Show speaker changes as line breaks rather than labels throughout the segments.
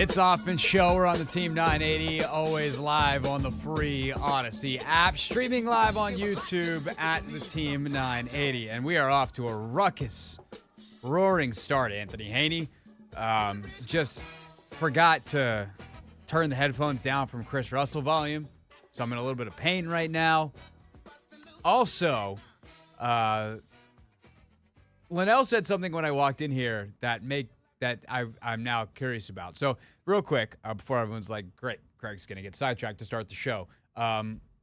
It's the Hoffman Show. We're on the Team 980, always live on the free Odyssey app, streaming live on YouTube at the Team 980. And we are off to a ruckus, roaring start, Anthony Haney. Just forgot to turn the headphones down from Chris Russell volume, so I'm in a little bit of pain right now. Also, Lenell said something when I walked in here that I'm now curious about. So real quick, before everyone's like, great, Craig's going to get sidetracked to start the show.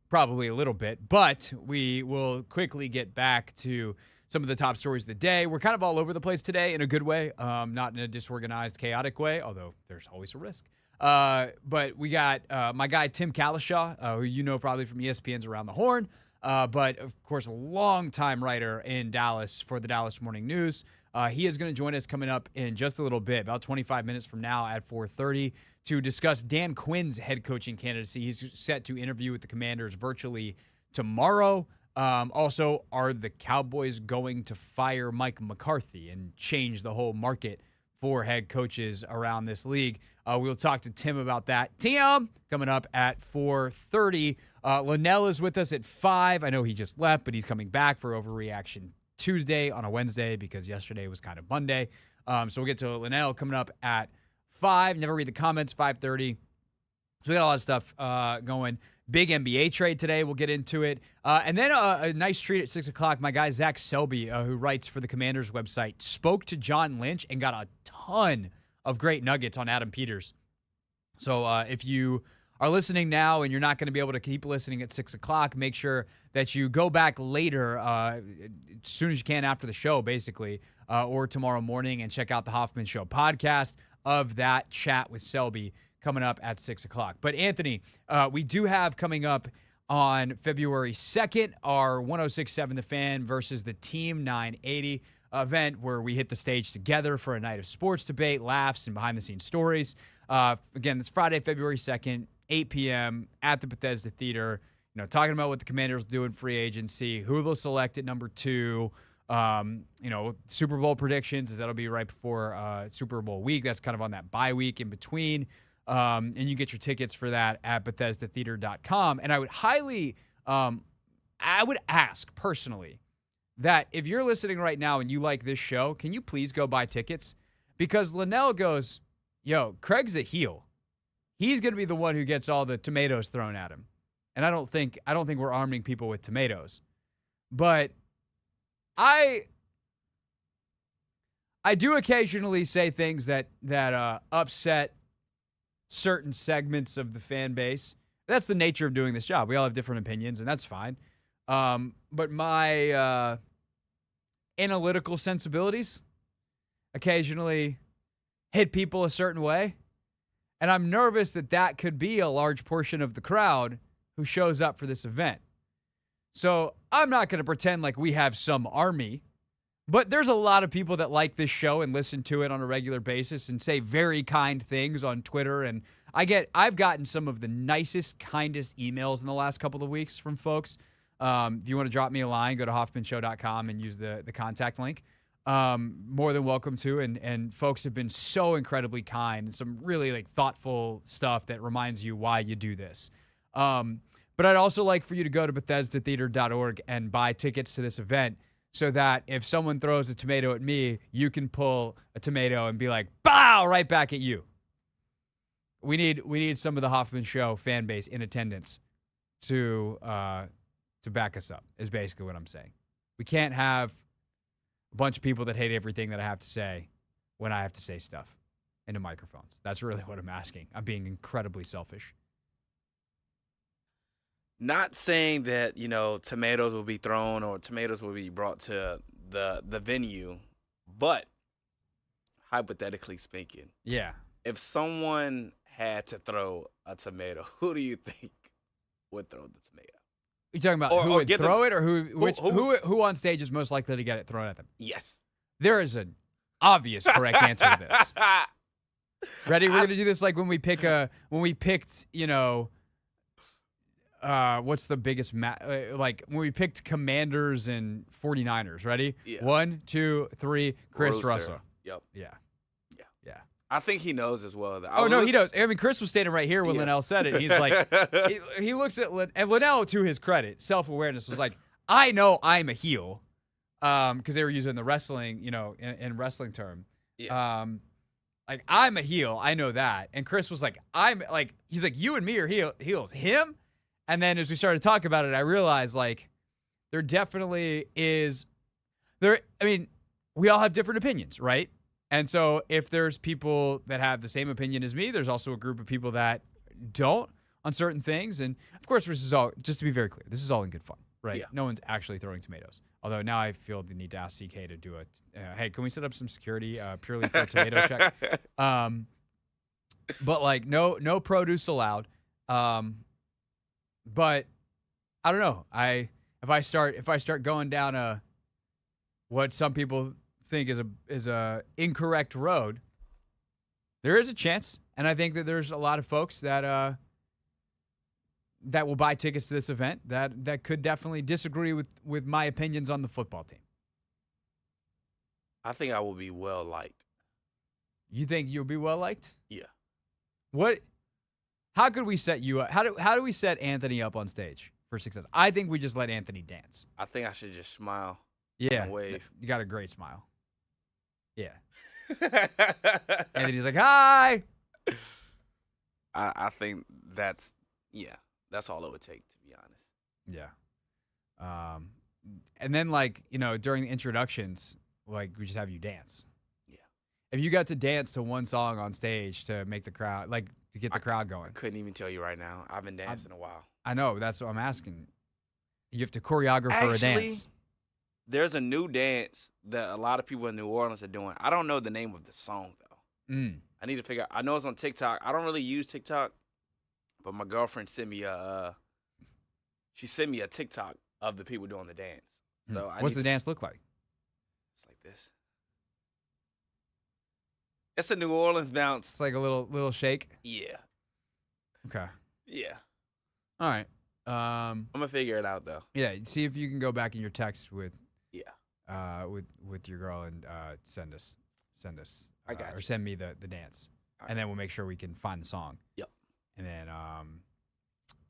Probably a little bit, but we will quickly get back to some of the top stories of the day. We're kind of all over the place today in a good way, not in a disorganized, chaotic way, although there's always a risk. But we got my guy Tim Keishaw, who you know probably from ESPN's Around the Horn, but of course a longtime writer in Dallas for the Dallas Morning News. He is going to join us coming up in just a little bit, about 25 minutes from now at 4:30, to discuss Dan Quinn's head coaching candidacy. He's set to interview with the Commanders virtually tomorrow. Also, are the Cowboys going to fire Mike McCarthy and change the whole market for head coaches around this league? We'll talk to Tim about that. Tim, coming up at 4:30. Lenell is with us at 5. I know he just left, but he's coming back for Overreaction Tuesday on a Wednesday because yesterday was kind of Monday. So we'll get to Lenell coming up at 5. Never read the comments, 5:30. So we got a lot of stuff going. Big NBA trade today. We'll get into it. And then a nice treat at 6 o'clock. My guy Zach Selby, who writes for the Commanders website, spoke to John Lynch and got a ton of great nuggets on Adam Peters. So if you are listening now and you're not going to be able to keep listening at 6 o'clock, make sure that you go back later as soon as you can after the show, basically, or tomorrow morning, and check out the Hoffman Show podcast of that chat with Selby coming up at 6 o'clock. But, Anthony, we do have coming up on February 2nd our 106.7 The Fan versus the Team 980 event where we hit the stage together for a night of sports debate, laughs, and behind-the-scenes stories. Again, it's Friday, February 2nd, 8 p.m. at the Bethesda Theater. You know, talking about what the Commanders do in free agency, who they'll select at number 2, Super Bowl predictions. That'll be right before Super Bowl week. That's kind of on that bye week in between. And you get your tickets for that at BethesdaTheater.com. And I would I would ask personally that if you're listening right now and you like this show, can you please go buy tickets? Because Lenell goes, yo, Craig's a heel. He's going to be the one who gets all the tomatoes thrown at him. And I don't think we're arming people with tomatoes. But I do occasionally say things that upset certain segments of the fan base. That's the nature of doing this job. We all have different opinions, and that's fine. But my analytical sensibilities occasionally hit people a certain way. And I'm nervous that could be a large portion of the crowd who shows up for this event. So I'm not going to pretend like we have some army, but there's a lot of people that like this show and listen to it on a regular basis and say very kind things on Twitter. And I've gotten some of the nicest, kindest emails in the last couple of weeks from folks. If you want to drop me a line, go to hoffmanshow.com and use the contact link. More than welcome to, and folks have been so incredibly kind and some really thoughtful stuff that reminds you why you do this. But I'd also like for you to go to BethesdaTheater.org and buy tickets to this event so that if someone throws a tomato at me, you can pull a tomato and be like, bow, right back at you. We need some of the Hoffman Show fan base in attendance to back us up, is basically what I'm saying. We can't have a bunch of people that hate everything that I have to say when I have to say stuff into microphones. That's really what I'm asking. I'm being incredibly selfish.
Not saying that, tomatoes will be thrown or tomatoes will be brought to the venue, but hypothetically speaking,
yeah,
if someone had to throw a tomato, who do you think would throw the tomato?
You're talking about who would throw it, or who on stage is most likely to get it thrown at them?
Yes.
There is an obvious correct answer to this. Ready? We're gonna do this like when we picked, what's the biggest like when we picked Commanders and 49ers. Ready?
Yeah.
1, 2, 3. Chris Russell.
Yep.
Yeah.
I think he knows as well.
Oh, no, he knows. I mean, Chris was standing right here when Lenell said it. He's like, he looks at and Lenell, to his credit, self-awareness, was like, I know I'm a heel, because they were using the wrestling, in wrestling term.
Yeah.
Like, I'm a heel. I know that. And Chris was like, he's like, you and me are heels. Him? And then as we started to talk about it, I realized, like, there definitely is, we all have different opinions, right? And so if there's people that have the same opinion as me, there's also a group of people that don't on certain things. And, of course, this is all, just to be very clear, this is all in good fun, right?
Yeah.
No one's actually throwing tomatoes. Although now I feel the need to ask CK to do it. Hey, can we set up some security purely for a tomato check? But, like, no produce allowed. But I don't know. If I start going down what some people think is a incorrect road, there is a chance, and I think that there's a lot of folks that will buy tickets to this event that could definitely disagree with my opinions on the football team.
I think I will be well liked.
You think you'll be well liked?
Yeah.
How could we set you up? How do we set Anthony up on stage for success? I think we just let Anthony dance.
I think I should just smile.
Yeah.
And wave.
You got a great smile. Yeah. Anthony's like, hi.
I think that's all it would take, to be honest.
Yeah. And then, like, during the introductions, like, we just have you dance.
Yeah.
If you got to dance to one song on stage to make the crowd, like, to get the crowd going.
I couldn't even tell you right now. I've been dancing a while.
I know. That's what I'm asking. You have to choreograph for a dance.
There's a new dance that a lot of people in New Orleans are doing. I don't know the name of the song, though. I need to figure out. I know it's on TikTok. I don't really use TikTok, but my girlfriend sent me a TikTok of the people doing the dance. So
what's the dance look like?
It's like this. It's a New Orleans bounce.
It's like a little shake?
Yeah.
Okay.
Yeah.
All right.
I'm going to figure it out, though.
Yeah, see if you can go back in your text with with your girl and send us
I got
or
you.
send me the dance.
All
and then we'll make sure we can find the song.
Yep.
And then
Yo,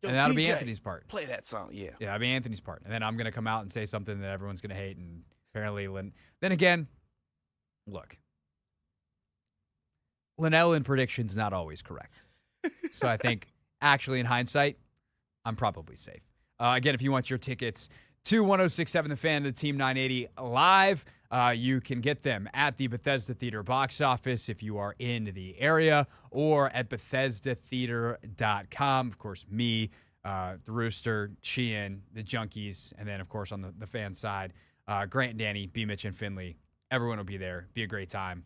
and that'll be
DJ,
Anthony's part.
Play that song, yeah.
Yeah, that'll be Anthony's part. And then I'm going to come out and say something that everyone's going to hate, and apparently then again, look. Lenell in predictions not always correct. So I think actually in hindsight, I'm probably safe. Again, if you want your tickets to 106.7 The Fan, the Team 980 live, you can get them at the Bethesda Theater box office if you are in the area, or at BethesdaTheater.com. Of course, me, the Rooster, Sheehan, the Junkies, and then, of course, on the fan side, Grant and Danny, B. Mitch, and Finley. Everyone will be there. Be a great time.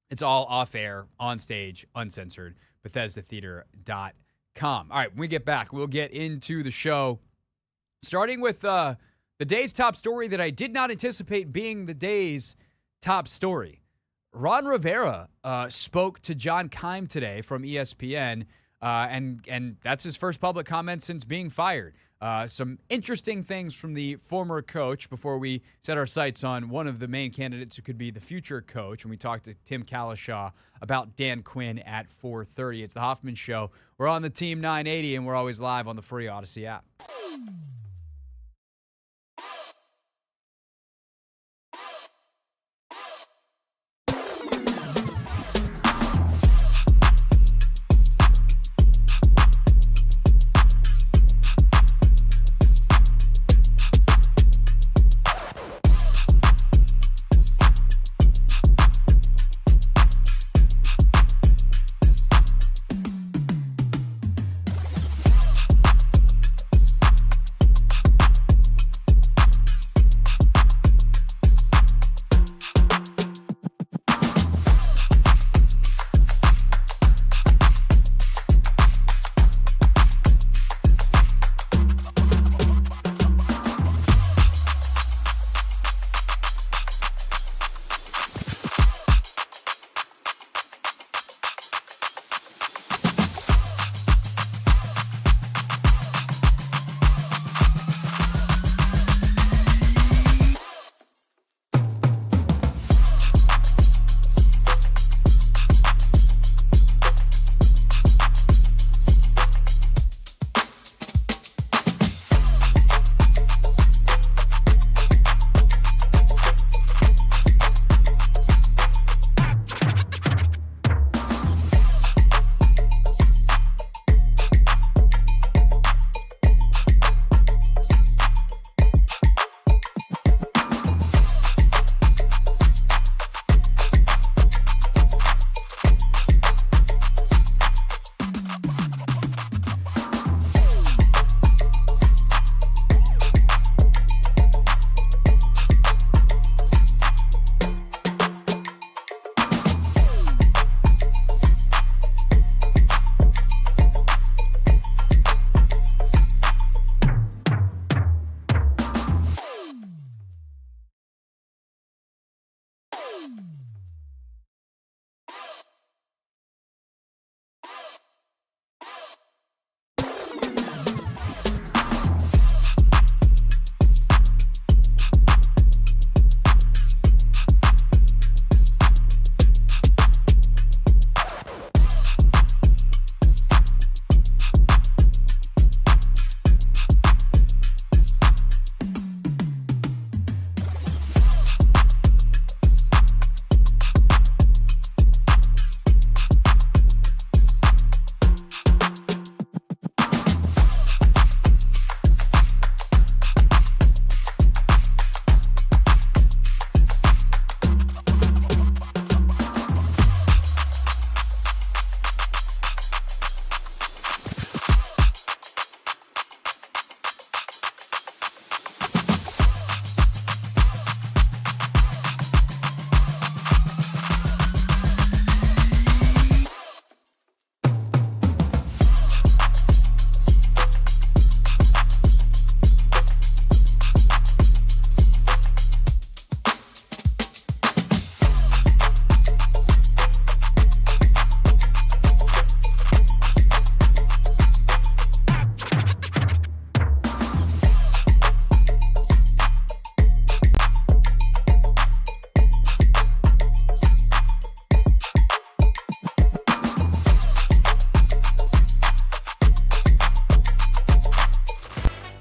It's all off air, on stage, uncensored. BethesdaTheater.com. All right, when we get back, we'll get into the show, starting with the day's top story that I did not anticipate being the day's top story. Ron Rivera spoke to John Keim today from ESPN, and that's his first public comment since being fired. Some interesting things from the former coach before we set our sights on one of the main candidates who could be the future coach. And we talked to Tim Keishaw about Dan Quinn at 4:30. It's the Hoffman Show. We're on the Team 980, and we're always live on the free Odyssey app.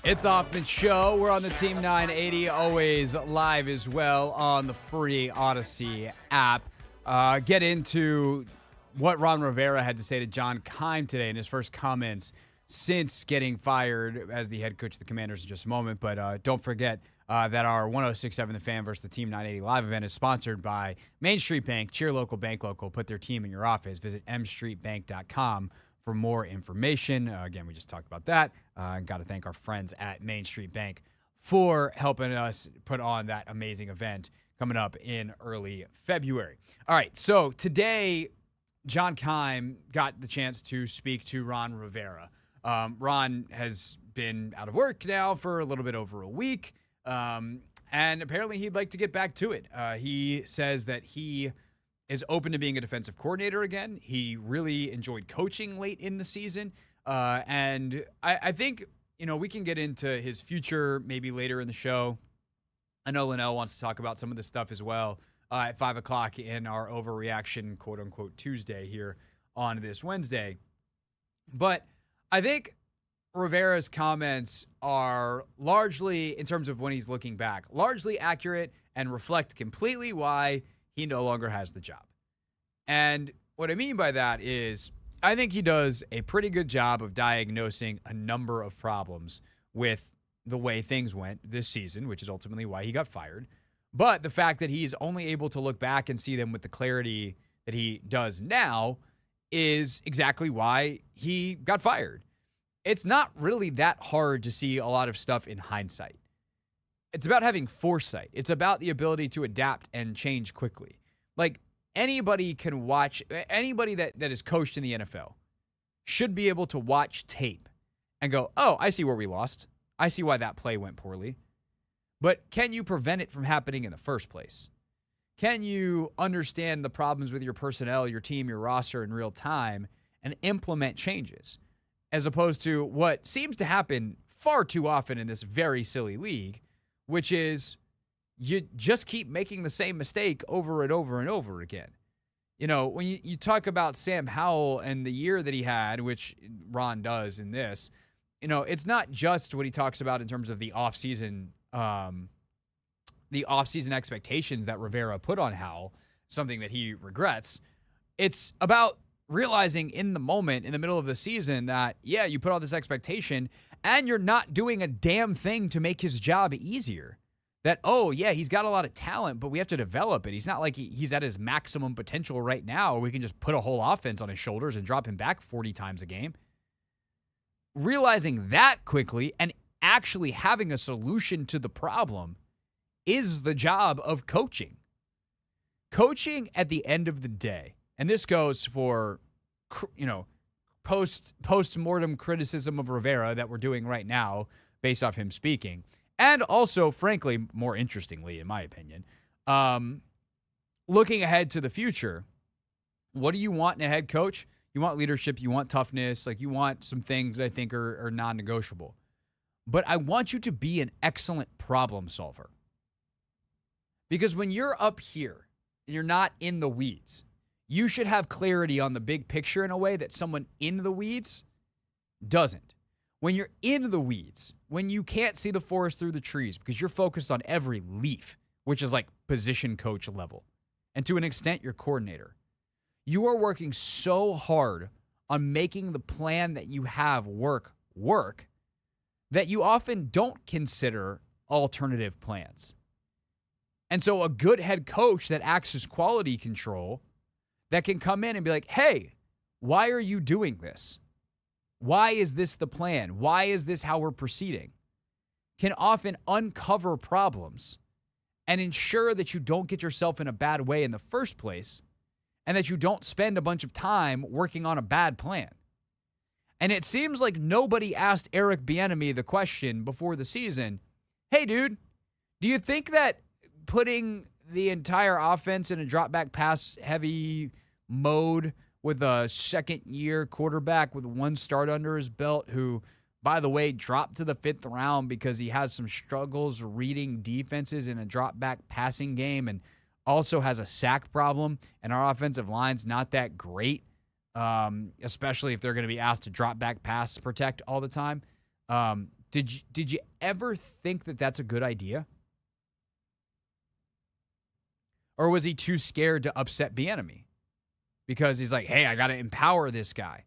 It's the Hoffman Show. We're on the Team 980, always live as well on the free Odyssey app. Get into what Ron Rivera had to say to John Keim today in his first comments since getting fired as the head coach of the Commanders in just a moment. But don't forget that our 106.7 The Fan versus the Team 980 live event is sponsored by Main Street Bank. Cheer local, bank local. Put their team in your office. Visit mstreetbank.com for more information. Again, we just talked about that. Got to thank our friends at Main Street Bank for helping us put on that amazing event coming up in early February. All right, so today, John Keim got the chance to speak to Ron Rivera. Ron has been out of work now for a little bit over a week, and apparently he'd like to get back to it. He says that he is open to being a defensive coordinator again. He really enjoyed coaching late in the season. And I think, we can get into his future maybe later in the show. I know Lenell wants to talk about some of this stuff as well at 5 o'clock in our overreaction, quote-unquote, Tuesday here on this Wednesday. But I think Rivera's comments are largely, in terms of when he's looking back, largely accurate and reflect completely why he no longer has the job. And what I mean by that is I think he does a pretty good job of diagnosing a number of problems with the way things went this season, which is ultimately why he got fired. But the fact that he's only able to look back and see them with the clarity that he does now is exactly why he got fired. It's not really that hard to see a lot of stuff in hindsight. It's about having foresight. It's about the ability to adapt and change quickly. Like, anybody can watch, anybody that is coached in the NFL should be able to watch tape and go, oh, I see where we lost. I see why that play went poorly. But can you prevent it from happening in the first place? Can you understand the problems with your personnel, your team, your roster in real time and implement changes? As opposed to what seems to happen far too often in this very silly league, which is you just keep making the same mistake over and over and over again. When you talk about Sam Howell and the year that he had, which Ron does in this, it's not just what he talks about in terms of the offseason expectations that Rivera put on Howell, something that he regrets. It's about realizing in the moment, in the middle of the season, that, yeah, you put all this expectation and you're not doing a damn thing to make his job easier. That, oh, yeah, he's got a lot of talent, but we have to develop it. He's not like he's at his maximum potential right now. We can just put a whole offense on his shoulders and drop him back 40 times a game. Realizing that quickly and actually having a solution to the problem is the job of coaching. Coaching at the end of the day, and this goes for, post-mortem criticism of Rivera that we're doing right now based off him speaking. And also, frankly, more interestingly, in my opinion, looking ahead to the future, what do you want in a head coach? You want leadership. You want toughness. You want some things that I think are non-negotiable. But I want you to be an excellent problem solver. Because when you're up here and you're not in the weeds, you should have clarity on the big picture in a way that someone in the weeds doesn't. When you're in the weeds, when you can't see the forest through the trees because you're focused on every leaf, which is like position coach level, and to an extent, your coordinator, you are working so hard on making the plan that you have work that you often don't consider alternative plans. And so a good head coach that acts as quality control that can come in and be like, hey, why are you doing this? Why is this the plan? Why is this how we're proceeding? Can often uncover problems and ensure that you don't get yourself in a bad way in the first place and that you don't spend a bunch of time working on a bad plan. And it seems like nobody asked Eric Bieniemy the question before the season, hey, dude, do you think that putting the entire offense in a drop-back pass-heavy mode with a second-year quarterback with one start under his belt who, by the way, dropped to the 5th round because he has some struggles reading defenses in a drop-back passing game and also has a sack problem, and our offensive line's not that great, especially if they're going to be asked to drop back pass protect all the time. did you ever think that that's a good idea? Or was he too scared to upset Bieniemy? Because he's like, hey, I got to empower this guy.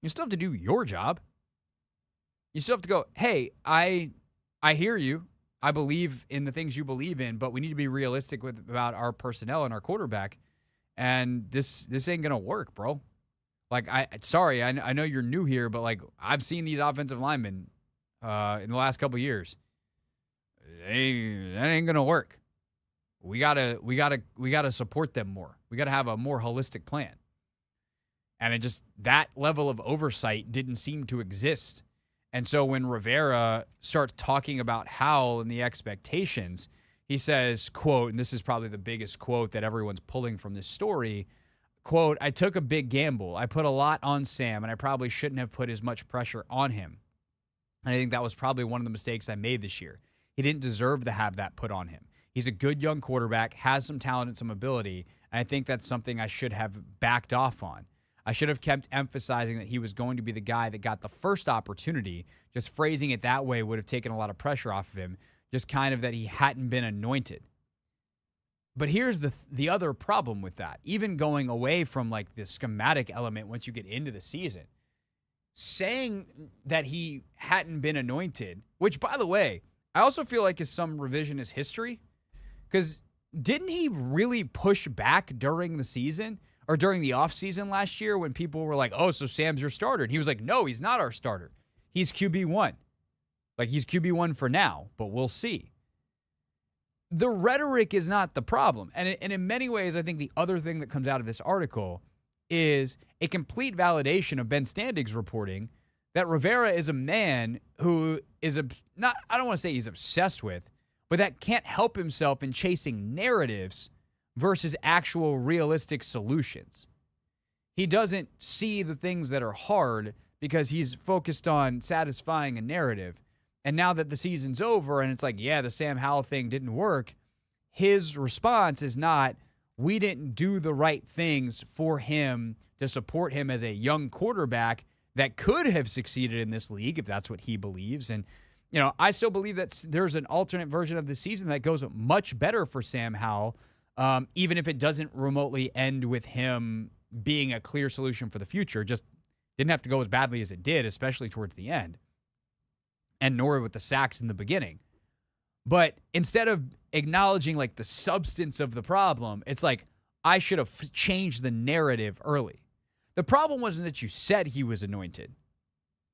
You still have to do your job. You still have to go, hey, I hear you. I believe in the things you believe in, but we need to be realistic about our personnel and our quarterback. And this ain't going to work, bro. Like, I know you're new here, but like I've seen these offensive linemen in the last couple of years. That ain't going to work. We gotta support them more. We gotta have a more holistic plan. And that level of oversight didn't seem to exist. And so when Rivera starts talking about Howell and the expectations, he says, quote, and this is probably the biggest quote that everyone's pulling from this story, quote, I took a big gamble. I put a lot on Sam, and I probably shouldn't have put as much pressure on him. And I think that was probably one of the mistakes I made this year. He didn't deserve to have that put on him. He's a good young quarterback, has some talent and some ability, and I think that's something I should have backed off on. I should have kept emphasizing that he was going to be the guy that got the first opportunity. Just phrasing it that way would have taken a lot of pressure off of him, just kind of that he hadn't been anointed. But here's the other problem with that. Even going away from like the schematic element once you get into the season, saying that he hadn't been anointed, which, by the way, I also feel like is some revisionist history. Because didn't he really push back during the season or during the offseason last year when people were like, oh, so Sam's your starter? And he was like, no, he's not our starter. He's QB1. Like, he's QB1 for now, but we'll see. The rhetoric is not the problem. And in many ways, I think the other thing that comes out of this article is a complete validation of Ben Standig's reporting that Rivera is a man who is I don't want to say he's obsessed with, but that can't help himself in chasing narratives versus actual realistic solutions. He doesn't see the things that are hard because he's focused on satisfying a narrative. And now that the season's over and it's like, yeah, the Sam Howell thing didn't work, his response is not, we didn't do the right things for him to support him as a young quarterback that could have succeeded in this league, if that's what he believes. And you know, I still believe that there's an alternate version of the season that goes much better for Sam Howell, even if it doesn't remotely end with him being a clear solution for the future. Just didn't have to go as badly as it did, especially towards the end, and nor with the sacks in the beginning. But instead of acknowledging like the substance of the problem, it's like, I should have changed the narrative early. The problem wasn't that you said he was anointed.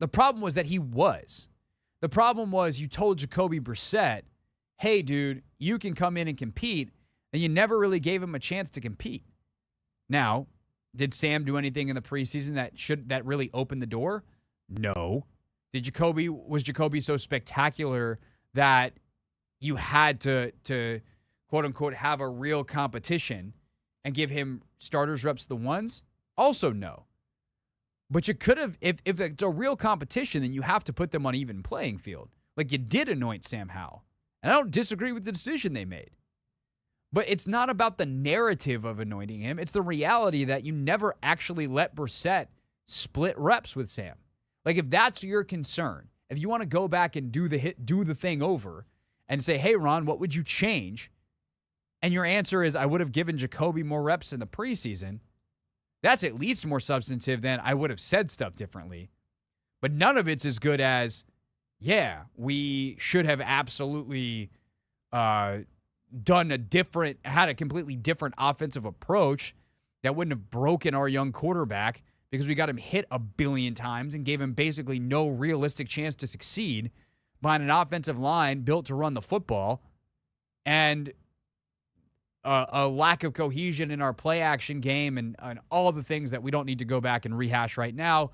The problem was that he was. The problem was you told Jacoby Brissett, hey, dude, you can come in and compete, and you never really gave him a chance to compete. Now, did Sam do anything in the preseason that really opened the door? No. Was Jacoby so spectacular that you had to quote unquote have a real competition and give him starters reps the ones? Also no. But you could have, if it's a real competition, then you have to put them on even playing field. Like you did anoint Sam Howell. And I don't disagree with the decision they made. But it's not about the narrative of anointing him. It's the reality that you never actually let Brissett split reps with Sam. Like if that's your concern, if you want to go back and do the thing over and say, hey, Ron, what would you change? And your answer is, I would have given Jacoby more reps in the preseason. That's at least more substantive than I would have said stuff differently. But none of it's as good as, yeah, we should have absolutely had a completely different offensive approach that wouldn't have broken our young quarterback because we got him hit a billion times and gave him basically no realistic chance to succeed behind an offensive line built to run the football and a lack of cohesion in our play action game and all the things that we don't need to go back and rehash right now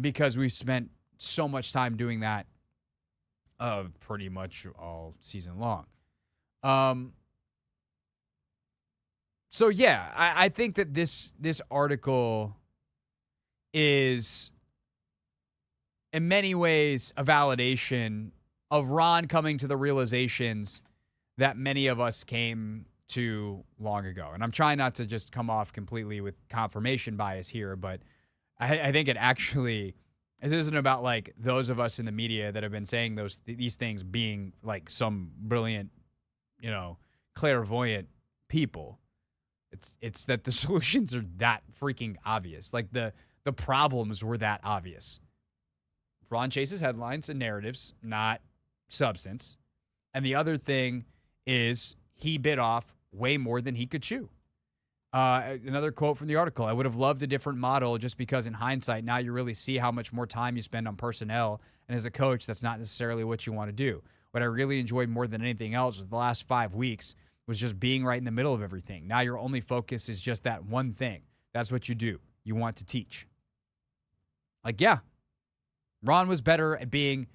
because we've spent so much time doing that pretty much all season long. So yeah, I think that this article is in many ways a validation of Ron coming to the realizations that many of us came to long ago. And I'm trying not to just come off completely with confirmation bias here, but I think it actually This isn't about like those of us in the media that have been saying these things being like some brilliant, clairvoyant people. It's that the solutions are that freaking obvious. Like the problems were that obvious. Ron chases headlines and narratives, not substance. And the other thing is he bit off way more than he could chew. Another quote from the article: I would have loved a different model just because in hindsight, now you really see how much more time you spend on personnel. And as a coach, that's not necessarily what you want to do. What I really enjoyed more than anything else was the last 5 weeks was just being right in the middle of everything. Now your only focus is just that one thing. That's what you do. You want to teach. Like, yeah, Ron was better at being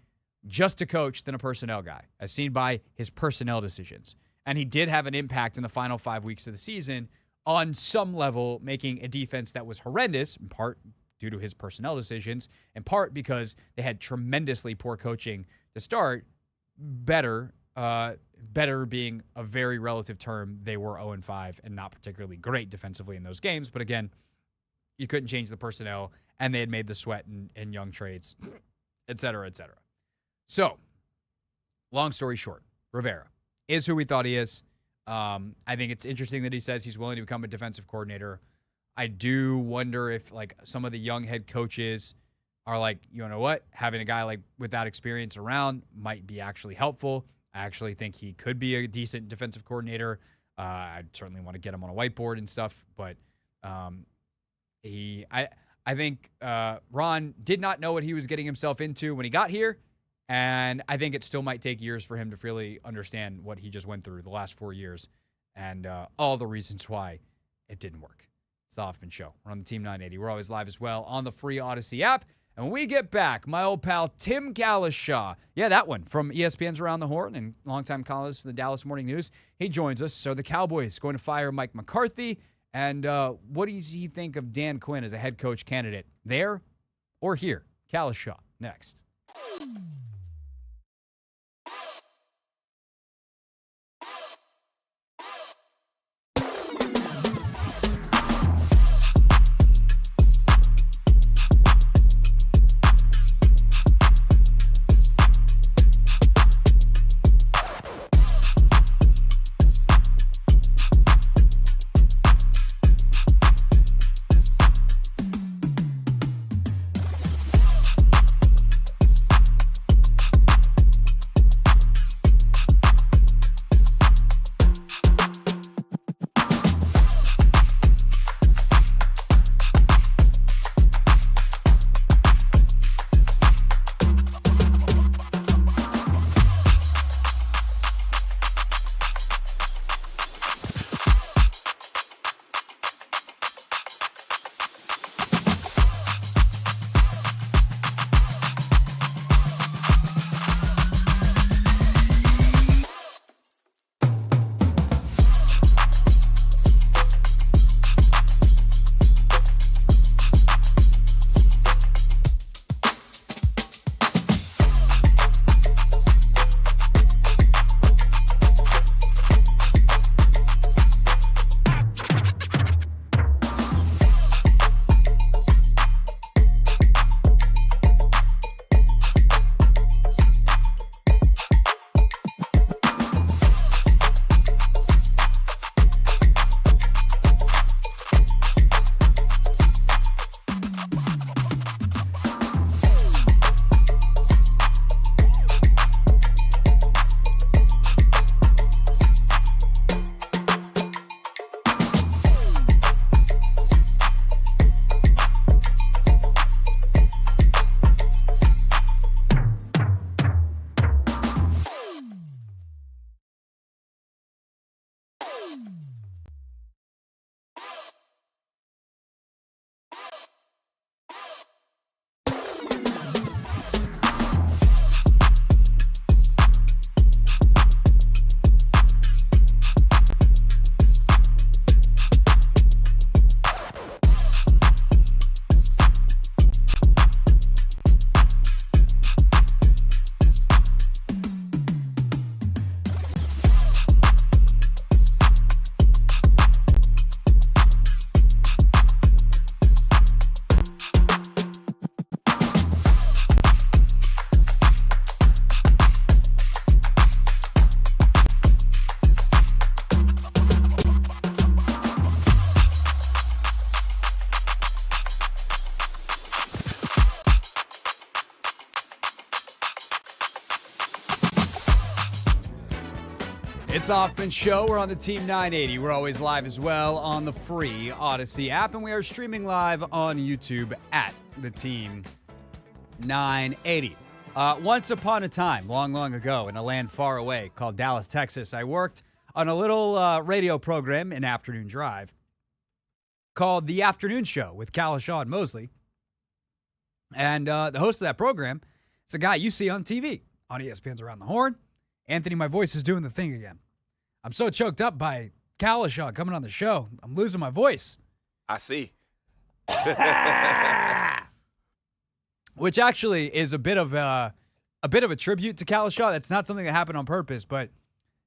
just a coach than a personnel guy, as seen by his personnel decisions. And he did have an impact in the final 5 weeks of the season on some level, making a defense that was horrendous, in part due to his personnel decisions, in part because they had tremendously poor coaching to start, better being a very relative term. They were 0-5 and not particularly great defensively in those games. But again, you couldn't change the personnel, and they had made the sweat in young trades, et cetera, et cetera. So, long story short, Rivera is who we thought he is. I think it's interesting that he says he's willing to become a defensive coordinator. I do wonder if like some of the young head coaches are like, you know what, having a guy like with that experience around might be actually helpful. I actually think he could be a decent defensive coordinator. I'd certainly want to get him on a whiteboard and stuff, but I think Ron did not know what he was getting himself into when he got here. And I think it still might take years for him to really understand what he just went through the last 4 years and all the reasons why it didn't work. It's the Hoffman Show. We're on the Team 980. We're always live as well on the free Odyssey app. And when we get back, my old pal Tim Keishaw, that one from ESPN's Around the Horn and longtime columnist in the Dallas Morning News, he joins us. So the Cowboys going to fire Mike McCarthy. And what does he think of Dan Quinn as a head coach candidate there or here? Keishaw next. It's the Hoffman Show. We're on the Team 980. We're always live as well on the free Odyssey app, and we are streaming live on YouTube at the Team 980. Once upon a time, long, long ago, in a land far away called Dallas, Texas, I worked on a little radio program, an afternoon drive, called The Afternoon Show with Keishaw and Mosley. And the host of that program, it's a guy you see on TV, on ESPN's Around the Horn. Anthony, my voice is doing the thing again. I'm so choked up by Keishaw coming on the show. I'm losing my voice.
I see.
Which actually is a bit of a tribute to Keishaw. That's not something that happened on purpose, but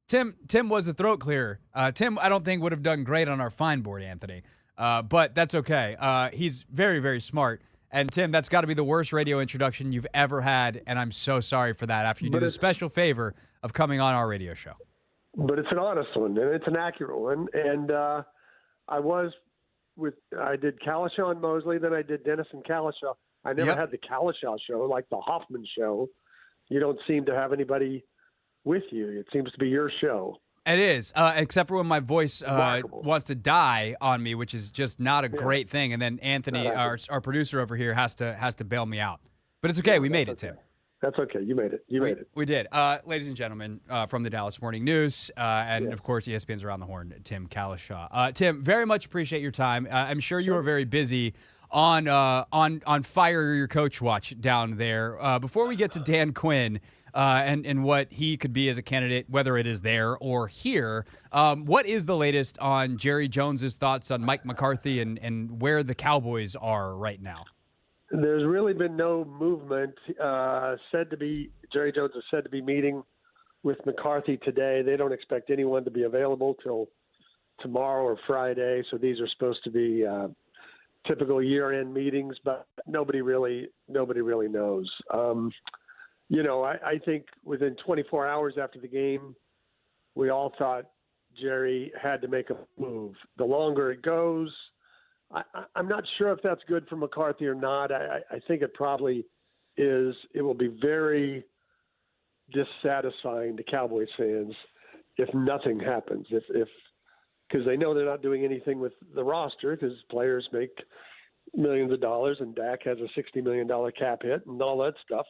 Tim was a throat clearer. Tim, I don't think would have done great on our fine board, Anthony. But that's okay. He's very, very smart. And, Tim, that's got to be the worst radio introduction you've ever had, and I'm so sorry for that after you do the special favor of coming on our radio show.
But it's an honest one, and it's an accurate one. And I did Keishaw and Mosley, then I did Dennis and Keishaw. I never had the Keishaw show, like the Hoffman show. You don't seem to have anybody with you. It seems to be your show.
It is, except for when my voice wants to die on me, which is just not a great thing. And then Anthony, our producer over here, has to bail me out. But it's okay. We made it, Tim.
That's okay. You made it.
We did. Ladies and gentlemen, from the Dallas Morning News and, of course, ESPN's Around the Horn, Tim Keishaw. Tim, very much appreciate your time. I'm sure you are very busy on fire your coach watch down there. Before we get to Dan Quinn and what he could be as a candidate, whether it is there or here, what is the latest on Jerry Jones's thoughts on Mike McCarthy and where the Cowboys are right now?
There's really been no movement. Jerry Jones is said to be meeting with McCarthy today. They don't expect anyone to be available till tomorrow or Friday. So these are supposed to be typical year-end meetings, but nobody really knows. I think within 24 hours after the game, we all thought Jerry had to make a move. The longer it goes, I'm not sure if that's good for McCarthy or not. I think it probably is. It will be very dissatisfying to Cowboys fans if nothing happens. Because they know they're not doing anything with the roster because players make millions of dollars and Dak has a $60 million cap hit and all that stuff.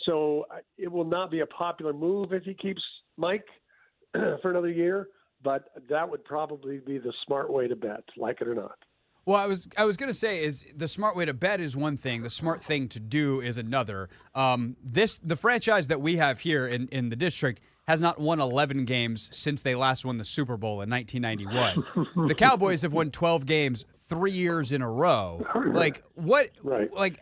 So it will not be a popular move if he keeps Mike for another year, but that would probably be the smart way to bet, like it or not.
Well, I was going to say is the smart way to bet is one thing. The smart thing to do is another. The franchise that we have here in the district has not won 11 games since they last won the Super Bowl in 1991. The Cowboys have won 12 games 3 years in a row. Like what? Right. Like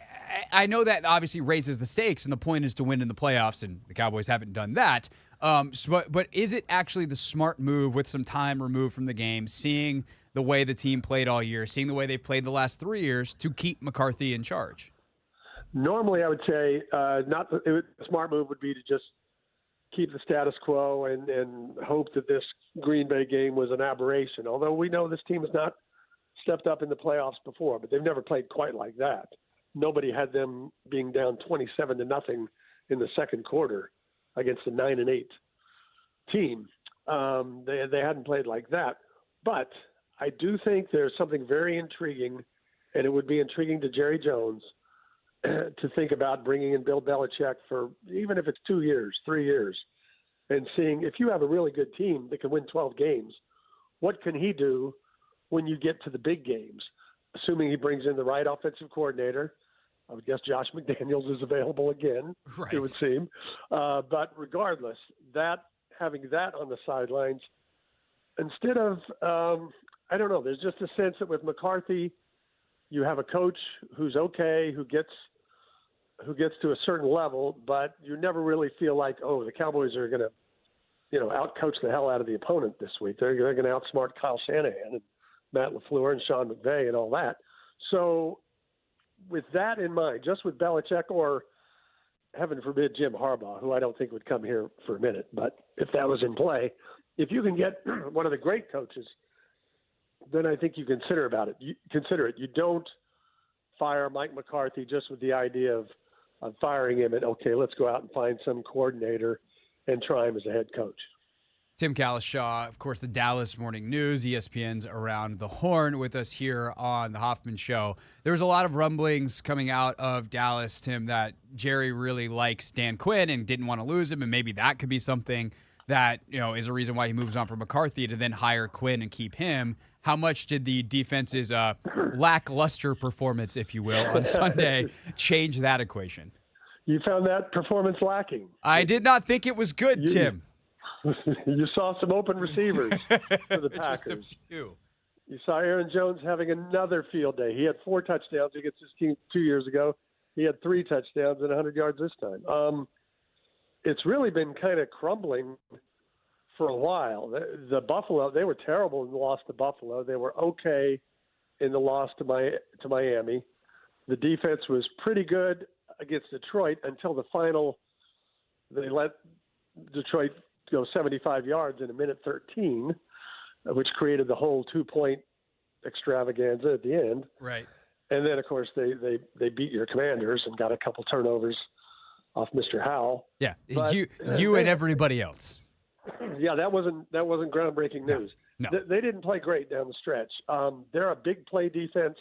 I know that obviously raises the stakes, and the point is to win in the playoffs, and the Cowboys haven't done that. But is it actually the smart move with some time removed from the game, seeing the way the team played all year, seeing the way they played the last 3 years, to keep McCarthy in charge?
Normally, I would say a smart move would be to just keep the status quo and hope that this Green Bay game was an aberration. Although we know this team has not stepped up in the playoffs before, but they've never played quite like that. Nobody had them being down 27-0 in the second quarter against a 9-8 team. They hadn't played like that. But I do think there's something very intriguing, and it would be intriguing to Jerry Jones to think about bringing in Bill Belichick for even if it's 2 years, 3 years, and seeing if you have a really good team that can win 12 games, what can he do when you get to the big games, assuming he brings in the right offensive coordinator. I would guess Josh McDaniels is available again, right. It would seem. But regardless, having that on the sidelines, instead of I don't know, there's just a sense that with McCarthy, you have a coach who's okay, who gets to a certain level, but you never really feel like, oh, the Cowboys are going to, outcoach the hell out of the opponent this week. They're going to outsmart Kyle Shanahan and Matt LaFleur and Sean McVay and all that. So with that in mind, just with Belichick or, heaven forbid, Jim Harbaugh, who I don't think would come here for a minute, but if that was in play, if you can get one of the great coaches, then I think you consider it. You don't fire Mike McCarthy just with the idea of firing him and, okay, let's go out and find some coordinator and try him as a head coach.
Tim Keishaw, of course, the Dallas Morning News, ESPN's Around the Horn, with us here on the Hoffman Show. There was a lot of rumblings coming out of Dallas, Tim, that Jerry really likes Dan Quinn and didn't want to lose him, and maybe that could be something that, you know, is a reason why he moves on from McCarthy to then hire Quinn and keep him. How much did the defense's lackluster performance, if you will, on Sunday change that equation?
You found that performance lacking.
I did not think it was good, Tim.
You saw some open receivers for the Packers.
Just a few.
You saw Aaron Jones having another field day. He had 4 touchdowns against his team 2 years ago. He had 3 touchdowns and 100 yards this time. It's really been kind of crumbling for a while. The Buffalo, they were terrible in the loss to Buffalo. They were okay in the loss to Miami. The defense was pretty good against Detroit until the final. They let Detroit go 75 yards in a minute 13, which created the whole 2-point extravaganza at the end.
Right.
And then, of course, they beat your Commanders and got a couple turnovers off Mr. Howell.
Yeah, but you and everybody else.
Yeah, that wasn't groundbreaking news.
No.
They didn't play great down the stretch. They're a big play defense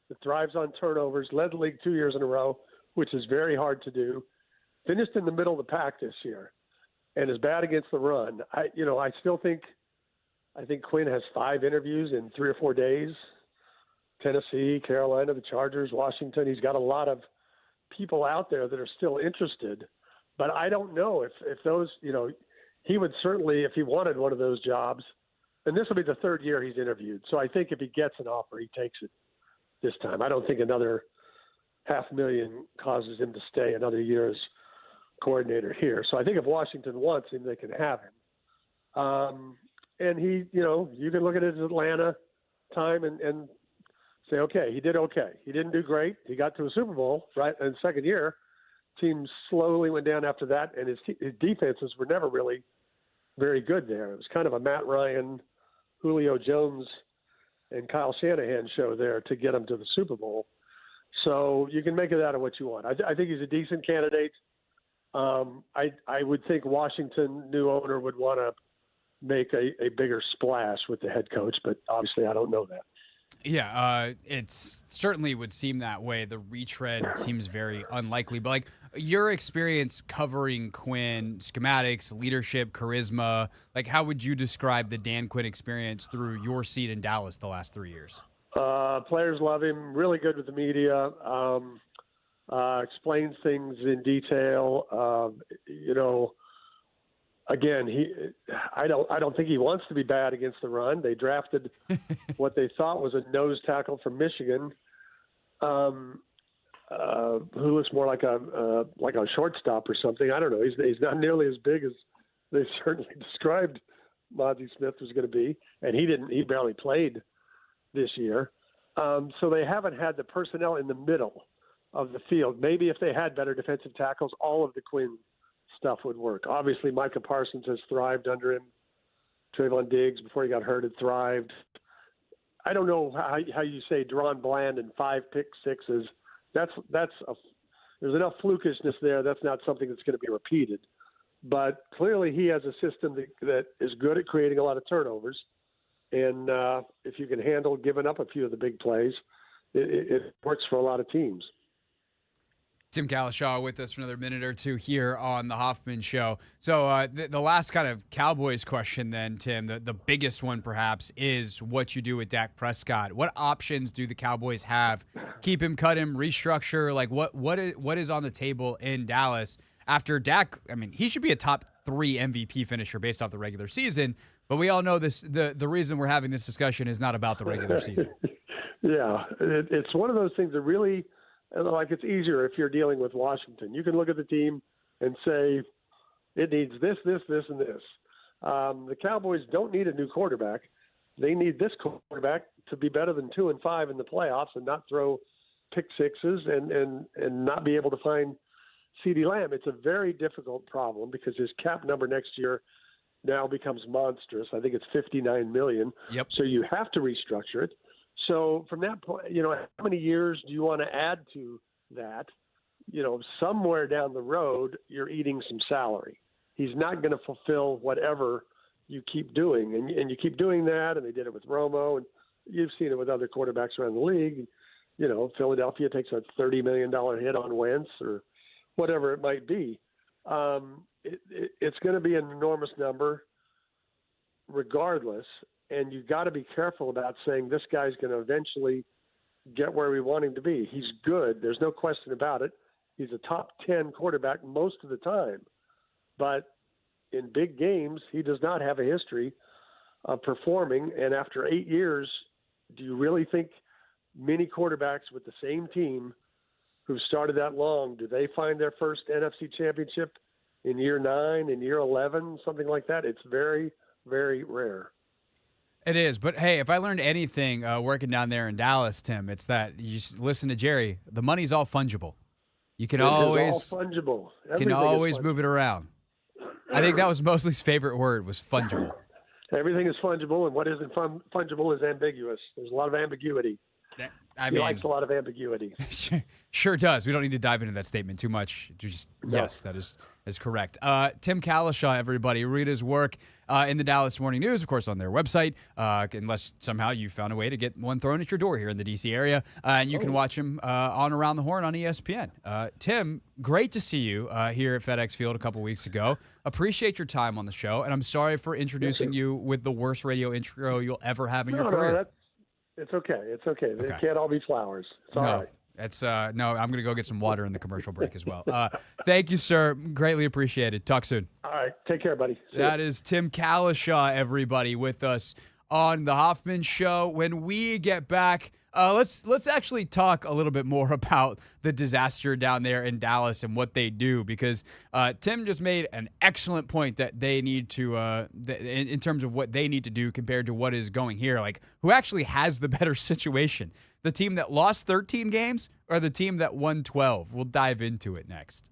that thrives on turnovers, led the league 2 years in a row, which is very hard to do. Finished in the middle of the pack this year, and is bad against the run. I think Quinn has 5 interviews in 3 or 4 days. Tennessee, Carolina, the Chargers, Washington. He's got a lot of people out there that are still interested. But I don't know if those, he would certainly, if he wanted one of those jobs, and this will be the 3rd year he's interviewed. So I think if he gets an offer, he takes it this time. I don't think another $500,000 causes him to stay another year as coordinator here. So I think if Washington wants him, they can have him. And he, you can look at his Atlanta time and say, okay, he did okay. He didn't do great. He got to a Super Bowl, right? And 2nd year, team slowly went down after that, and his defenses were never really very good there. It was kind of a Matt Ryan, Julio Jones, and Kyle Shanahan show there to get him to the Super Bowl. So you can make it out of what you want. I think he's a decent candidate. I would think Washington, new owner, would want to make a bigger splash with the head coach, but obviously I don't know that.
Yeah, it certainly would seem that way. The retread seems very unlikely. But, like, your experience covering Quinn, schematics, leadership, charisma, like, how would you describe the Dan Quinn experience through your seat in Dallas the last 3 years?
Players love him, really good with the media, explains things in detail. Again, I don't think he wants to be bad against the run. They drafted what they thought was a nose tackle from Michigan, who looks more like a shortstop or something. I don't know. He's not nearly as big as they certainly described Mozzie Smith was going to be, and he barely played this year. So they haven't had the personnel in the middle of the field. Maybe if they had better defensive tackles, all of the Quinn stuff would work. Obviously, Micah Parsons has thrived under him. Trayvon Diggs, before he got hurt, had thrived. I don't know how you say Deron Bland and 5 pick sixes. There's enough flukishness there. That's not something that's going to be repeated. But clearly, he has a system that is good at creating a lot of turnovers. And if you can handle giving up a few of the big plays, it works for a lot of teams.
Tim Keishaw with us for another minute or two here on the Hoffman Show. So the last kind of Cowboys question then, Tim, the biggest one perhaps, is what you do with Dak Prescott. What options do the Cowboys have? Keep him, cut him, restructure? Like what is on the table in Dallas after Dak? I mean, he should be a top 3 MVP finisher based off the regular season, but we all know this. The reason we're having this discussion is not about the regular season.
Yeah, it's one of those things that really – like it's easier if you're dealing with Washington. You can look at the team and say it needs this, this, this, and this. The Cowboys don't need a new quarterback. They need this quarterback to be better than 2 and 5 in the playoffs and not throw pick sixes and not be able to find CeeDee Lamb. It's a very difficult problem because his cap number next year now becomes monstrous. I think it's $59 million.
Yep.
So you have to restructure it. So from that point, how many years do you want to add to that? Somewhere down the road, you're eating some salary. He's not going to fulfill whatever you keep doing. And you keep doing that, and they did it with Romo, and you've seen it with other quarterbacks around the league. You know, Philadelphia takes a $30 million hit on Wentz or whatever it might be. It's going to be an enormous number regardless, and you've got to be careful about saying this guy's going to eventually get where we want him to be. He's good. There's no question about it. He's a top 10 quarterback most of the time. But in big games, he does not have a history of performing. And after 8 years, do you really think many quarterbacks with the same team who've started that long, do they find their first NFC championship in year 9, in year 11, something like that? It's very, very rare.
It is. But, hey, if I learned anything working down there in Dallas, Tim, it's that you just listen to Jerry. The money's all fungible. You can always
all fungible.
Can always move it around. I think that was Mosley's favorite word was fungible.
Everything is fungible, and what isn't fungible is ambiguous. There's a lot of ambiguity. He likes a lot of ambiguity.
Sure does. We don't need to dive into that statement too much. Yes, that is correct. Tim Keishaw, everybody. Read his work in the Dallas Morning News, of course, on their website, unless somehow you found a way to get one thrown at your door here in the D.C. area. And you can watch him on Around the Horn on ESPN. Tim, great to see you here at FedEx Field a couple weeks ago. Appreciate your time on the show, and I'm sorry for introducing you with the worst radio intro you'll ever have in your career.
It's okay. It's okay. It can't all be flowers. It's all right.
It's no, I'm going to go get some water in the commercial break as well. Thank you, sir. Greatly appreciated. Talk soon.
All right. Take care, buddy.
That is Tim Keishaw, everybody, with us on the Hoffman Show. When we get back, let's actually talk a little bit more about the disaster down there in Dallas and what they do, because Tim just made an excellent point that they need to, in terms of what they need to do compared to what is going here. Like, who actually has the better situation? The team that lost 13 games or the team that won 12? We'll dive into it next.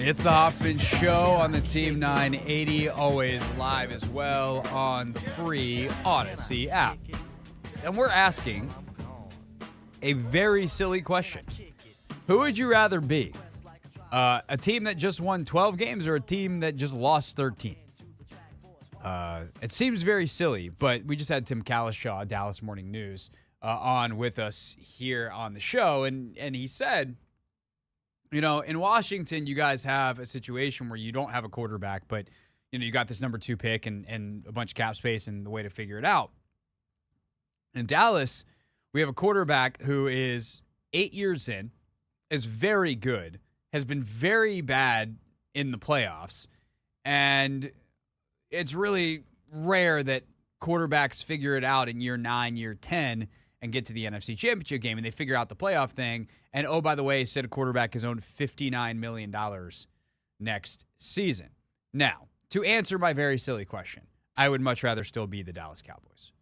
It's the Hoffman Show on the Team 980, always live as well on the free Odyssey app. And we're asking a very silly question. Who would you rather be? A team that just won 12 games or a team that just lost 13? It seems very silly, but we just had Tim Keishaw, Dallas Morning News, on with us here on the show, and he said, you know, in Washington, you guys have a situation where you don't have a quarterback, but, you know, you got this number 2 pick and a bunch of cap space and the way to figure it out. In Dallas, we have a quarterback who is 8 years in, is very good, has been very bad in the playoffs, and it's really rare that quarterbacks figure it out in year 9, year 10, and get to the NFC Championship game, and they figure out the playoff thing. And, oh, by the way, said a quarterback is owned $59 million next season. Now, to answer my very silly question, I would much rather still be the Dallas Cowboys.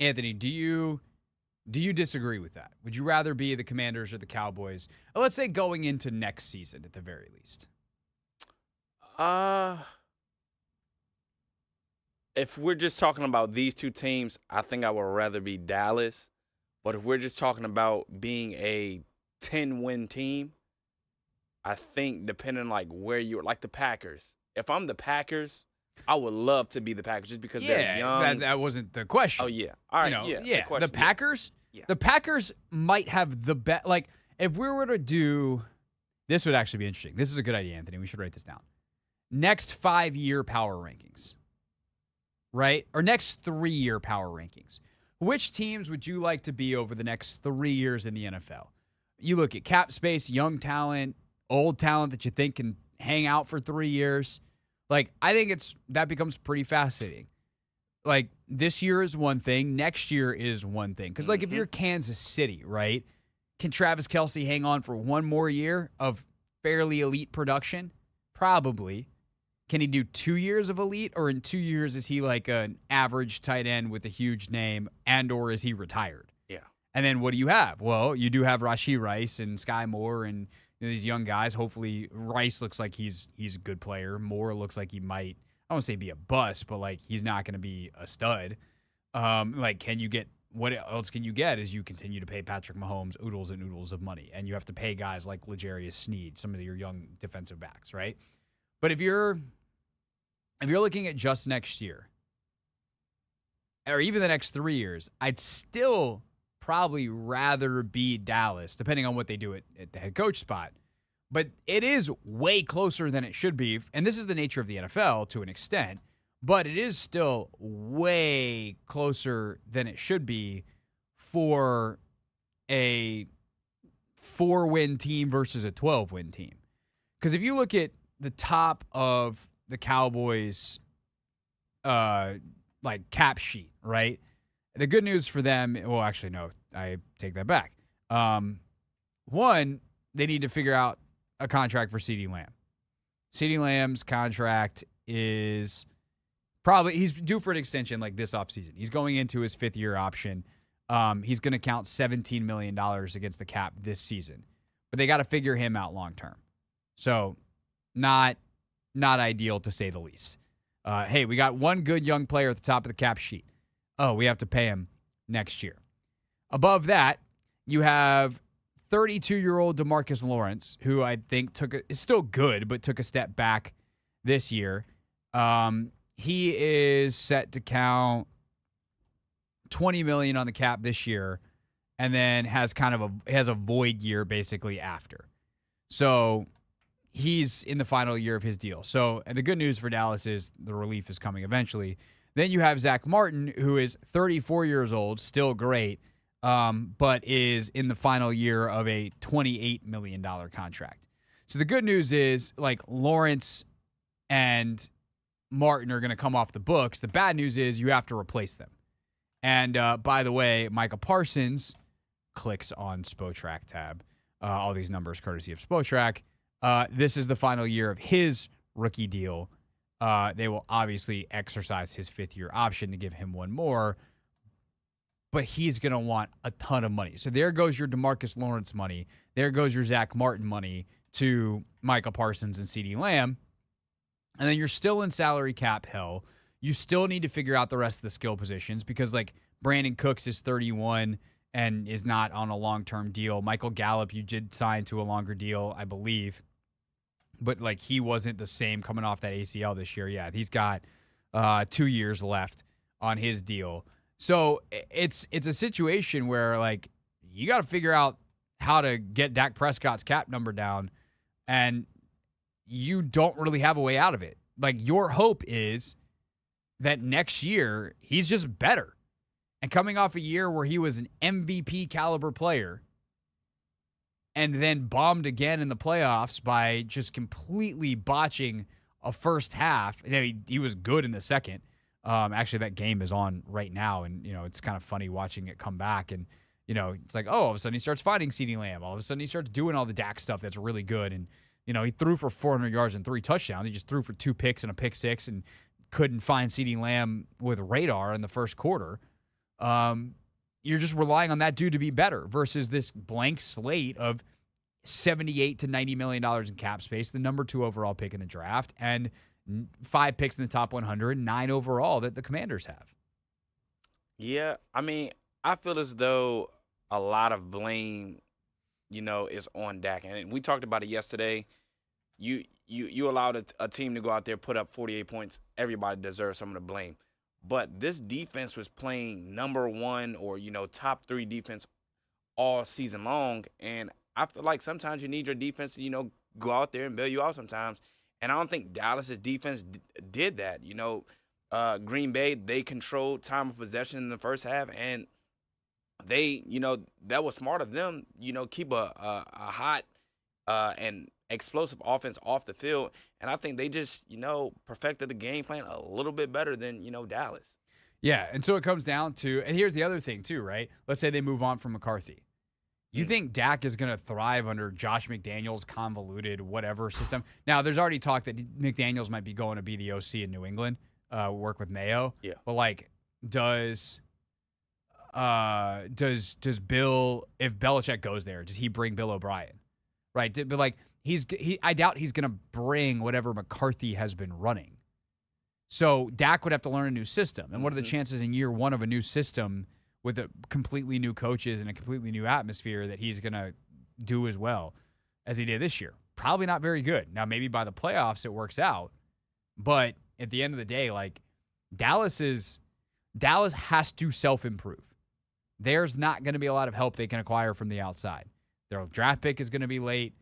Anthony, do you disagree with that? Would you rather be the Commanders or the Cowboys? Let's say going into next season at the very least.
If we're just talking about these two teams, I think I would rather be Dallas. But if we're just talking about being a 10-win team, I think depending like where you're, like the Packers. If I'm the Packers, I would love to be the Packers just because they're young.
That wasn't the question.
Oh, yeah. All right,
The Packers, the Packers might have the best. Like, if we were to do, this would actually be interesting. This is a good idea, Anthony. We should write this down. Next 5-year power rankings, right? Or next 3-year power rankings. Which teams would you like to be over the next 3 years in the NFL? You look at cap space, young talent, old talent that you think can hang out for 3 years. Like, I think that becomes pretty fascinating. Like, this year is one thing, next year is one thing. Because, like, if you're Kansas City, right, can Travis Kelce hang on for one more year of fairly elite production? Probably. Can he do 2 years of elite, or in 2 years is he like an average tight end with a huge name, and or is he retired?
Yeah.
And then what do you have? Well, you do have Rashee Rice and Sky Moore and these young guys. Hopefully Rice looks like he's a good player. Moore looks like he might, I don't want to say be a bust, but like he's not going to be a stud. Like, can you get, what else can you get as you continue to pay Patrick Mahomes oodles and oodles of money, and you have to pay guys like L'Jarius Sneed, some of your young defensive backs, right? But if you're looking at just next year, or even the next 3 years, I'd still probably rather be Dallas, depending on what they do at the head coach spot. But it is way closer than it should be, and this is the nature of the NFL to an extent, but it is still way closer than it should be for a 4-win team versus a 12-win team. Because if you look at the top of the Cowboys, like cap sheet, right? The good news for them, well, actually, no, I take that back. One, they need to figure out a contract for CeeDee Lamb. CeeDee Lamb's contract is he's due for an extension like this offseason. He's going into his 5th-year option. He's going to count $17 million against the cap this season. But they got to figure him out long term. So, not ideal, to say the least. Hey, we got one good young player at the top of the cap sheet. Oh, we have to pay him next year. Above that, you have 32-year-old DeMarcus Lawrence, who I think is still good, but took a step back this year. He is set to count $20 million on the cap this year, and then has a void year basically after. So he's in the final year of his deal. So, and the good news for Dallas is the relief is coming eventually. Then you have Zach Martin, who is 34 years old, still great, but is in the final year of a $28 million contract. So the good news is, like, Lawrence and Martin are going to come off the books. The bad news is you have to replace them. And by the way, Micah Parsons clicks on Spotrac tab. All these numbers courtesy of Spotrac. This is the final year of his rookie deal. They will obviously exercise his 5th-year option to give him one more, but he's going to want a ton of money. So there goes your DeMarcus Lawrence money. There goes your Zach Martin money. to Michael Parsons and CeeDee Lamb. And then you're still in salary cap hell. You still need to figure out the rest of the skill positions because, like, Brandon Cooks is 31 and is not on a long-term deal. Michael Gallup, you did sign to a longer deal, I believe. But, like, he wasn't the same coming off that ACL this year. Yeah, he's got 2 years left on his deal. So it's a situation where, like, you got to figure out how to get Dak Prescott's cap number down, and you don't really have a way out of it. Like, your hope is that next year he's just better. And coming off a year where he was an MVP caliber player and then bombed again in the playoffs by just completely botching a first half. He was good in the second. Actually, that game is on right now, and, you know, it's kind of funny watching it come back. And, you know, it's like, oh, all of a sudden he starts finding CeeDee Lamb. All of a sudden he starts doing all the Dak stuff that's really good. And, you know, he threw for 400 yards and 3 touchdowns. He just threw for 2 picks and a pick 6 and couldn't find CeeDee Lamb with radar in the first quarter. You're just relying on that dude to be better versus this blank slate of $78 to $90 million in cap space, the number 2 overall pick in the draft, and 5 picks in the top 100, 9 overall that the Commanders have.
Yeah, I mean, I feel as though a lot of blame, you know, is on Dak. And we talked about it yesterday. You allowed a team to go out there, put up 48 points. Everybody deserves some of the blame. But this defense was playing number 1 or, you know, top 3 defense all season long. And I feel like sometimes you need your defense to, you know, go out there and bail you out sometimes. And I don't think Dallas's defense did that. You know, Green Bay, they controlled time of possession in the first half, and they, you know, that was smart of them, you know, keep a hot and explosive offense off the field. And I think they just, you know, perfected the game plan a little bit better than, you know, Dallas.
Yeah, and so it comes down to, and here's the other thing too, right? Let's say they move on from McCarthy. You think Dak is going to thrive under Josh McDaniels' convoluted whatever system? Now, there's already talk that McDaniels might be going to be the OC in New England, work with Mayo.
Yeah.
But, like, does Bill, if Belichick goes there, does he bring Bill O'Brien? Right? But, like, I doubt he's going to bring whatever McCarthy has been running. So Dak would have to learn a new system. And what are the chances in year 1 of a new system with a completely new coaches and a completely new atmosphere that he's going to do as well as he did this year? Probably not very good. Now, maybe by the playoffs it works out, but at the end of the day, like, Dallas has to self-improve. There's not going to be a lot of help they can acquire from the outside. Their draft pick is going to be late.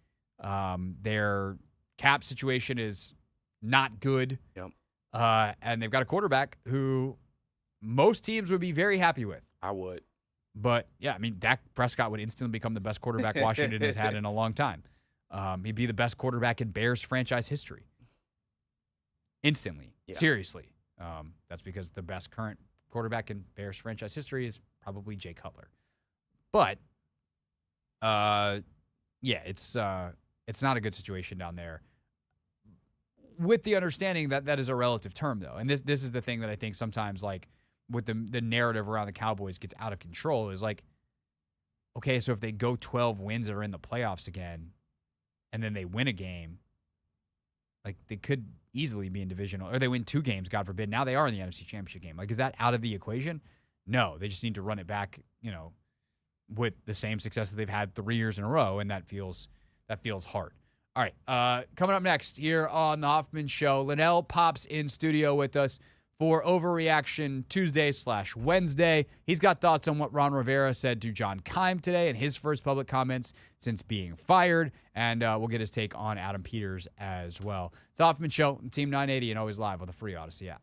Their cap situation is not good.
Yep.
And they've got a quarterback who most teams would be very happy with.
I would.
But, yeah, I mean, Dak Prescott would instantly become the best quarterback Washington has had in a long time. He'd be the best quarterback in Bears franchise history. Instantly. Yeah. Seriously. That's because the best current quarterback in Bears franchise history is probably Jay Cutler. But, yeah, it's not a good situation down there. With the understanding that that is a relative term, though. And this is the thing that I think sometimes, like, with the narrative around the Cowboys gets out of control is like, okay, so if they go 12 wins or in the playoffs again, and then they win a game, like, they could easily be in divisional, or they win 2 games, God forbid. Now they are in the NFC Championship game. Like, is that out of the equation? No, they just need to run it back, you know, with the same success that they've had 3 years in a row, and that feels hard. All right, coming up next here on the Hoffman Show, Lenell pops in studio with us for Overreaction Tuesday/Wednesday. He's got thoughts on what Ron Rivera said to John Keim today and his first public comments since being fired, and we'll get his take on Adam Peters as well. It's the Hoffman Show, Team 980, and always live with a free Odyssey app.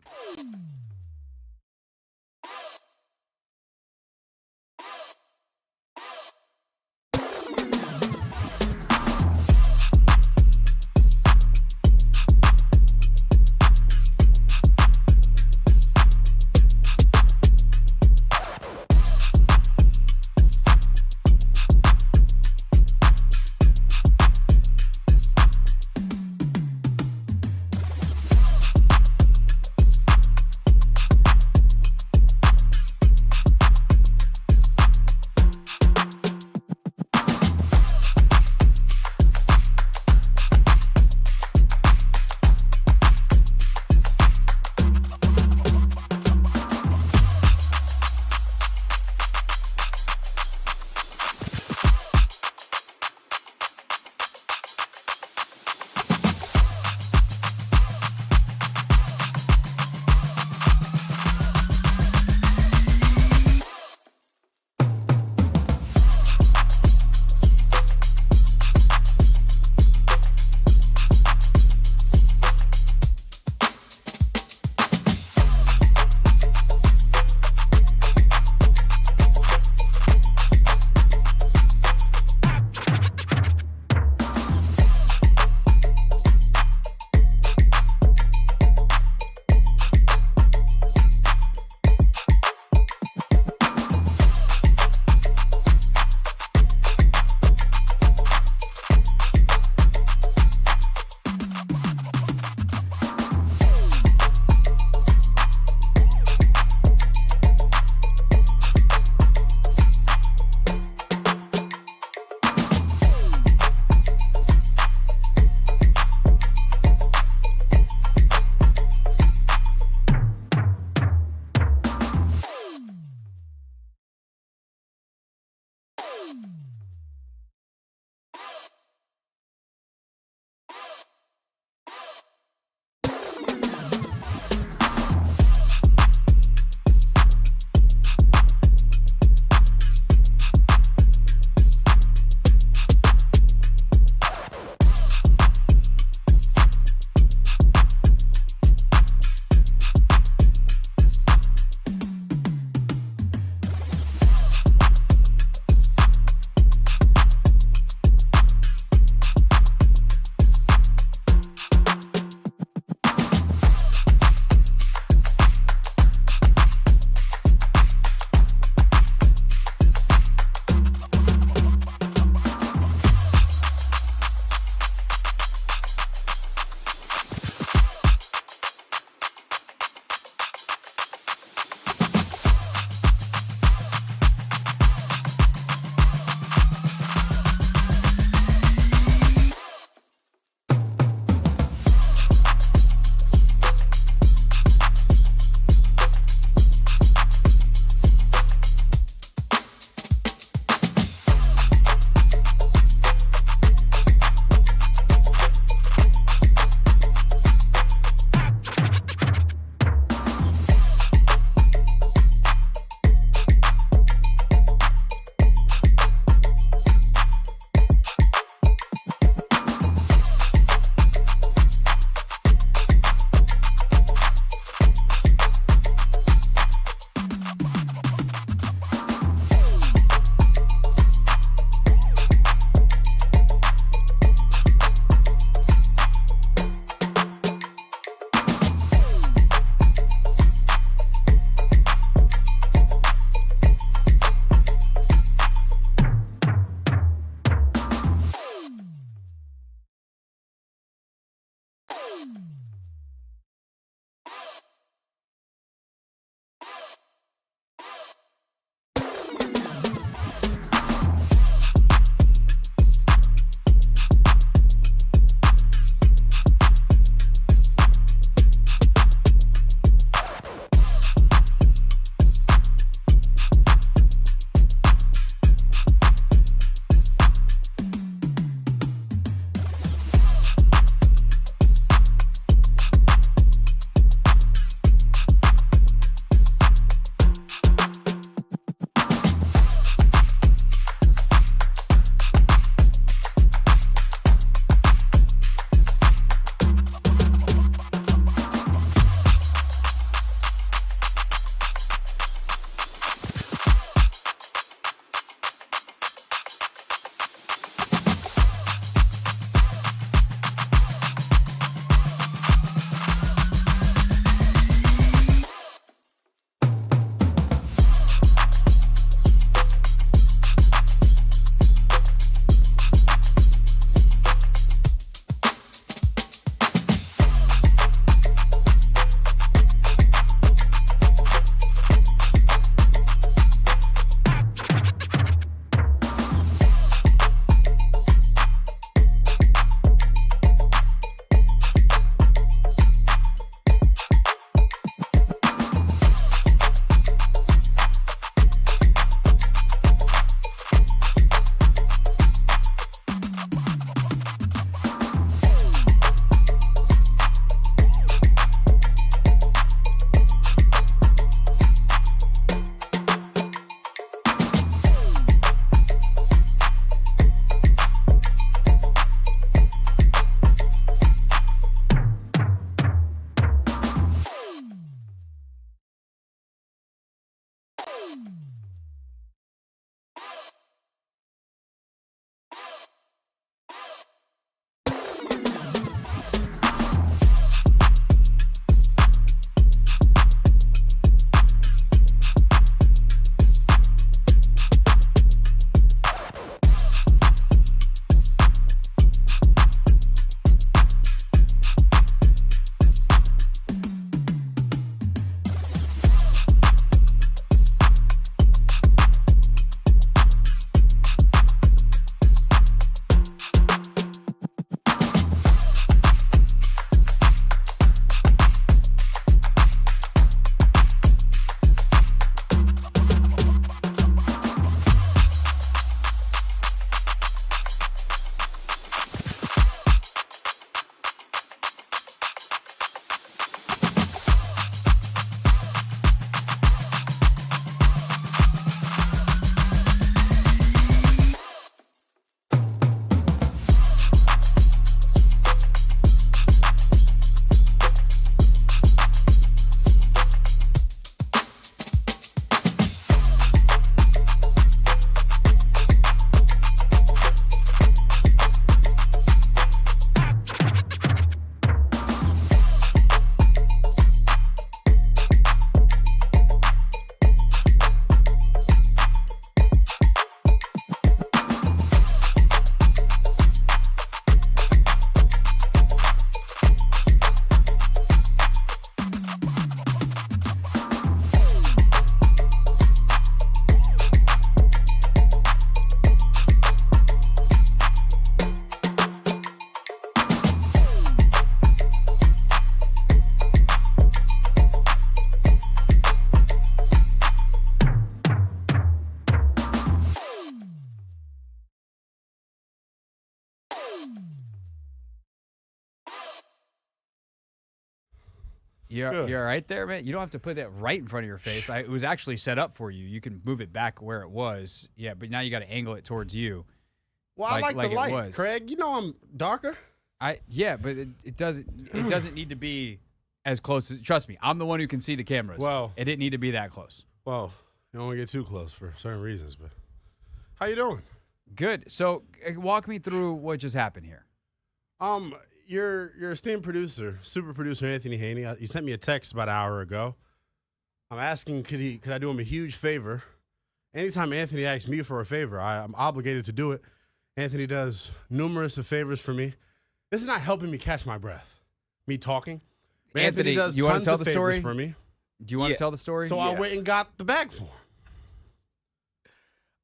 You're right there, man. You don't have to put that right in front of your face. It was actually set up for you. You can move it back where it was. Yeah, but now you got to angle it towards you.
Well, I like the light, Craig. You know I'm darker.
But it doesn't need to be as close as. Trust me, I'm the one who can see the cameras.
Well,
it didn't need to be that close.
Well, you don't want to get too close for certain reasons. But how you doing?
Good. So walk me through what just happened here.
Your esteemed producer, super producer Anthony Haney, he sent me a text about an hour ago. I'm asking could I do him a huge favor. Anytime Anthony asks me for a favor, I'm obligated to do it. Anthony does numerous of favors for me. This is not helping me catch my breath, me talking.
Anthony does
you
tons
of
the
favors
story?
for me.
Do you want to tell the story?
So I went and got the bag for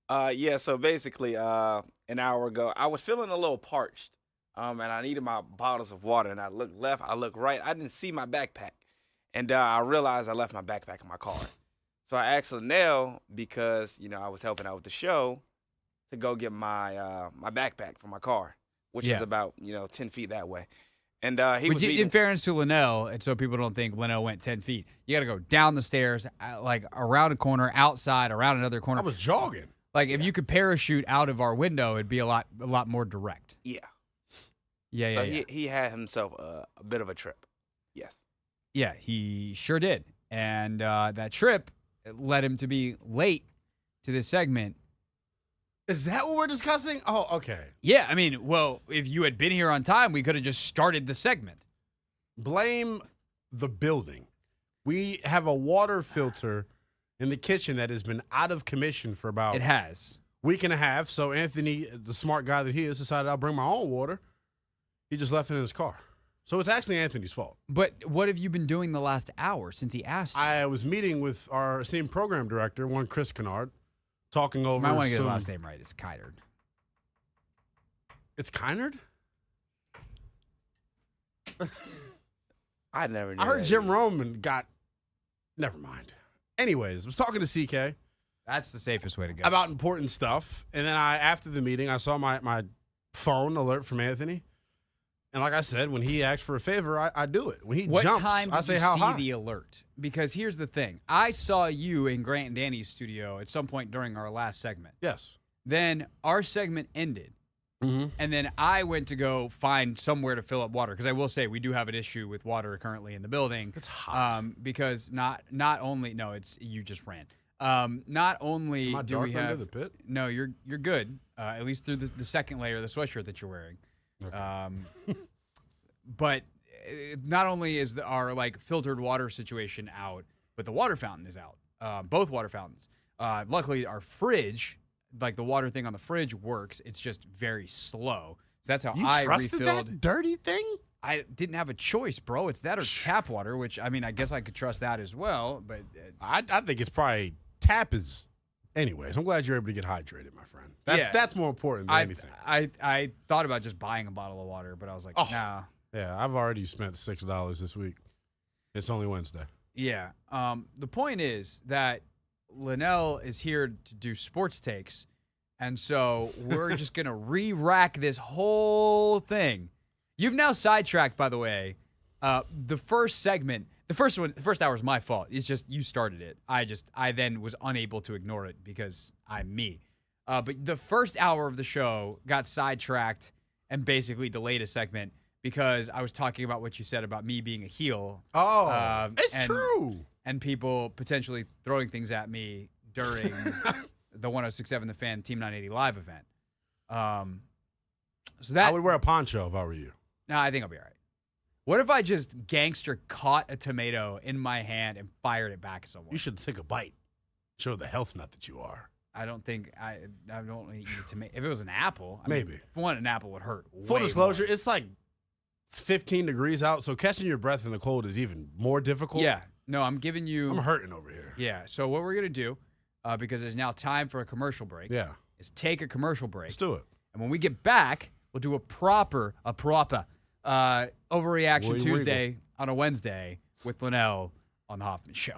him.
So basically, an hour ago, I was feeling a little parched. And I needed my bottles of water, and I looked left, I looked right. I didn't see my backpack, and I realized I left my backpack in my car. So I asked Lenell, because I was helping out with the show, to go get my my backpack from my car, which is about 10 feet that way. And
in fairness to Lenell, and so people don't think Lenell went 10 feet, you got to go down the stairs, like around a corner, outside, around another corner.
I was jogging.
Like if you could parachute out of our window, it'd be a lot more direct.
Yeah.
Yeah.
He had himself a bit of a trip. Yes.
Yeah, he sure did. And that trip led him to be late to this segment.
Is that what we're discussing? Oh, okay.
Yeah, I mean, well, if you had been here on time, we could have just started the segment.
Blame the building. We have a water filter in the kitchen that has been out of commission for about week and a half. So Anthony, the smart guy that he is, decided I'll bring my own water. He just left it in his car. So it's actually Anthony's fault.
But what have you been doing the last hour since he asked you?
I was meeting with our esteemed program director, one Chris Kennard, talking over
I want to get the last name right. It's Kynard.
It's Kynard?
I never knew
I heard
that
Jim
either.
Roman got... Never mind. Anyways, I was talking to CK.
That's the safest way to go.
About important stuff. And then after the meeting, I saw my phone alert from Anthony. And like I said, when he asks for a favor, I do it. When he
what
jumps,
time did
I say
you
how
see
high.
the alert? Because here's the thing. I saw you in Grant and Danny's studio at some point during our last segment.
Yes.
Then our segment ended.
Mm-hmm.
And then I went to go find somewhere to fill up water. Because I will say we do have an issue with water currently in the building.
It's hot.
Because not only – no, it's you just ran. Not only
Am I
do
dark
we have –
under the pit?
No, you're good, at least through the second layer of the sweatshirt that you're wearing.
Okay.
But not only is our filtered water situation out, but the water fountain is out. Both water fountains. Luckily, our fridge, the water thing on the fridge works. It's just very slow. So that's how I
trusted
refilled.
that dirty thing?
I didn't have a choice, bro. It's that or tap water, which I guess I could trust that as well. But
I think it's probably tap is. Anyways, I'm glad you're able to get hydrated, my friend. That's more important than anything.
I thought about just buying a bottle of water, but I was like, nah.
Yeah, I've already spent $6 this week. It's only Wednesday.
Yeah. The point is that Lenell is here to do sports takes, and so we're just going to re-rack this whole thing. You've now sidetracked, by the way. The first segment, the first hour is my fault. It's just you started it. I then was unable to ignore it because I'm me. But the first hour of the show got sidetracked and basically delayed a segment because I was talking about what you said about me being a heel.
It's true.
And people potentially throwing things at me during the 106.7 The Fan Team 980 Live event. So that
I would wear a poncho if I were you.
No, I think I'll be all right. What if I just gangster caught a tomato in my hand and fired it back at someone?
You should take a bite. Show the health nut that you are.
I don't think I don't eat a tomato. If it was an apple,
maybe.
If an apple would hurt.
Full disclosure, it's 15 degrees out, so catching your breath in the cold is even more difficult.
Yeah. No, I'm giving you.
I'm hurting over here.
Yeah. So what we're gonna do, because it's now time for a commercial break.
Yeah.
Is take a commercial break.
Let's do it.
And when we get back, we'll do a proper Overreaction Tuesday on a Wednesday with Lenell on the Hoffman Show.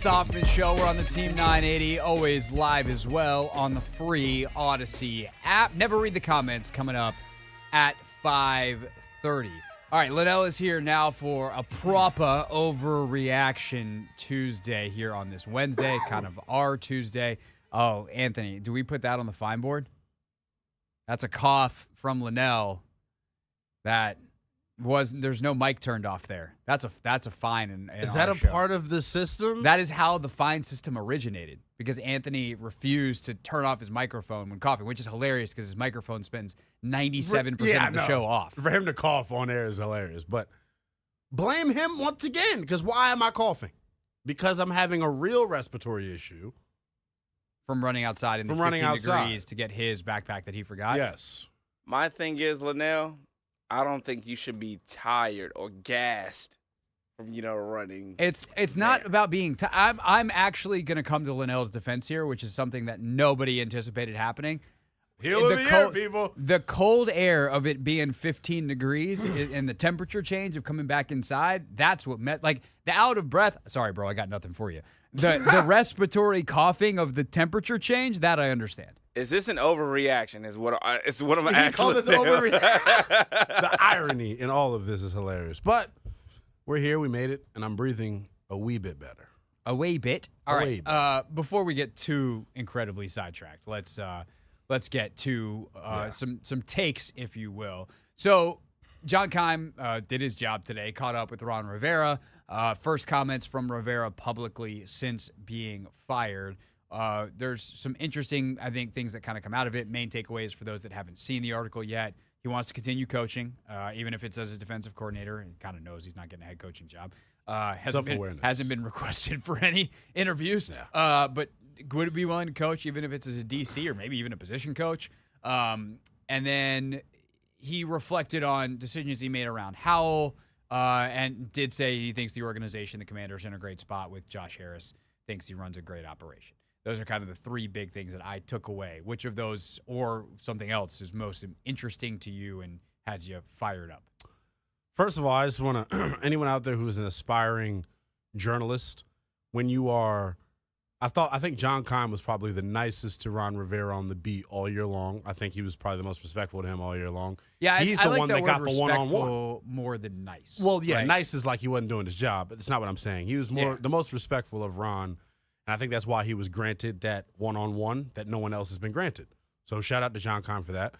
It's the Hoffman Show. We're on the Team 980, always live as well on the free Odyssey app. Never read the comments, coming up at 5:30. All right, Lenell is here now for a proper overreaction Tuesday here on this Wednesday, kind of our Tuesday. Oh, Anthony, do we put that on the fine board? That's a cough from Lenell that there's no mic turned off there. That's a fine. In
is that a
show.
part of the system?
That is how the fine system originated, because Anthony refused to turn off his microphone when coughing, which is hilarious because his microphone spends 97% of the show off.
For him to cough on air is hilarious. But blame him once again, because why am I coughing? Because I'm having a real respiratory issue.
From running outside in the 15 degrees to get his backpack that he forgot?
Yes.
My thing is, Lenell, I don't think you should be tired or gassed from, running.
It's not about being I'm actually going to come to Lenell's defense here, which is something that nobody anticipated happening.
Heel of the year, people.
The cold air of it being 15 degrees and the temperature change of coming back inside, that's what meant, like, the out of breath. Sorry, bro, I got nothing for you. The respiratory coughing of the temperature change, that I understand.
Is this an overreaction? It's what I'm asking.
He called this overreaction. The irony in all of this is hilarious. But we're here. We made it, and I'm breathing a wee bit better.
A wee bit. All right. Before we get too incredibly sidetracked, let's get to some takes, if you will. So John Keim did his job today, caught up with Ron Rivera. First comments from Rivera publicly since being fired. There's some interesting, I think, things that kind of come out of it. Main takeaways for those that haven't seen the article yet. He wants to continue coaching, even if it's as a defensive coordinator. He kind of knows he's not getting a head coaching job. Hasn't been requested for any interviews. Yeah. But would be willing to coach, even if it's as a DC or maybe even a position coach. And then he reflected on decisions he made around Howell, and did say he thinks the organization, the Commanders, in a great spot with Josh Harris. Thinks he runs a great operation. Those are kind of the three big things that I took away. Which of those or something else is most interesting to you and has you fired up?
First of all, I just want to, anyone out there who is an aspiring journalist, when you are, I think John Keim was probably the nicest to Ron Rivera on the beat all year long. I think he was probably the most respectful to him all year long.
Yeah,
he's
I
the
like
one that got the one-on-one.
More than nice.
Well, yeah,
right?
Nice is like he wasn't doing his job, but it's not what I'm saying. He was the most respectful of Ron. And I think that's why he was granted that one-on-one that no one else has been granted. So shout out to John Keim for that.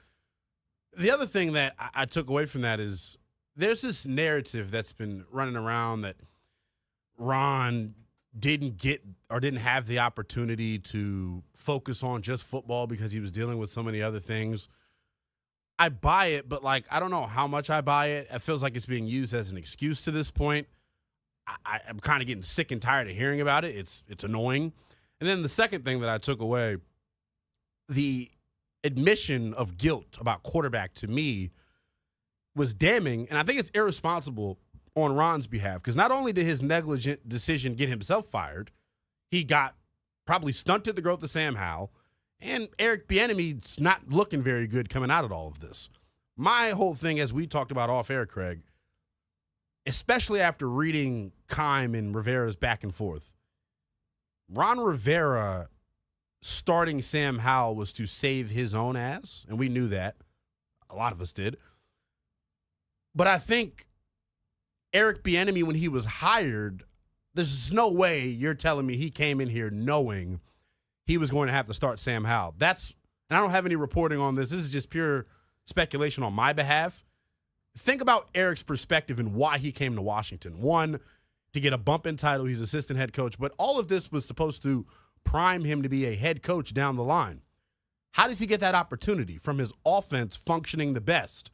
The other thing that I took away from that is there's this narrative that's been running around that Ron didn't get or didn't have the opportunity to focus on just football because he was dealing with so many other things. I buy it, but, like, I don't know how much I buy it. It feels like it's being used as an excuse to this point. I'm kind of getting sick and tired of hearing about it. It's annoying. And then the second thing that I took away, the admission of guilt about quarterback to me was damning, and I think it's irresponsible on Ron's behalf because not only did his negligent decision get himself fired, he got probably stunted the growth of Sam Howell, and Eric Bieniemy's not looking very good coming out of all of this. My whole thing, as we talked about off air, Craig, especially after reading Keim and Rivera's back and forth, Ron Rivera starting Sam Howell was to save his own ass, and we knew that. A lot of us did. But I think Eric Bieniemy, when he was hired, there's no way you're telling me he came in here knowing he was going to have to start Sam Howell. And I don't have any reporting on this. This is just pure speculation on my behalf. Think about Eric's perspective and why he came to Washington. One, to get a bump in title. He's assistant head coach. But all of this was supposed to prime him to be a head coach down the line. How does he get that opportunity from his offense functioning the best?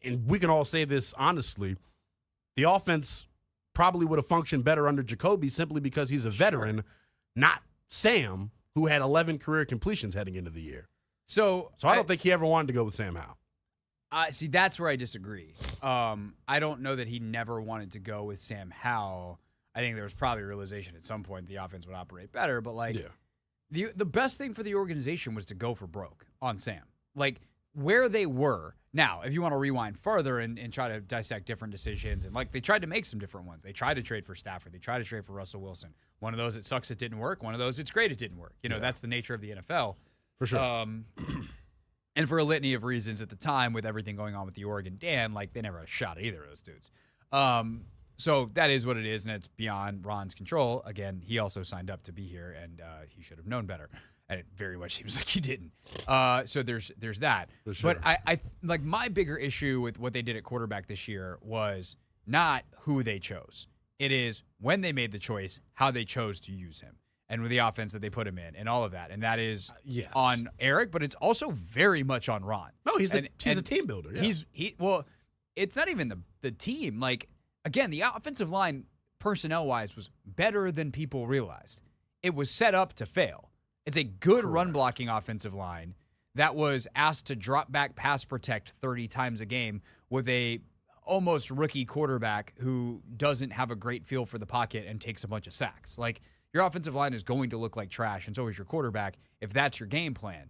And we can all say this honestly. The offense probably would have functioned better under Jacoby simply because he's a veteran, not Sam, who had 11 career completions heading into the year. So I don't think he ever wanted to go with Sam Howell.
See, that's where I disagree. I don't know that he never wanted to go with Sam Howell. I think there was probably a realization at some point the offense would operate better. But, like, the best thing for the organization was to go for broke on Sam. Like, where they were. Now, if you want to rewind further and try to dissect different decisions, and like they tried to make some different ones. They tried to trade for Stafford. They tried to trade for Russell Wilson. One of those, it sucks it didn't work. One of those, it's great it didn't work. That's the nature of the NFL.
For sure.
And for a litany of reasons at the time with everything going on with the Oregon Dan, like they never had a shot at either of those dudes. So that is what it is, and it's beyond Ron's control. Again, he also signed up to be here, and he should have known better. And it very much seems like he didn't. So there's that.
For sure.
But I like my bigger issue with what they did at quarterback this year was not who they chose. It is when they made the choice, how they chose to use him, and with the offense that they put him in, and all of that. And that is on Eric, but it's also very much on Ron.
No, he's a team builder. Yeah.
Well, it's not even the team. Like again, the offensive line personnel wise was better than people realized. It was set up to fail. It's a good run blocking offensive line that was asked to drop back pass protect 30 times a game with a almost rookie quarterback who doesn't have a great feel for the pocket and takes a bunch of sacks. Like your offensive line is going to look like trash, and so is your quarterback if that's your game plan.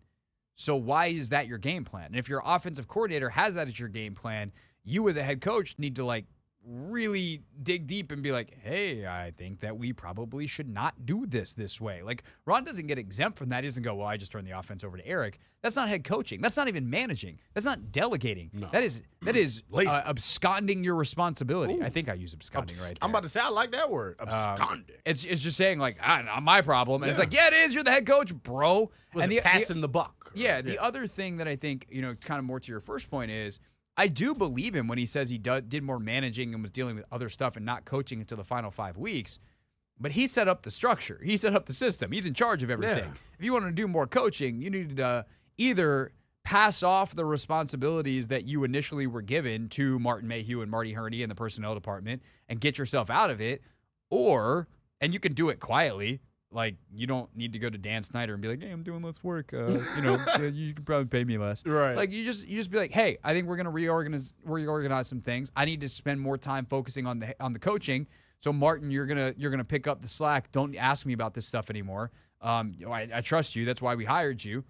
So why is that your game plan? And if your offensive coordinator has that as your game plan, you as a head coach need to like really dig deep and be like, hey, I think that we probably should not do this way. Like, Ron doesn't get exempt from that. He doesn't go, well, I just turned the offense over to Eric. That's not head coaching. That's not even managing. That's not delegating.
No.
That is absconding your responsibility. Ooh. I think I use absconding right there.
I'm about to say, I like that word, absconding.
It's just saying, like, not my problem. And it's like, yeah, it is. You're the head coach, bro.
Was it passing the buck?
Yeah, the other thing that I think, kind of more to your first point is, I do believe him when he says he did more managing and was dealing with other stuff and not coaching until the final 5 weeks. But he set up the structure. He set up the system. He's in charge of everything. Yeah. If you want to do more coaching, you need to either pass off the responsibilities that you initially were given to Martin Mayhew and Marty Herney in the personnel department and get yourself out of it, and you can do it quietly. Like, you don't need to go to Dan Snyder and be like, hey, I'm doing less work. You could probably pay me less.
Right.
Like, you just be like, hey, I think we're going to reorganize some things. I need to spend more time focusing on the coaching. So, Martin, you're gonna pick up the slack. Don't ask me about this stuff anymore. I trust you. That's why we hired you.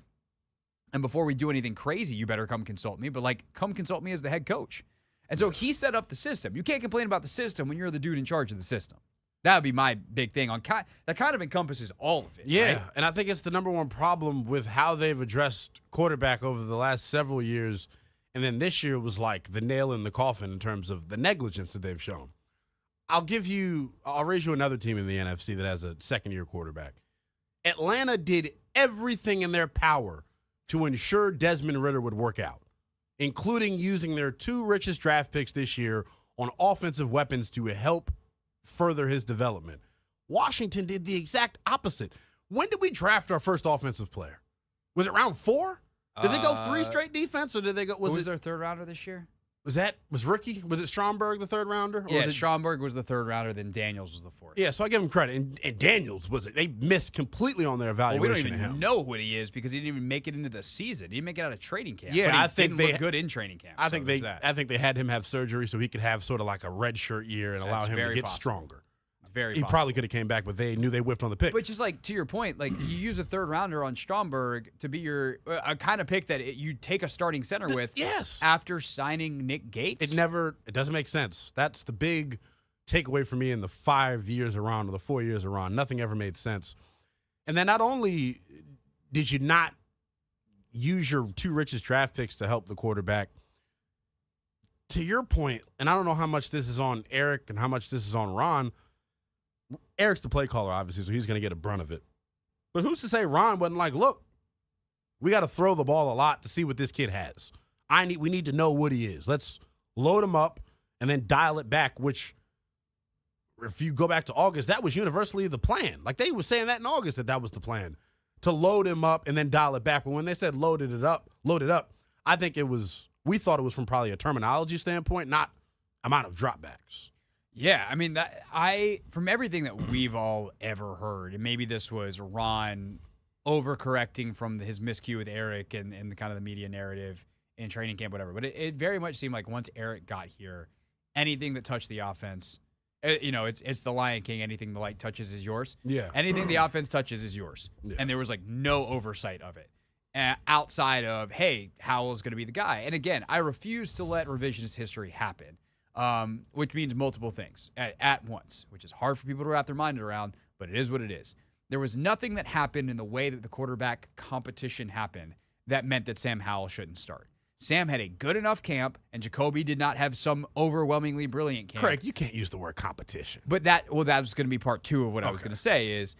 And before we do anything crazy, you better come consult me. But, like, come consult me as the head coach. And so he set up the system. You can't complain about the system when you're the dude in charge of the system. That would be my big thing. That kind of encompasses all of it.
Yeah,
right?
And I think it's the number one problem with how they've addressed quarterback over the last several years. And then this year was like the nail in the coffin in terms of the negligence that they've shown. I'll raise you another team in the NFC that has a second-year quarterback. Atlanta did everything in their power to ensure Desmond Ridder would work out, including using their 2 richest draft picks this year on offensive weapons to help further his development. Washington did the exact opposite. When did we draft our first offensive player? Was it round 4? Did they go 3 straight defense, or did they go?
Was their third rounder this year?
Was Ricky? Was it Stromberg the third rounder?
Yeah, Stromberg was the third rounder. Then Daniels was the fourth.
Yeah, so I give him credit. And Daniels they missed completely on their evaluation.
Well, we don't even know what he is because he didn't even make it into the season. He didn't make it out of training camp.
Yeah,
but he
I think
didn't look good in training camp.
I think they had him have surgery so he could have sort of like a red shirt year and allow him to get stronger. He probably could have came back, but they knew they whiffed on the pick.
Which is like, to your point, like you use a third rounder on Stromberg to be your a kind of pick that you take a starting center with.
Yes.
After signing Nick Gates.
It doesn't make sense. That's the big takeaway for me in the 5 years around or the 4 years around. Nothing ever made sense. And then not only did you not use your 2 richest draft picks to help the quarterback, to your point, and I don't know how much this is on Eric and how much this is on Ron. Eric's the play caller, obviously, so he's going to get a brunt of it. But who's to say Ron wasn't like, look, we got to throw the ball a lot to see what this kid has. We need to know what he is. Let's load him up and then dial it back, which, if you go back to August, that was universally the plan. Like, they were saying that in August that was the plan, to load him up and then dial it back. But when they said load it up, I think we thought it was from probably a terminology standpoint, not amount of dropbacks.
Yeah, I mean, from everything that we've all ever heard, and maybe this was Ron overcorrecting from his miscue with Eric and the kind of the media narrative in training camp, whatever. But it very much seemed like once Eric got here, anything that touched the offense, it's the Lion King. Anything the light touches is yours.
Yeah.
Anything the offense touches is yours.
Yeah.
And there was like no oversight of it. outside of, hey, Howell's going to be the guy. And again, I refuse to let revisionist history happen, which means multiple things at once, which is hard for people to wrap their mind around, but it is what it is. There was nothing that happened in the way that the quarterback competition happened that meant that Sam Howell shouldn't start. Sam had a good enough camp, and Jacoby did not have some overwhelmingly brilliant camp.
Craig, you can't use the word competition.
But that was going to be part two of what I was going to say is,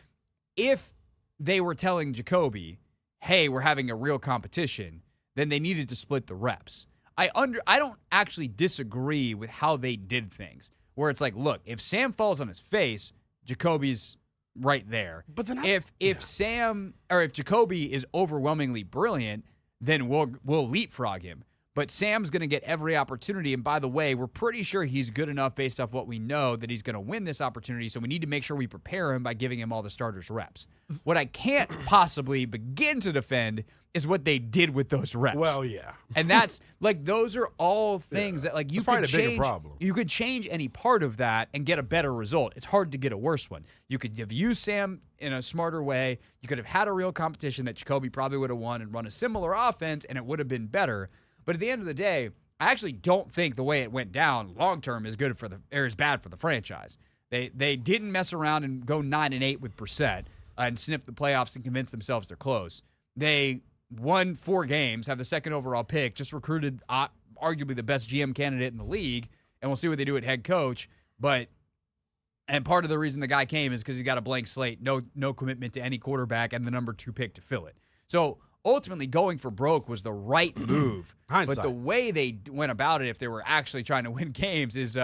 if they were telling Jacoby, hey, we're having a real competition, then they needed to split the reps. I don't actually disagree with how they did things, where it's like, look, if Sam falls on his face, Jacoby's right there.
But then
if Jacoby is overwhelmingly brilliant, then we'll leapfrog him. But Sam's going to get every opportunity. And by the way, we're pretty sure he's good enough based off what we know that he's going to win this opportunity. So we need to make sure we prepare him by giving him all the starters reps. What I can't possibly begin to defend is what they did with those reps.
Well, yeah.
And that's like, those are all things that like you could change. You could change any part of that and get a better result. It's hard to get a worse one. You could have used Sam in a smarter way. You could have had a real competition that Jacoby probably would have won and run a similar offense, and it would have been better. But at the end of the day, I actually don't think the way it went down long-term is good is bad for the franchise. They didn't mess around and go 9-8 with Brissett and snip the playoffs and convince themselves they're close. They won 4 games, have the second overall pick, just recruited arguably the best GM candidate in the league, and we'll see what they do at head coach. And part of the reason the guy came is because he got a blank slate, no commitment to any quarterback, and the number 2 pick to fill it. So ultimately, going for broke was the right move. But the way they went about it, if they were actually trying to win games, is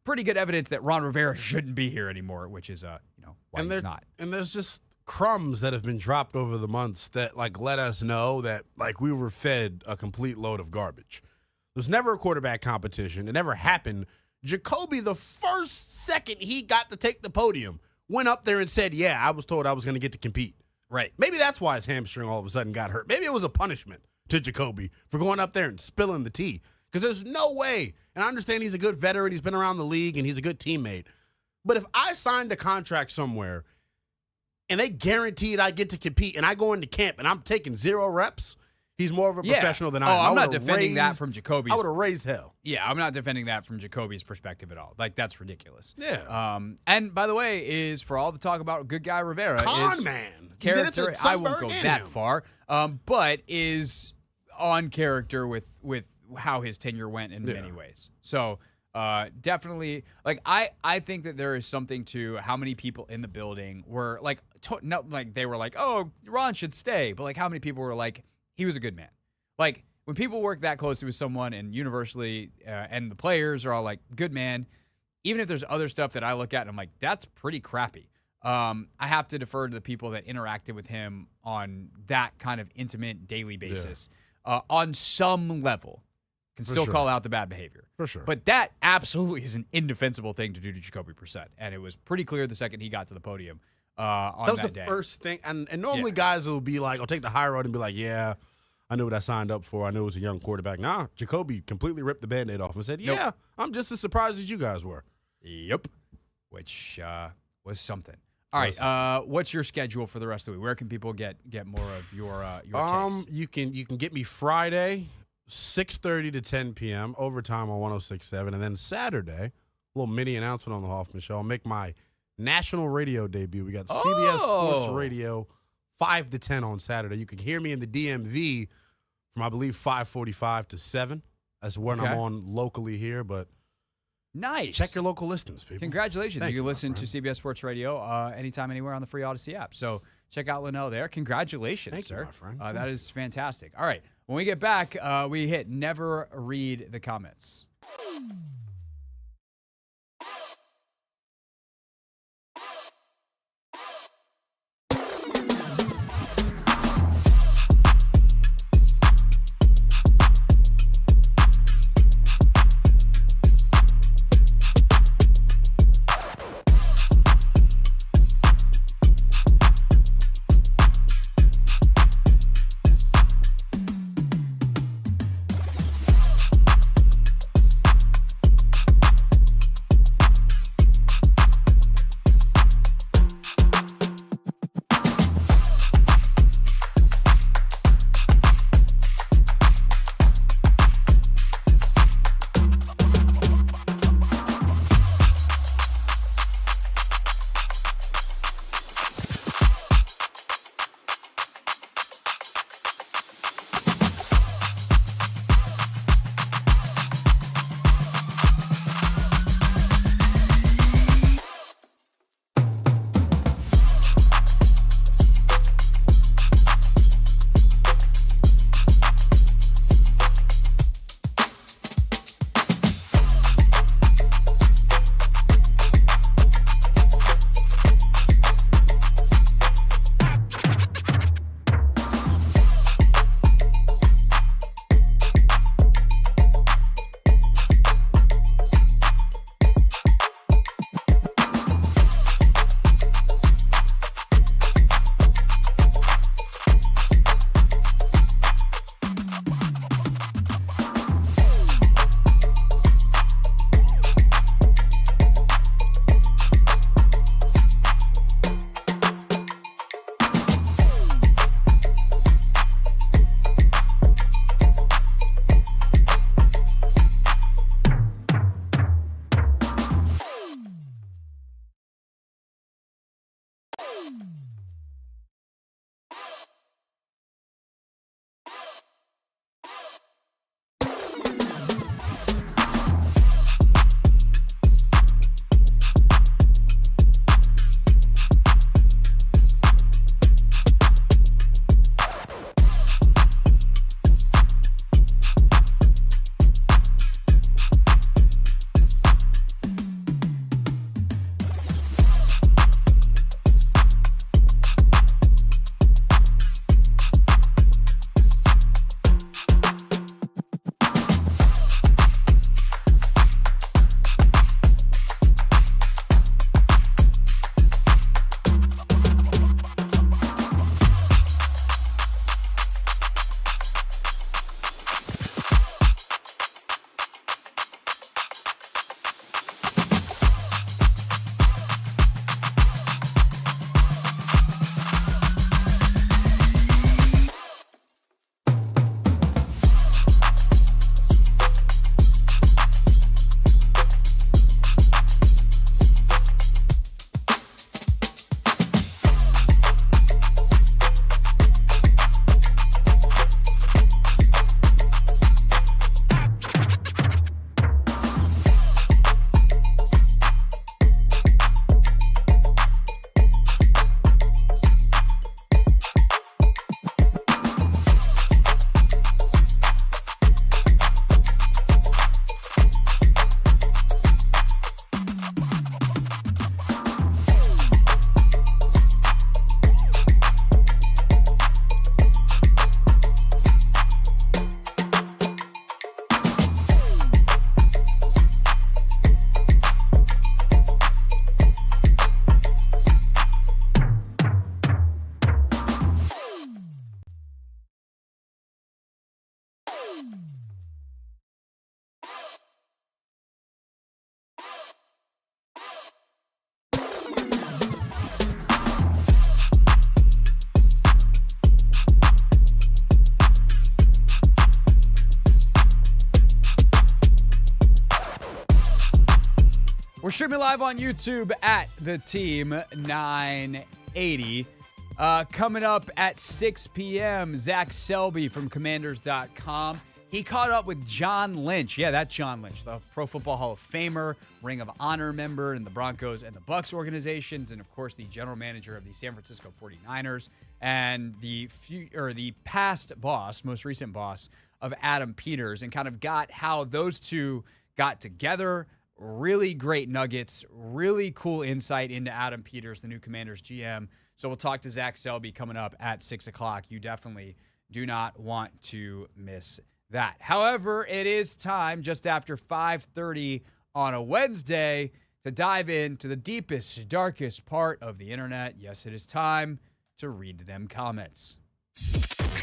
pretty good evidence that Ron Rivera shouldn't be here anymore, which is why he's not.
And there's just crumbs that have been dropped over the months that let us know that we were fed a complete load of garbage. There's never a quarterback competition. It never happened. Jacoby, the first second he got to take the podium, went up there and said, yeah, I was told I was going to get to compete.
Right.
Maybe that's why his hamstring all of a sudden got hurt. Maybe it was a punishment to Jacoby for going up there and spilling the tea. Because there's no way, and I understand he's a good veteran, he's been around the league, and he's a good teammate. But if I signed a contract somewhere and they guaranteed I get to compete and I go into camp and I'm taking 0 reps, he's more of a professional than I am.
I'm not defending that from Jacoby's.
I would have raised hell.
Yeah, I'm not defending that from Jacoby's perspective at all. That's ridiculous.
Yeah.
And by the way, is for all the talk about good guy Rivera.
Con man.
Character, I won't go that far, but is on character with how his tenure went in many ways. So definitely, I think that there is something to how many people in the building were they were like, oh, Ron should stay, but how many people were like, he was a good man. When people work that closely with someone and universally, and the players are all like, good man, even if there's other stuff that I look at and I'm like, that's pretty crappy. I have to defer to the people that interacted with him on that kind of intimate daily basis. On some level, can still call out the bad behavior.
For sure.
But that absolutely is an indefensible thing to do to Jacoby Brissett. And it was pretty clear the second he got to the podium on that day. That was the
first thing. And normally guys will be like, I'll take the high road and be like, yeah, I knew what I signed up for. I knew it was a young quarterback. Nah, Jacoby completely ripped the Band-Aid off and said, yeah, I'm just as surprised as you guys were.
Yep. Which was something. All right, what's your schedule for the rest of the week? Where can people get more of your takes?
You can get me Friday, 6:30 to 10 p.m., overtime on 106.7, and then Saturday, a little mini announcement on the Hoffman Show. I'll make my national radio debut. We got CBS Sports Radio, 5 to 10 on Saturday. You can hear me in the DMV from, I believe, 5:45 to 7. That's when I'm on locally here, but
nice.
Check your local listings, people.
Congratulations. You can listen to CBS Sports Radio anytime, anywhere on the free Odyssey app. So check out Lenell there. Congratulations,
Thank
sir.
You, my friend.
That is fantastic. All right. When we get back, we hit never read the comments. We're streaming live on YouTube at the Team 980. Coming up at 6 p.m., Zach Selby from Commanders.com. He caught up with John Lynch. Yeah, that's John Lynch, the Pro Football Hall of Famer, Ring of Honor member in the Broncos and the Bucs organizations, and of course the general manager of the San Francisco 49ers, and the past boss, most recent boss of Adam Peters, and kind of got how those two got together. Really great nuggets, really cool insight into Adam Peters, the new Commanders GM. So we'll talk to Zach Selby coming up at 6 o'clock. You definitely do not want to miss that. However, it is time just after 5:30 on a Wednesday to dive into the deepest, darkest part of the internet. Yes, it is time to read them comments.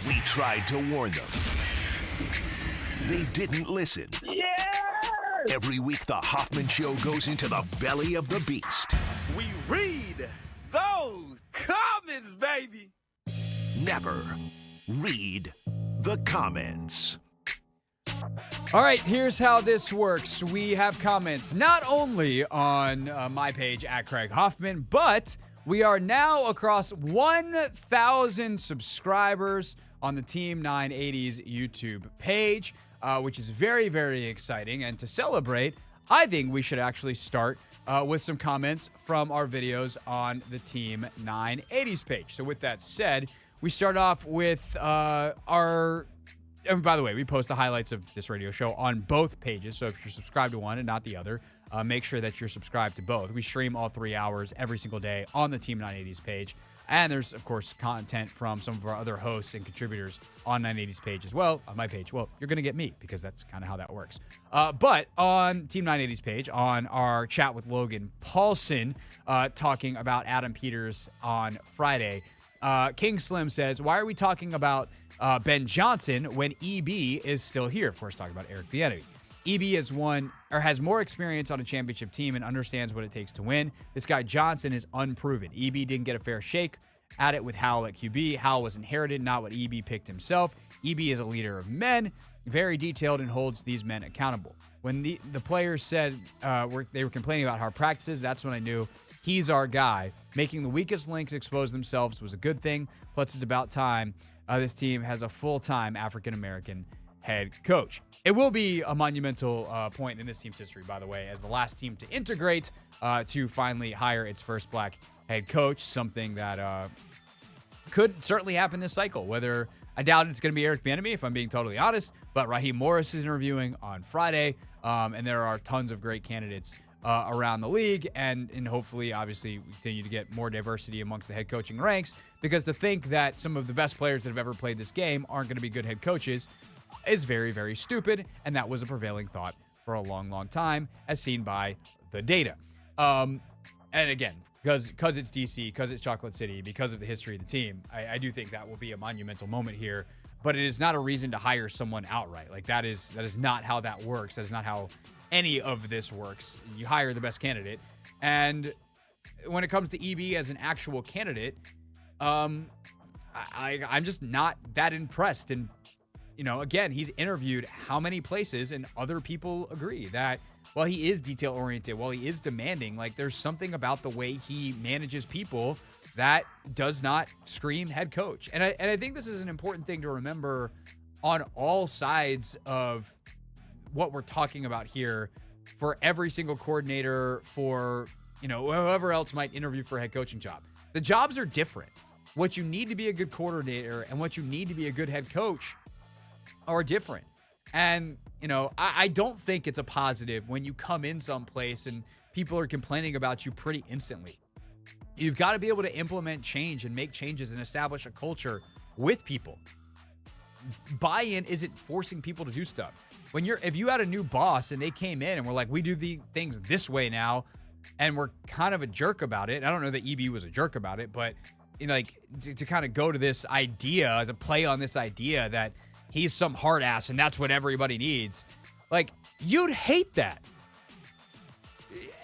We tried to warn them. They didn't listen.
Yeah!
Every week, the Hoffman Show goes into the belly of the beast.
We read those comments, baby.
Never read the comments.
All right, here's how this works. We have comments not only on my page at Craig Hoffman, but we are now across 1,000 subscribers on the Team 980's YouTube page, which is very, very exciting. And to celebrate, I think we should actually start with some comments from our videos on the Team 980's page. So with that said, we start off with and by the way, we post the highlights of this radio show on both pages. So if you're subscribed to one and not the other, make sure that you're subscribed to both. We stream all 3 hours every single day on the Team 980's page. And there's, of course, content from some of our other hosts and contributors on 980's page as well. On my page, well, you're going to get me because that's kind of how that works. But on Team 980's page, on our chat with Logan Paulson, talking about Adam Peters on Friday, King Slim says, why are we talking about Ben Johnson when EB is still here? Of course, talking about Eric Bieniemy. EB has more experience on a championship team and understands what it takes to win. This guy Johnson is unproven. EB didn't get a fair shake at it with Howell at QB. Howell was inherited, not what EB picked himself. EB is a leader of men, very detailed, and holds these men accountable. When the players said they were complaining about hard practices, that's when I knew he's our guy. Making the weakest links expose themselves was a good thing. Plus, it's about time this team has a full-time African-American head coach. It will be a monumental point in this team's history, by the way, as the last team to integrate to finally hire its first black head coach, something that could certainly happen this cycle. Whether I doubt it's going to be Eric Bieniemy, if I'm being totally honest, but Raheem Morris is interviewing on Friday, and there are tons of great candidates around the league, and hopefully, obviously, we continue to get more diversity amongst the head coaching ranks, because to think that some of the best players that have ever played this game aren't going to be good head coaches is very, very stupid, and that was a prevailing thought for a long, long time, as seen by the data. And again, because it's DC, because it's Chocolate City, because of the history of the team, I do think that will be a monumental moment here, but it is not a reason to hire someone outright. Like, that is not how that works. That is not how any of this works. You hire the best candidate. And when it comes to EB as an actual candidate, I'm just not that impressed. And, again, he's interviewed how many places, and other people agree that while he is detail-oriented, while he is demanding, like, there's something about the way he manages people that does not scream head coach. And I think this is an important thing to remember on all sides of what we're talking about here, for every single coordinator, for, whoever else might interview for a head coaching job. The jobs are different. What you need to be a good coordinator and what you need to be a good head coach are different. And, I don't think it's a positive when you come in someplace and people are complaining about you pretty instantly. You've got to be able to implement change and make changes and establish a culture with people. Buy-in isn't forcing people to do stuff. If you had a new boss and they came in and were like, we do the things this way now, and we're kind of a jerk about it. I don't know that EB was a jerk about it, but to kind of go to this idea, to play on this idea that he's some hard ass and that's what everybody needs. Like, you'd hate that.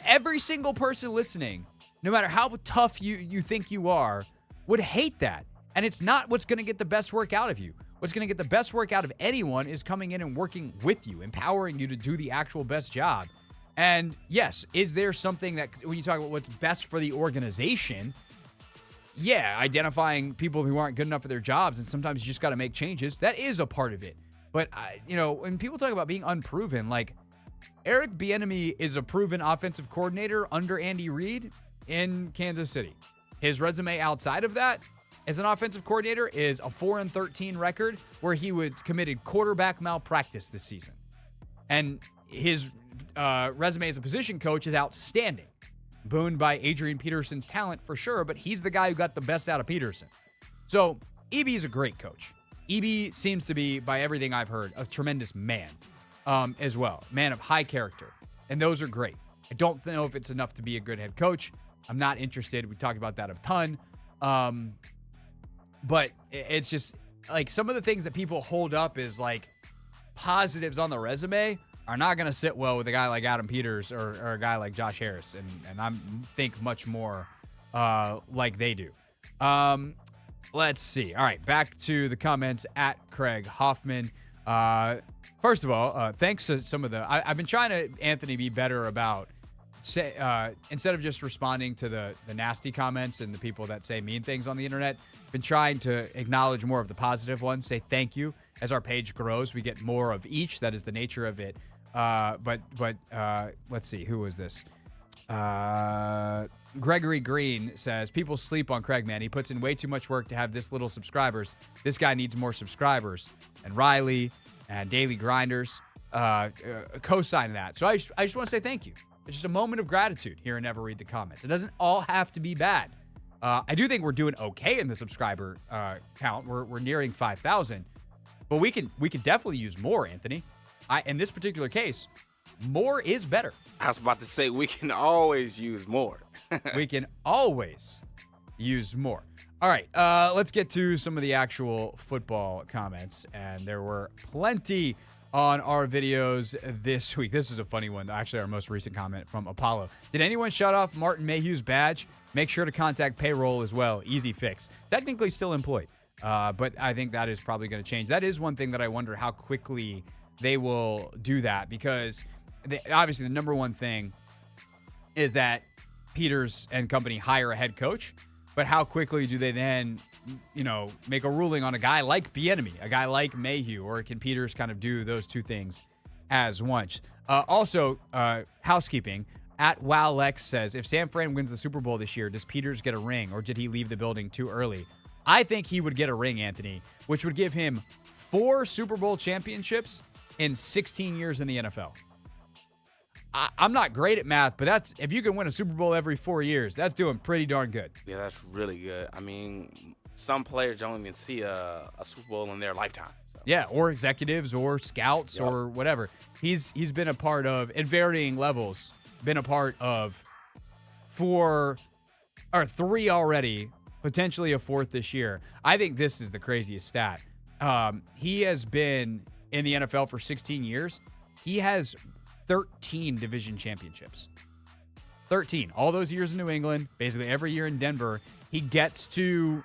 Every single person listening, no matter how tough you think you are, would hate that. And it's not what's going to get the best work out of you. What's going to get the best work out of anyone is coming in and working with you, empowering you to do the actual best job. And yes, is there something that, when you talk about what's best for the organization, yeah, identifying people who aren't good enough for their jobs, and sometimes you just got to make changes, that is a part of it. But, when people talk about being unproven, like, Eric Bieniemy is a proven offensive coordinator under Andy Reid in Kansas City. His resume outside of that as an offensive coordinator is a 4-13 record where he committed quarterback malpractice this season. And his resume as a position coach is outstanding. Booned by Adrian Peterson's talent for sure, but he's the guy who got the best out of Peterson. So EB is a great coach. EB seems to be, by everything I've heard, a tremendous man as well. Man of high character. And those are great. I don't know if it's enough to be a good head coach. I'm not interested. We talked about that a ton. But it's just like some of the things that people hold up as like positives on the resume are not going to sit well with a guy like Adam Peters or a guy like Josh Harris. And I think much more like they do. Let's see. All right, back to the comments at Craig Hoffman. First of all, thanks to some of the... I've been trying to, Anthony, be better about... instead of just responding to the nasty comments and the people that say mean things on the internet, been trying to acknowledge more of the positive ones, say thank you. As our page grows, we get more of each. That is the nature of it. But let's see. Who was this? Gregory Green says, people sleep on Craig, man. He puts in way too much work to have this little subscribers. This guy needs more subscribers. And Riley and Daily Grinders co-sign that. So I just want to say thank you. It's just a moment of gratitude here and Never Read the Comments. It doesn't all have to be bad. I do think we're doing okay in the subscriber count. We're nearing 5,000, but we can definitely use more, Anthony. In this particular case, more is better.
I was about to say we can always use more.
We can always use more. All right, let's get to some of the actual football comments, and there were plenty on our videos this week. This is a funny one. Actually, our most recent comment from Apollo. Did anyone shut off Martin Mayhew's badge? Make sure to contact payroll as well. Easy fix. Technically still employed, but I think that is probably going to change. That is one thing that I wonder how quickly they will do that, because obviously the number one thing is that Peters and company hire a head coach, but how quickly do they then, make a ruling on a guy like Bieniemy, a guy like Mayhew, or can Peters kind of do those two things as once? Also, housekeeping, at WowLex says, if San Fran wins the Super Bowl this year, does Peters get a ring, or did he leave the building too early? I think he would get a ring, Anthony, which would give him 4 Super Bowl championships in 16 years in the NFL. I'm not great at math, but if you can win a Super Bowl every 4 years, that's doing pretty darn good.
Yeah, that's really good. I mean, some players don't even see a Super Bowl in their lifetime. So.
Yeah, or executives or scouts or whatever. He's been a part of, at varying levels, been a part of 4 or 3 already, potentially a 4th this year. I think this is the craziest stat. He has been in the NFL for 16 years. He has 13 division championships. 13. All those years in New England, basically every year in Denver. He gets to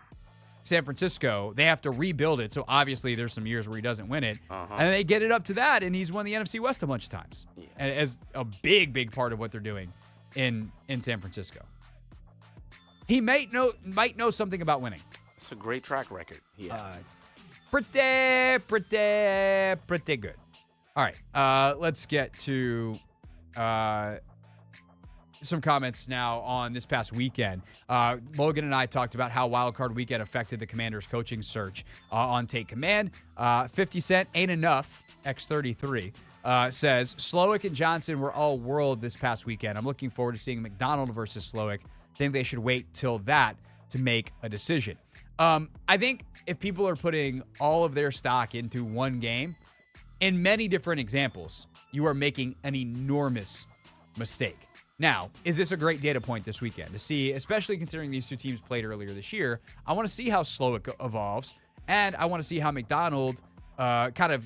San Francisco. They have to rebuild it, so obviously there's some years where he doesn't win it. And they get it up to that, and he's won the NFC West a bunch of times. Yeah. As a big, big part of what they're doing in San Francisco. He might know something about winning.
It's a great track record. Yeah.
Pretty good. All right, let's get to some comments now on this past weekend. Logan and I talked about how Wild Card Weekend affected the Commanders' coaching search on Take Command. 50 Cent ain't enough, X33, says, Slowick and Johnson were all world this past weekend. I'm looking forward to seeing McDonald versus Slowick. Think they should wait till that to make a decision. I think if people are putting all of their stock into one game, in many different examples, you are making an enormous mistake. Now, is this a great data point this weekend to see, especially considering these two teams played earlier this year? I want to see how Slowick evolves, and I want to see how McDonald kind of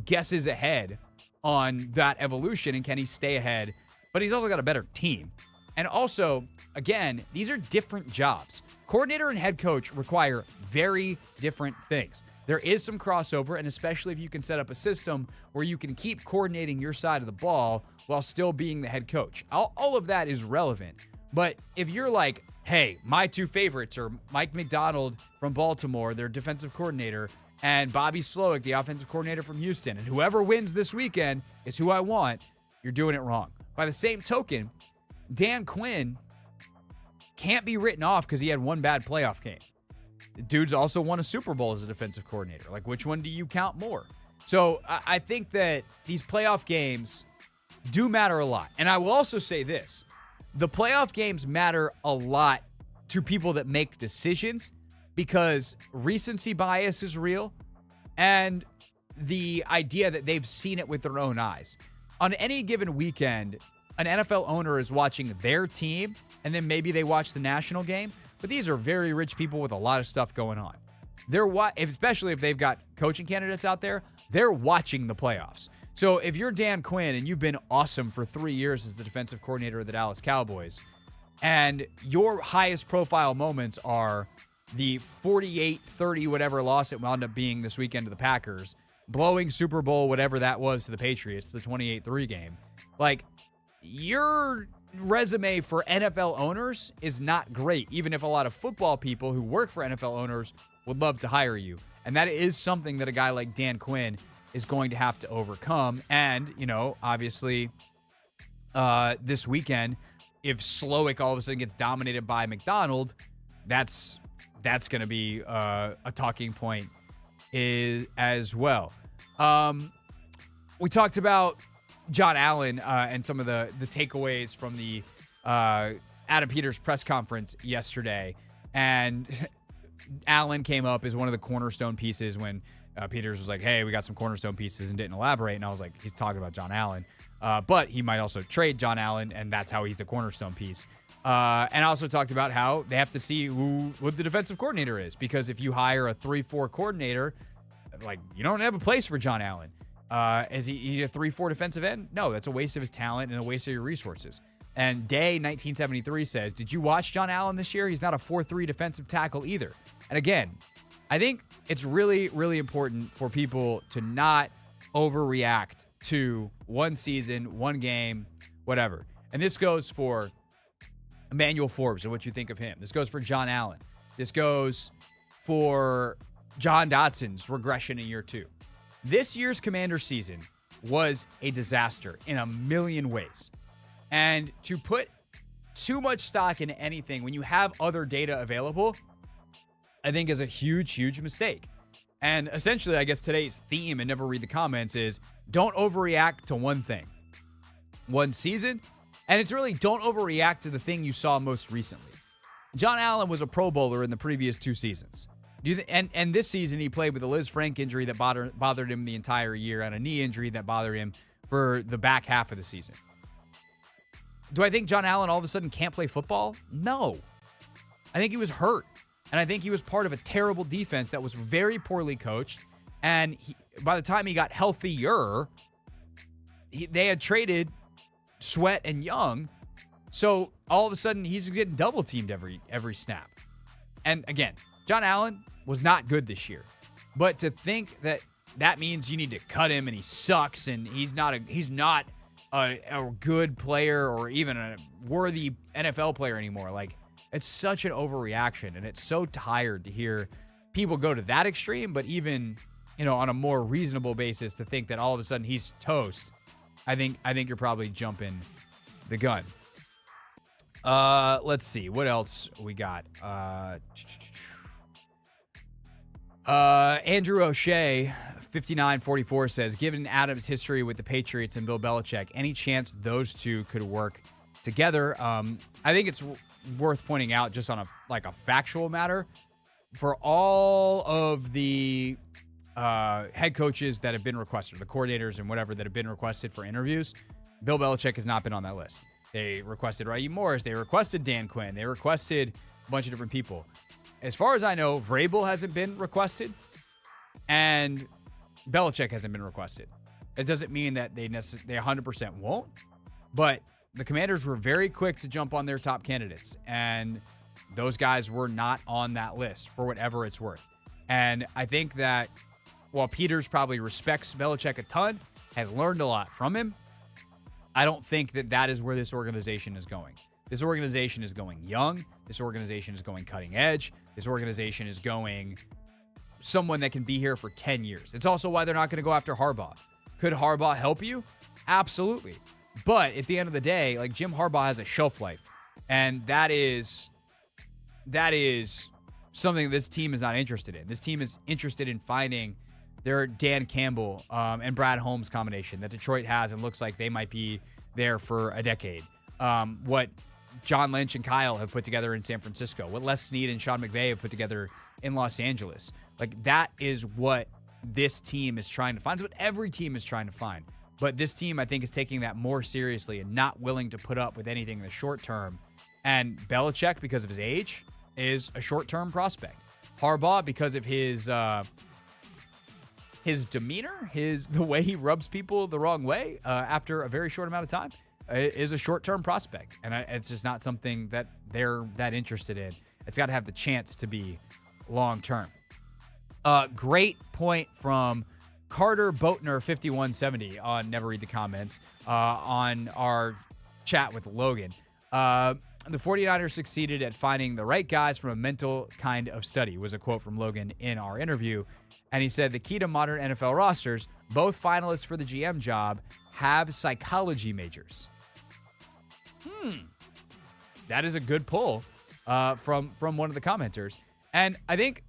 guesses ahead on that evolution, and can he stay ahead? But he's also got a better team. And also, again, these are different jobs. Coordinator and head coach require very different things. There is some crossover, and especially if you can set up a system where you can keep coordinating your side of the ball while still being the head coach. All of that is relevant. But if you're like, hey, my two favorites are Mike McDonald from Baltimore, their defensive coordinator, and Bobby Slowick, the offensive coordinator from Houston, and whoever wins this weekend is who I want, you're doing it wrong. By the same token, Dan Quinn can't be written off because he had one bad playoff game. The dude's also won a Super Bowl as a defensive coordinator. Like, which one do you count more? So I think that these playoff games do matter a lot. And I will also say this. The playoff games matter a lot to people that make decisions because recency bias is real and the idea that they've seen it with their own eyes. On any given weekend, an NFL owner is watching their team and then maybe they watch the national game. But these are very rich people with a lot of stuff going on. Especially if they've got coaching candidates out there, they're watching the playoffs. So if you're Dan Quinn and you've been awesome for 3 years as the defensive coordinator of the Dallas Cowboys, and your highest profile moments are the 48-30 whatever loss it wound up being this weekend to the Packers, blowing Super Bowl whatever that was to the Patriots, the 28-3 game, like your resume for NFL owners is not great, even if a lot of football people who work for NFL owners would love to hire you. And that is something that a guy like Dan Quinn is going to have to overcome. And, obviously, this weekend, if Slowick all of a sudden gets dominated by McDonald, that's going to be a talking point as well. We talked about John Allen and some of the takeaways from the Adam Peters press conference yesterday. And Allen came up as one of the cornerstone pieces when Peters was like, hey, we got some cornerstone pieces and didn't elaborate. And I was like, he's talking about John Allen. But he might also trade John Allen, and that's how he's the cornerstone piece. And I also talked about how they have to see what the defensive coordinator is. Because if you hire a 3-4 coordinator, like, you don't have a place for John Allen. Is he a 3-4 defensive end? No, that's a waste of his talent and a waste of your resources. And Day 1973 says, did you watch John Allen this year? He's not a 4-3 defensive tackle either. And again, I think it's really, really important for people to not overreact to one season, one game, whatever. And this goes for Emmanuel Forbes and what you think of him. This goes for John Allen. This goes for John Dotson's regression in year 2. This year's Commander season was a disaster in a million ways. And to put too much stock into anything when you have other data available, I think is a huge, huge mistake. And essentially, I guess today's theme, and never read the comments, is don't overreact to one thing, one season. And it's really don't overreact to the thing you saw most recently. John Allen was a Pro Bowler in the previous 2 seasons. And this season, he played with a Liz Frank injury that bothered him the entire year and a knee injury that bothered him for the back half of the season. Do I think John Allen all of a sudden can't play football? No. I think he was hurt. And I think he was part of a terrible defense that was very poorly coached. And by the time he got healthier, they had traded Sweat and Young. So all of a sudden, he's getting double teamed every snap. And again, John Allen was not good this year. But to think that means you need to cut him and he sucks and he's not a good player or even a worthy NFL player anymore. Like, it's such an overreaction, and it's so tired to hear people go to that extreme, but even, on a more reasonable basis to think that all of a sudden he's toast. I think you're probably jumping the gun. Let's see. What else we got? Andrew O'Shea, 5944, says, given Adams' history with the Patriots and Bill Belichick, any chance those two could work together? I think it's worth pointing out, just on a factual matter, for all of the head coaches that have been requested, the coordinators and whatever that have been requested for interviews, Bill Belichick has not been on that list. They requested Raheem Morris. They requested Dan Quinn. They requested a bunch of different people. As far as I know, Vrabel hasn't been requested, and Belichick hasn't been requested. It doesn't mean that they 100% won't, but the Commanders were very quick to jump on their top candidates, and those guys were not on that list for whatever it's worth. And I think that while Peters probably respects Belichick a ton, has learned a lot from him, I don't think that that is where this organization is going. This organization is going young. This organization is going cutting edge. This organization is going someone that can be here for 10 years. It's also why they're not going to go after Harbaugh. Could Harbaugh help you? Absolutely. But at the end of the day, like, Jim Harbaugh has a shelf life. And that is something this team is not interested in. This team is interested in finding their Dan Campbell and Brad Holmes combination that Detroit has and looks like they might be there for a decade. What John Lynch and Kyle have put together in San Francisco, what Les Snead and Sean McVay have put together in Los Angeles. Like, that is what this team is trying to find. It's what every team is trying to find. But this team, I think, is taking that more seriously and not willing to put up with anything in the short term. And Belichick, because of his age, is a short-term prospect. Harbaugh, because of his demeanor, the way he rubs people the wrong way after a very short amount of time, is a short-term prospect. And it's just not something that they're that interested in. It's got to have the chance to be long-term. Great point from Carter Boatner 5170 on Never Read the Comments on our chat with Logan. The 49ers succeeded at finding the right guys from a mental kind of study, was a quote from Logan in our interview. And he said the key to modern NFL rosters, both finalists for the GM job, have psychology majors. That is a good pull from one of the commenters. And I think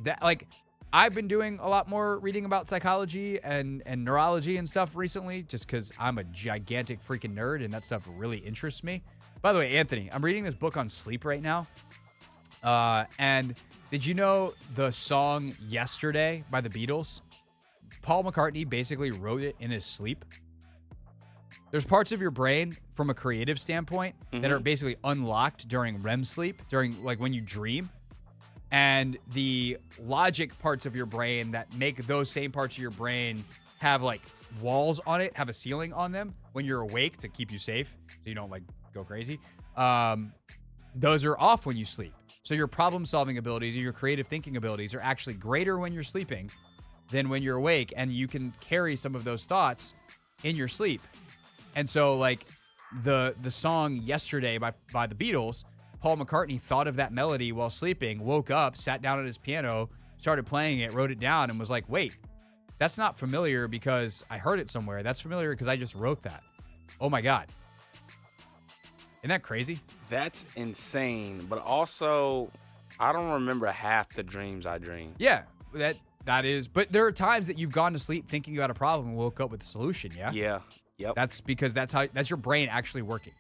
that, like, I've been doing a lot more reading about psychology and neurology and stuff recently, just because I'm a gigantic freaking nerd and that stuff really interests me. By the way, Anthony, I'm reading this book on sleep right now. And did you know the song Yesterday by the Beatles? Paul McCartney basically wrote it in his sleep. There's parts of your brain from a creative standpoint that are basically unlocked during REM sleep, during, like, when you dream. And the logic parts of your brain that make those same parts of your brain have, like, walls on it, have a ceiling on them when you're awake to keep you safe so you don't, like, go crazy. Those are off when you sleep. So your problem-solving abilities and your creative thinking abilities are actually greater when you're sleeping than when you're awake, and you can carry some of those thoughts in your sleep. And so, like, the song Yesterday by the Beatles, Paul McCartney thought of that melody while sleeping, woke up, sat down at his piano, started playing it, wrote it down, and was like, wait, that's not familiar because I heard it somewhere. That's familiar because I just wrote that. Oh, my God. Isn't that crazy?
That's insane. But also, I don't remember half the dreams I dream.
Yeah, that is. But there are times that you've gone to sleep thinking you had a problem and woke up with a solution, yeah?
Yeah. Yep.
That's because that's your brain actually working.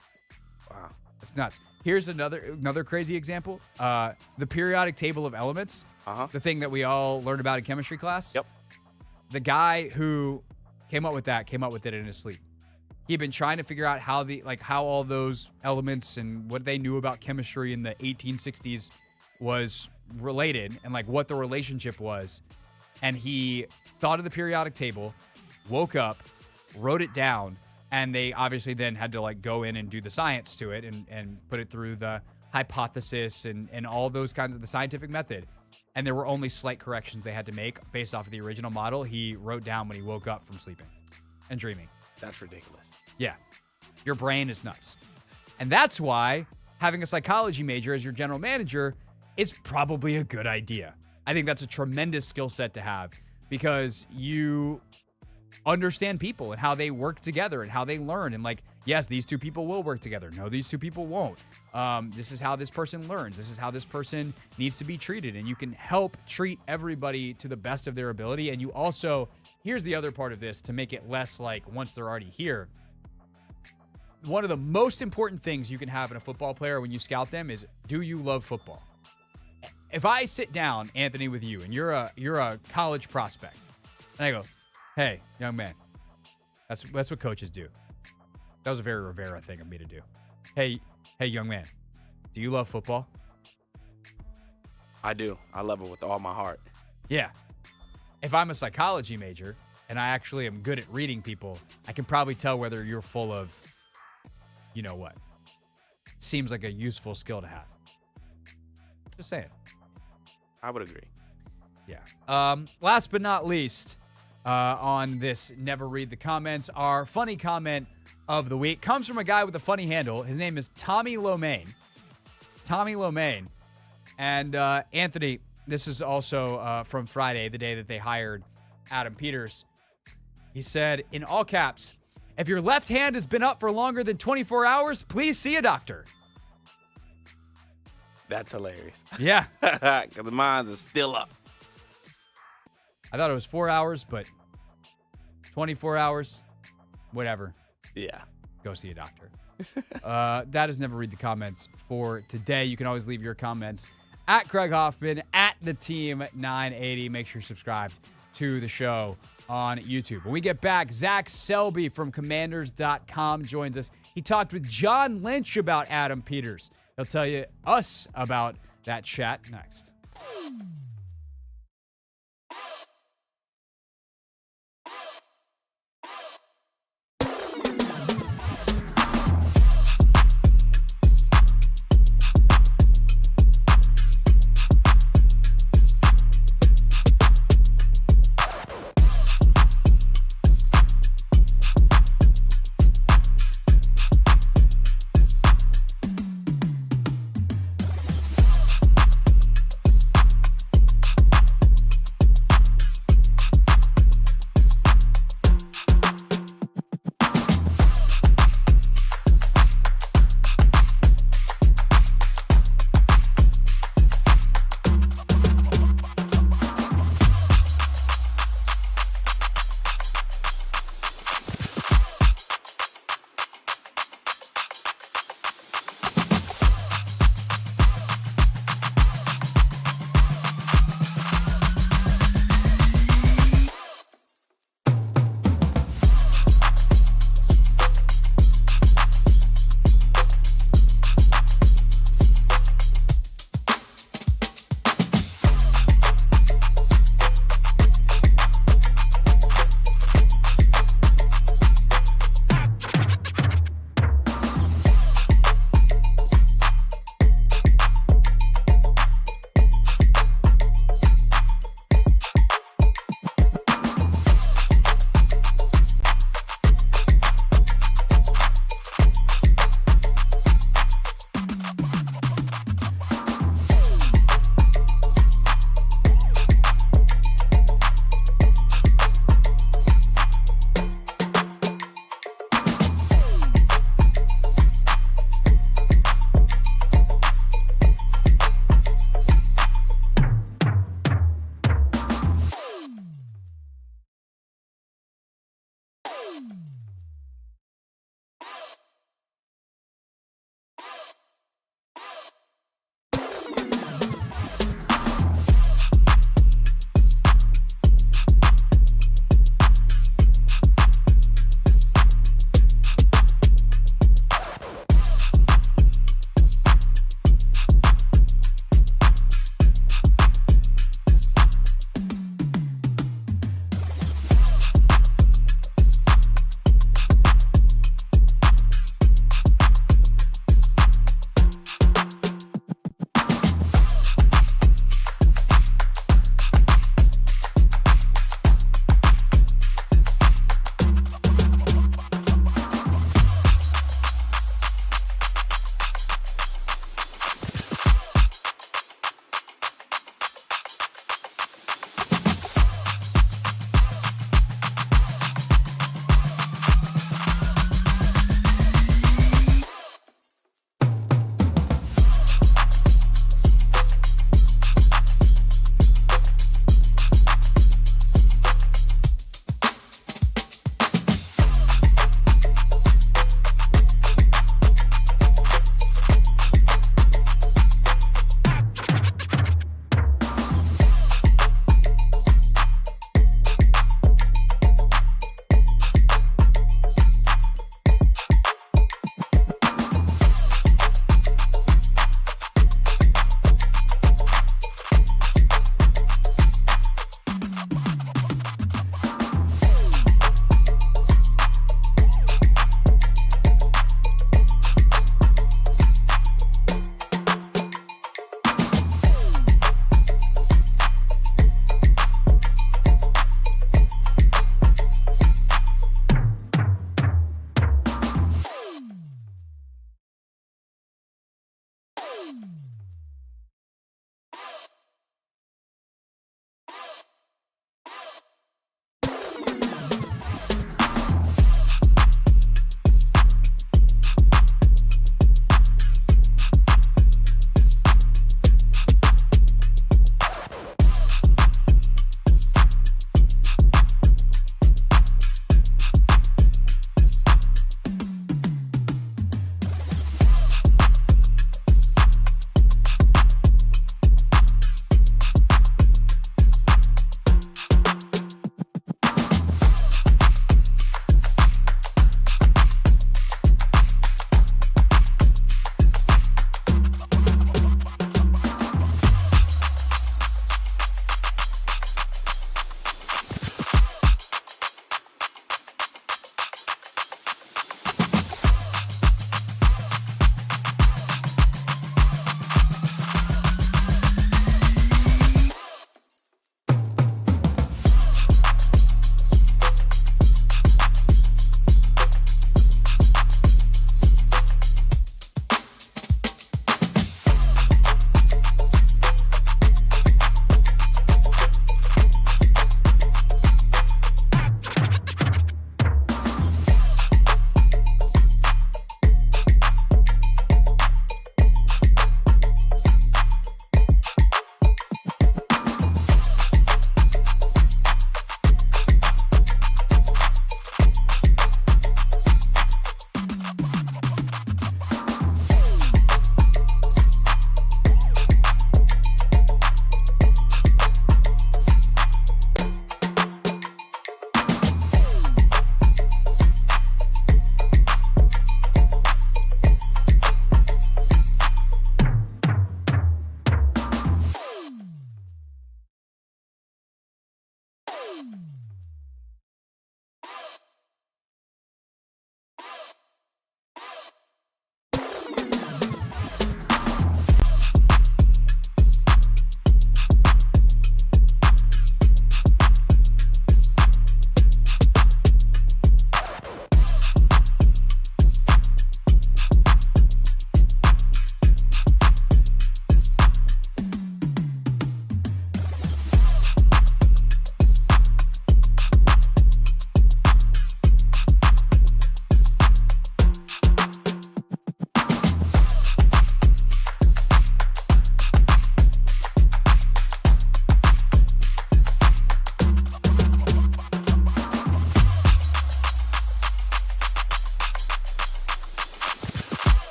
Wow.
That's nuts. Here's another crazy example. The periodic table of elements, the thing that we all learned about in chemistry class.
Yep.
The guy who came up with it in his sleep. He'd been trying to figure out how all those elements and what they knew about chemistry in the 1860s was related, and, like, what the relationship was. And he thought of the periodic table, woke up, wrote it down, and they obviously then had to, like, go in and do the science to it and put it through the hypothesis and all those kinds of the scientific method. And there were only slight corrections they had to make based off of the original model he wrote down when he woke up from sleeping and dreaming.
That's ridiculous.
Yeah. Your brain is nuts. And that's why having a psychology major as your general manager is probably a good idea. I think that's a tremendous skill set to have because you understand people and how they work together and how they learn. And, like, yes, these two people will work together. No, these two people won't. This is how this person learns. This is how this person needs to be treated. And you can help treat everybody to the best of their ability. And you also, here's the other part of this to make it less like once they're already here. One of the most important things you can have in a football player when you scout them is, do you love football? If I sit down, Anthony, with you, and you're a college prospect, and I go, hey, young man, that's what coaches do. That was a very Rivera thing of me to do. Hey, young man, do you love football?
I do. I love it with all my heart.
Yeah. If I'm a psychology major and I actually am good at reading people, I can probably tell whether you're full of you know what. Seems like a useful skill to have. Just saying.
I would agree.
Yeah. Last but not least, on this Never Read the Comments, our funny comment of the week comes from a guy with a funny handle. His name is Tommy Lomain. Tommy Lomain. And Anthony, this is also from Friday, the day that they hired Adam Peters. He said, in all caps, if your left hand has been up for longer than 24 hours, please see a doctor.
That's hilarious.
Yeah.
Because the mines are still up.
I thought it was 4 hours, but 24 hours, whatever.
Yeah.
Go see a doctor. That is Never Read the Comments for today. You can always leave your comments at Craig Hoffman, at the Team 980. Make sure you're subscribed to the show on YouTube. When we get back, Zach Selby from Commanders.com joins us. He talked with John Lynch about Adam Peters. He'll tell us about that chat next.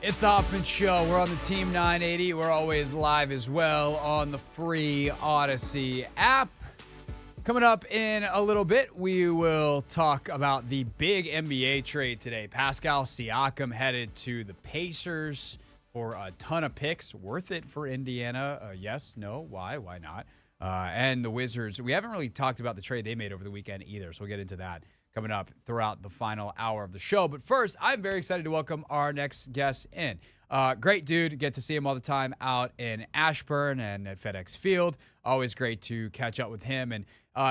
It's the Hoffman Show. We're on the Team 980. We're always live as well on the free Odyssey app. Coming up in a little bit, we will talk about the big NBA trade today. Pascal Siakam headed to the Pacers for a ton of picks. Worth it for Indiana? Yes, no, why not? And the Wizards. We haven't really talked about the trade they made over the weekend either, so we'll get into that coming up throughout the final hour of the show. But first, I'm very excited to welcome our next guest in. Great dude. Get to see him all the time out in Ashburn and at FedEx Field. Always great to catch up with him. And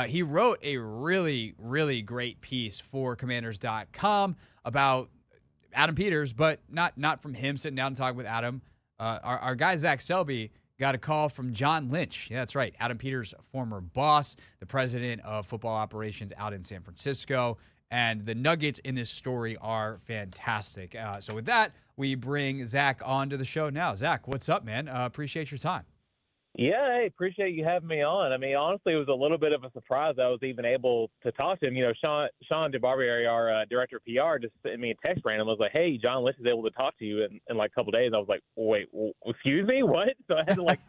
he wrote a really, really great piece for Commanders.com about Adam Peters, but not from him sitting down and talking with Adam. Our guy, Zach Selby, got a call from John Lynch. Yeah, that's right. Adam Peters' former boss, the president of football operations out in San Francisco. And the nuggets in this story are fantastic. So with that, we bring Zach onto the show now. Zach, what's up, man? Appreciate your time.
Yeah, hey, appreciate you having me on. I mean, honestly, it was a little bit of a surprise I was even able to talk to him. You know, Sean DeBarbieri, our director of PR, just sent me a text random. I was like, hey, John Lynch is able to talk to you in like a couple of days. I was like, wait, excuse me, what? So I had to like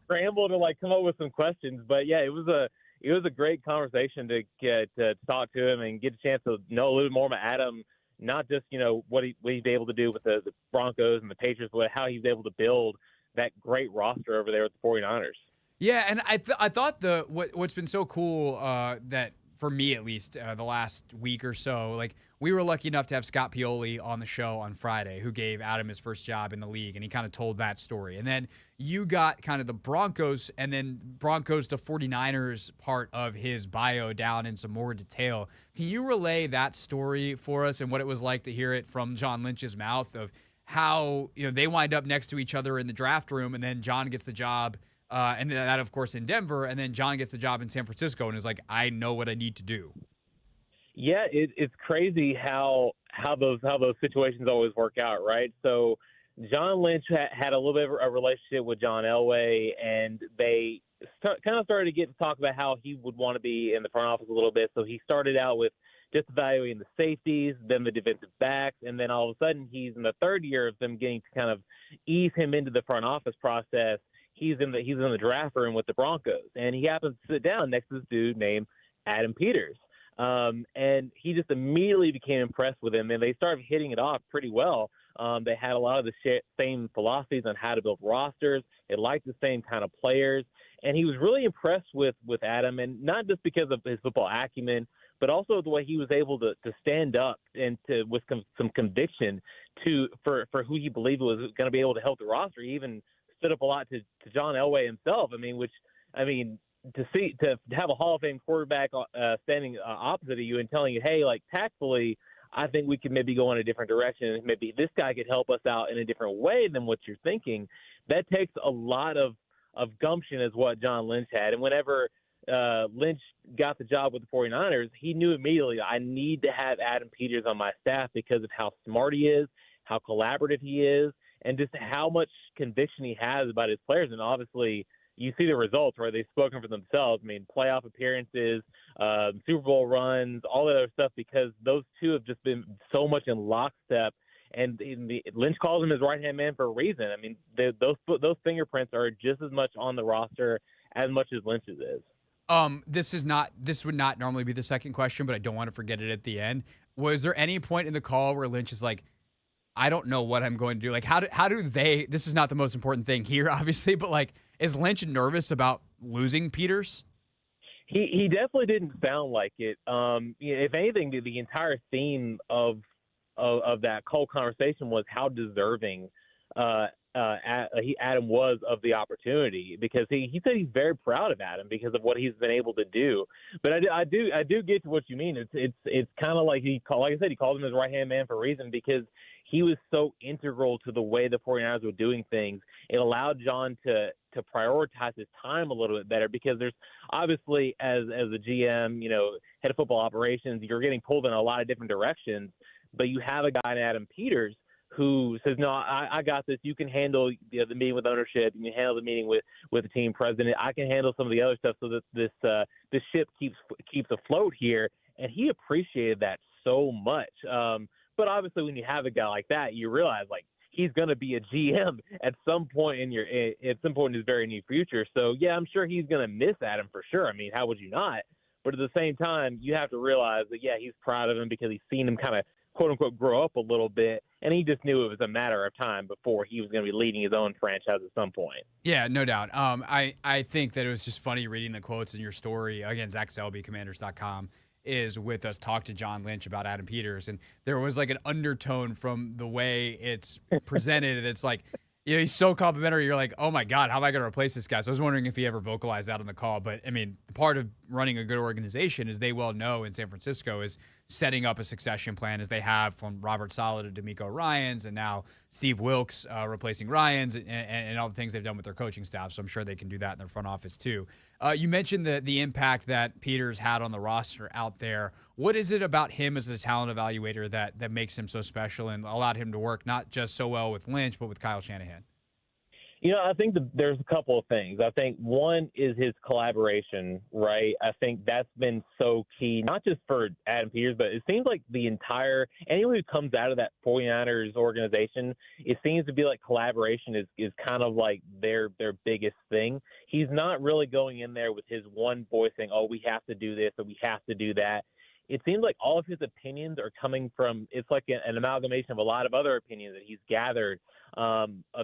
scramble to like come up with some questions. But yeah, it was a great conversation to get to talk to him and get a chance to know a little bit more about Adam, not just, you know, what he's able to do with the Broncos and the Patriots, but how he's able to build that great roster over there with the 49ers.
Yeah, and I thought what's been so cool that for me at least the last week or so, like we were lucky enough to have Scott Pioli on the show on Friday, who gave Adam his first job in the league, and he kind of told that story. And then you got kind of the Broncos and then Broncos to 49ers part of his bio down in some more detail. Can you relay that story for us and what it was like to hear it from John Lynch's mouth of how, you know, they wind up next to each other in the draft room, and then John gets the job, and that, of course, in Denver, and then John gets the job in San Francisco and is like, I know what I need to do.
Yeah, it's crazy how those situations always work out, right? So John Lynch had a little bit of a relationship with John Elway, and they kind of started to get to talk about how he would want to be in the front office a little bit. So he started out with just evaluating the safeties, then the defensive backs, and then all of a sudden he's in the third year of them getting to kind of ease him into the front office process. He's in the draft room with the Broncos, and he happens to sit down next to this dude named Adam Peters. And he just immediately became impressed with him, and they started hitting it off pretty well. They had a lot of the same philosophies on how to build rosters. They liked the same kind of players, and he was really impressed with Adam, and not just because of his football acumen, but also the way he was able to stand up and with some conviction for who he believed was going to be able to help the roster. He even stood up a lot to John Elway himself. To have a Hall of Fame quarterback standing opposite of you and telling you, hey, like tactfully, I think we could maybe go in a different direction. Maybe this guy could help us out in a different way than what you're thinking. That takes a lot of gumption, is what John Lynch had. And whenever Lynch got the job with the 49ers, he knew immediately, I need to have Adam Peters on my staff because of how smart he is, how collaborative he is, and just how much conviction he has about his players. And obviously, you see the results, right? They've spoken for themselves. I mean, playoff appearances, Super Bowl runs, all that other stuff, because those two have just been so much in lockstep. And Lynch calls him his right-hand man for a reason. I mean, those fingerprints are just as much on the roster as much as Lynch's is.
This would not normally be the second question, but I don't want to forget it at the end. Was there any point in the call where Lynch is like, I don't know what I'm going to do? Like, how do they, this is not the most important thing here, obviously, but like, is Lynch nervous about losing Peters?
He definitely didn't sound like it. If anything, the entire theme of that whole conversation was how deserving Adam was of the opportunity, because he said he's very proud of Adam because of what he's been able to do. But I do get to what you mean. It's kind of like like I said, he called him his right-hand man for a reason, because he was so integral to the way the 49ers were doing things. It allowed John to prioritize his time a little bit better, because there's obviously, as a GM, head of football operations, you're getting pulled in a lot of different directions, but you have a guy in Adam Peters who says, no, I got this. You can handle the meeting with ownership. You can handle the meeting with the team president. I can handle some of the other stuff so that this ship keeps afloat here. And he appreciated that so much. But obviously when you have a guy like that, you realize, like, he's going to be a GM at some point in his very near future. So yeah, I'm sure he's going to miss Adam for sure. I mean, how would you not? But at the same time, you have to realize that, yeah, he's proud of him because he's seen him kind of, quote-unquote, grow up a little bit, and he just knew it was a matter of time before he was going to be leading his own franchise at some point.
Yeah, no doubt. I think that it was just funny reading the quotes in your story. Again, Zach Selby, Commanders.com, is with us, talk to John Lynch about Adam Peters, and there was like an undertone from the way it's presented. It's like, you know, he's so complimentary. You're like, oh my God, how am I going to replace this guy? So I was wondering if he ever vocalized that on the call. But I mean, part of running a good organization, as they well know in San Francisco, is setting up a succession plan, as they have from Robert Saleh to D'Amico Ryans, and now Steve Wilkes replacing Ryans, and all the things they've done with their coaching staff. So I'm sure they can do that in their front office too. You mentioned the impact that Peters had on the roster out there. What is it about him as a talent evaluator that makes him so special and allowed him to work not just so well with Lynch, but with Kyle Shanahan?
You know, I think there's a couple of things. I think one is his collaboration, right? I think that's been so key, not just for Adam Peters, but it seems like anyone who comes out of that 49ers organization, it seems to be like collaboration is kind of like their biggest thing. He's not really going in there with his one voice saying, oh, we have to do this or we have to do that. It seems like all of his opinions are coming from, it's like an amalgamation of a lot of other opinions that he's gathered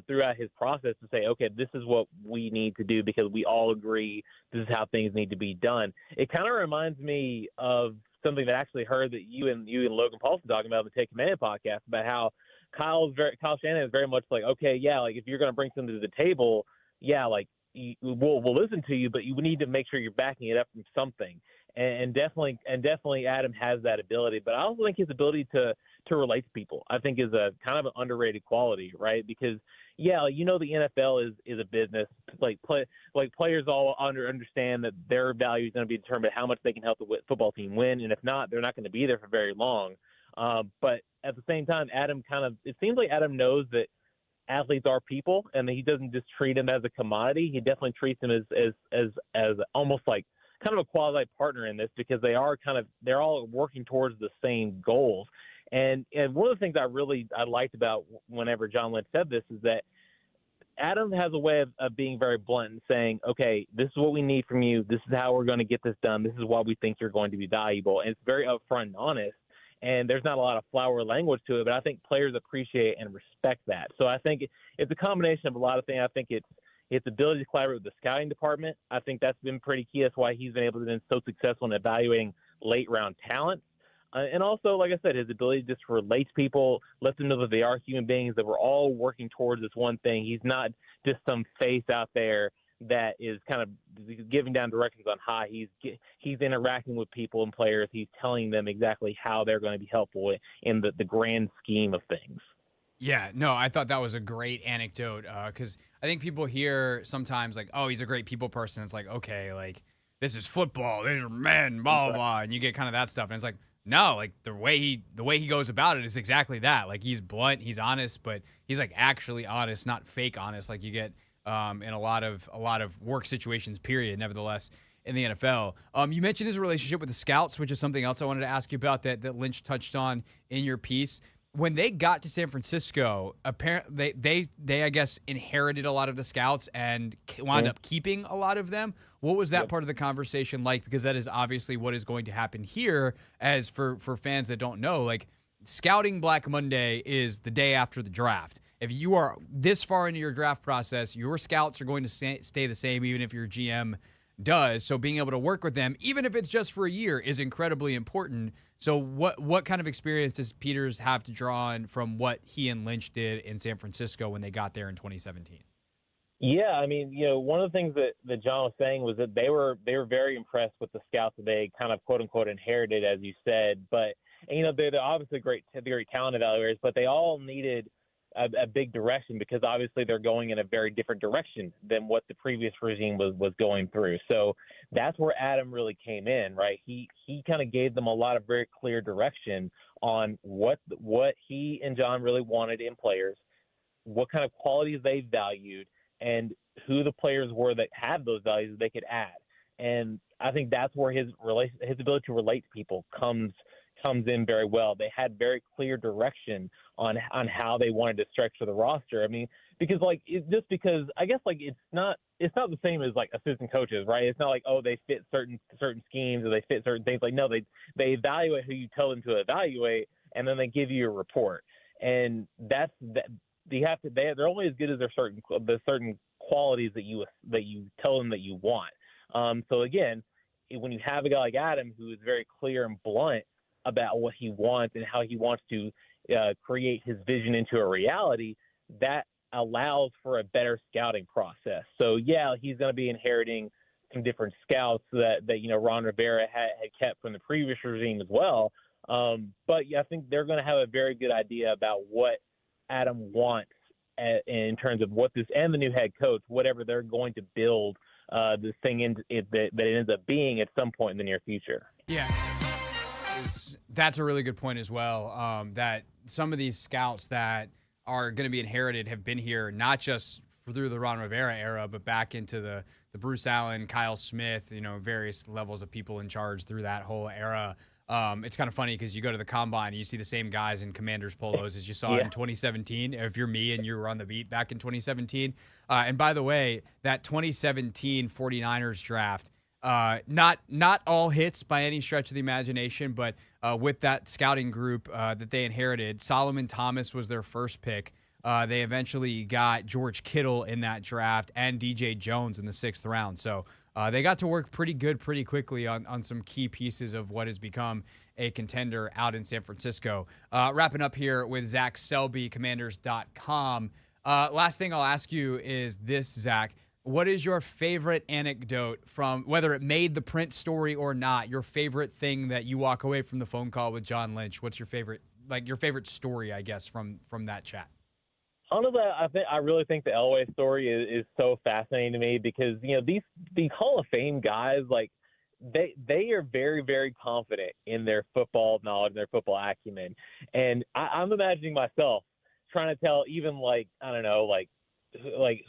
throughout his process to say, okay, this is what we need to do because we all agree this is how things need to be done. It kind of reminds me of something that I actually heard that you and Logan Paulson talking about on the Take Command podcast about how Kyle Shanahan is very much like, okay, yeah, like if you're going to bring something to the table, yeah, like we'll listen to you, but you need to make sure you're backing it up from something. And definitely Adam has that ability, but I also think his ability to relate to people, I think, is a kind of an underrated quality, right? Because yeah, you know, the NFL is a business. Like players all understand that their value is going to be determined by how much they can help the football team win, and if not, they're not going to be there for very long. But at the same time, it seems like Adam knows that athletes are people, and that he doesn't just treat them as a commodity. He definitely treats them as almost like kind of a quasi partner in this, because they're all working towards the same goals. And one of the things I liked about whenever John Lynch said this is that Adam has a way of being very blunt and saying, okay, this is what we need from you. This is how we're going to get this done. This is why we think you're going to be valuable. And it's very upfront and honest. And there's not a lot of flowery language to it, but I think players appreciate and respect that. So I think it's a combination of a lot of things. I think it's ability to collaborate with the scouting department. I think that's been pretty key. That's why he's been able to be so successful in evaluating late round talent. And also, like I said, his ability to just relate to people, let them know that they are human beings, that we're all working towards this one thing. He's not just some face out there that is kind of giving down directions on high. He's interacting with people and players. He's telling them exactly how they're going to be helpful in the grand scheme of things.
Yeah, no, I thought that was a great anecdote because I think people hear sometimes like, oh, he's a great people person. It's like, okay, like this is football. These are men, blah, blah, blah. And you get kind of that stuff. And it's like, no, like the way he goes about it is exactly that. Like he's blunt, he's honest, but he's like actually honest, not fake honest like you get in a lot of work situations, period, nevertheless, in the NFL. You mentioned his relationship with the scouts, which is something else I wanted to ask you about that Lynch touched on in your piece. When they got to San Francisco, apparently they I guess inherited a lot of the scouts and wound up keeping a lot of them. What was that part of the conversation like? Because that is obviously what is going to happen here. As for fans that don't know, like scouting Black Monday is the day after the draft. If you are this far into your draft process, your scouts are going to stay the same, even if your GM does. So being able to work with them, even if it's just for a year, is incredibly important. So what kind of experience does Peters have to draw on from what he and Lynch did in San Francisco when they got there in 2017?
Yeah, I mean, you know, one of the things that John was saying was that they were very impressed with the scouts that they kind of quote unquote inherited, as you said. But you know, they're obviously great talent evaluators, but they all needed a big direction because obviously they're going in a very different direction than what the previous regime was going through. So that's where Adam really came in, right? He kind of gave them a lot of very clear direction on what he and John really wanted in players, what kind of qualities they valued, and who the players were that had those values that they could add. And I think that's where his ability to relate to people comes comes in very well. They had very clear direction on how they wanted to structure the roster. I mean, because just because I guess it's not the same as assistant coaches, right? It's not like, oh, they fit certain schemes or they fit certain things. No, they evaluate who you tell them to evaluate, and then they give you a report. And that's that. They're only as good as the certain qualities that you tell them that you want. So again, when you have a guy like Adam who is very clear and blunt about what he wants and how he wants to create his vision into a reality, that allows for a better scouting process. So yeah, he's going to be inheriting some different scouts that Ron Rivera had kept from the previous regime as well. But yeah, I think they're going to have a very good idea about what Adam wants in terms of what this, and the new head coach, whatever they're going to build this thing that it ends up being at some point in the near future.
Yeah. That's a really good point as well, that some of these scouts that are going to be inherited have been here not just through the Ron Rivera era, but back into the Bruce Allen, Kyle Smith, various levels of people in charge through that whole era. It's kind of funny because you go to the combine and you see the same guys in Commanders polos as you saw in 2017. If you're me and you were on the beat back in 2017. And by the way, that 2017 49ers draft, not all hits by any stretch of the imagination, but with that scouting group that they inherited, Solomon Thomas was their first pick. They eventually got George Kittle in that draft and DJ Jones in the 6th round. So they got to work pretty quickly on some key pieces of what has become a contender out in San Francisco. Wrapping up here with Zach Selby, Commanders.com. Last thing I'll ask you is this, Zach. What is your favorite anecdote from, whether it made the print story or not, your favorite thing that you walk away from the phone call with John Lynch? What's your favorite story, I guess, from that chat?
Honestly, I really think the Elway story is so fascinating to me because these Hall of Fame guys, they are very, very confident in their football knowledge, their football acumen, and I'm imagining myself trying to tell even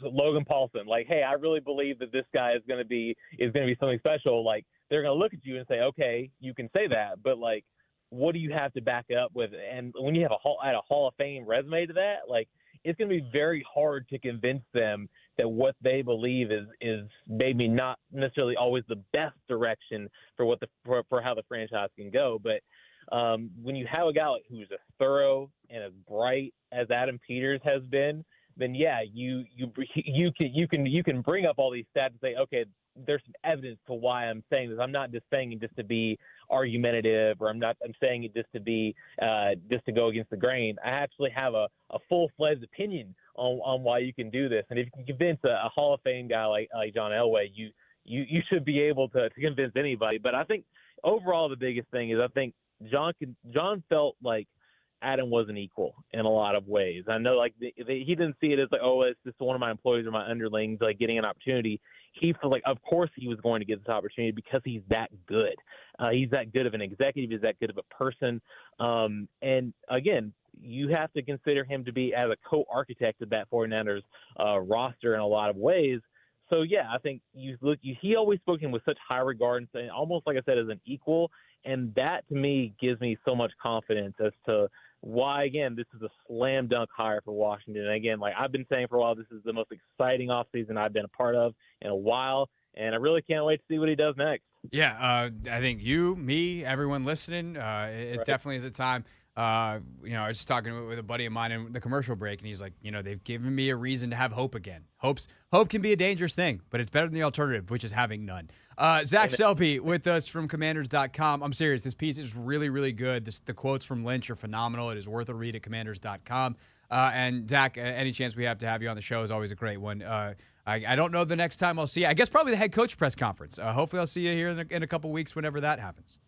Logan Paulson, hey, I really believe that this guy is going to be something special. They're going to look at you and say, okay, you can say that, but what do you have to back it up with? And when you have a Hall of Fame resume to that, it's going to be very hard to convince them that what they believe is maybe not necessarily always the best direction for for how the franchise can go. But when you have a guy who's as thorough and as bright as Adam Peters has been, then yeah, you can bring up all these stats and say, okay, there's some evidence to why I'm saying this. I'm not just saying it just to be argumentative, or I'm saying it just to be just to go against the grain. I actually have a full-fledged opinion on why you can do this. And if you can convince a Hall of Fame guy like John Elway, you should be able to convince anybody. But I think overall the biggest thing is I think John felt like Adam was an equal in a lot of ways. I know he didn't see it as oh, it's just one of my employees or my underlings getting an opportunity. He felt like of course he was going to get this opportunity because he's that good. He's that good of an executive. He's that good of a person. And again, you have to consider him to be as a co-architect of that 49ers roster in a lot of ways. So yeah, I think he always spoke to him with such high regard and saying almost like I said as an equal. And that to me gives me so much confidence as to why, again, this is a slam dunk hire for Washington. And again, I've been saying for a while, this is the most exciting offseason I've been a part of in a while. And I really can't wait to see what he does next.
Yeah, I think you, me, everyone listening, it definitely is a time. I was just talking with a buddy of mine in the commercial break, and he's like, they've given me a reason to have hope again. Hope can be a dangerous thing, but it's better than the alternative, which is having none. Zach Selby with us from Commanders.com. I'm serious. This piece is really, really good. The quotes from Lynch are phenomenal. It is worth a read at Commanders.com. And Zach, any chance we have to have you on the show is always a great one. I don't know the next time I'll see you. I guess probably the head coach press conference. Hopefully I'll see you here in a couple weeks whenever that happens.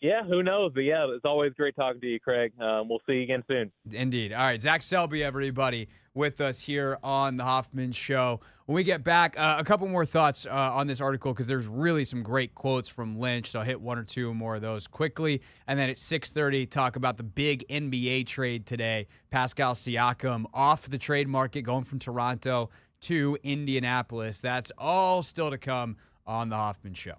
Yeah, who knows? But yeah, it's always great talking to you, Craig. We'll see you again soon.
Indeed. All right, Zach Selby, everybody, with us here on the Hoffman Show. When we get back, a couple more thoughts on this article because there's really some great quotes from Lynch. So I'll hit one or two more of those quickly. And then at 6:30, talk about the big NBA trade today. Pascal Siakam off the trade market, going from Toronto to Indianapolis. That's all still to come on the Hoffman Show.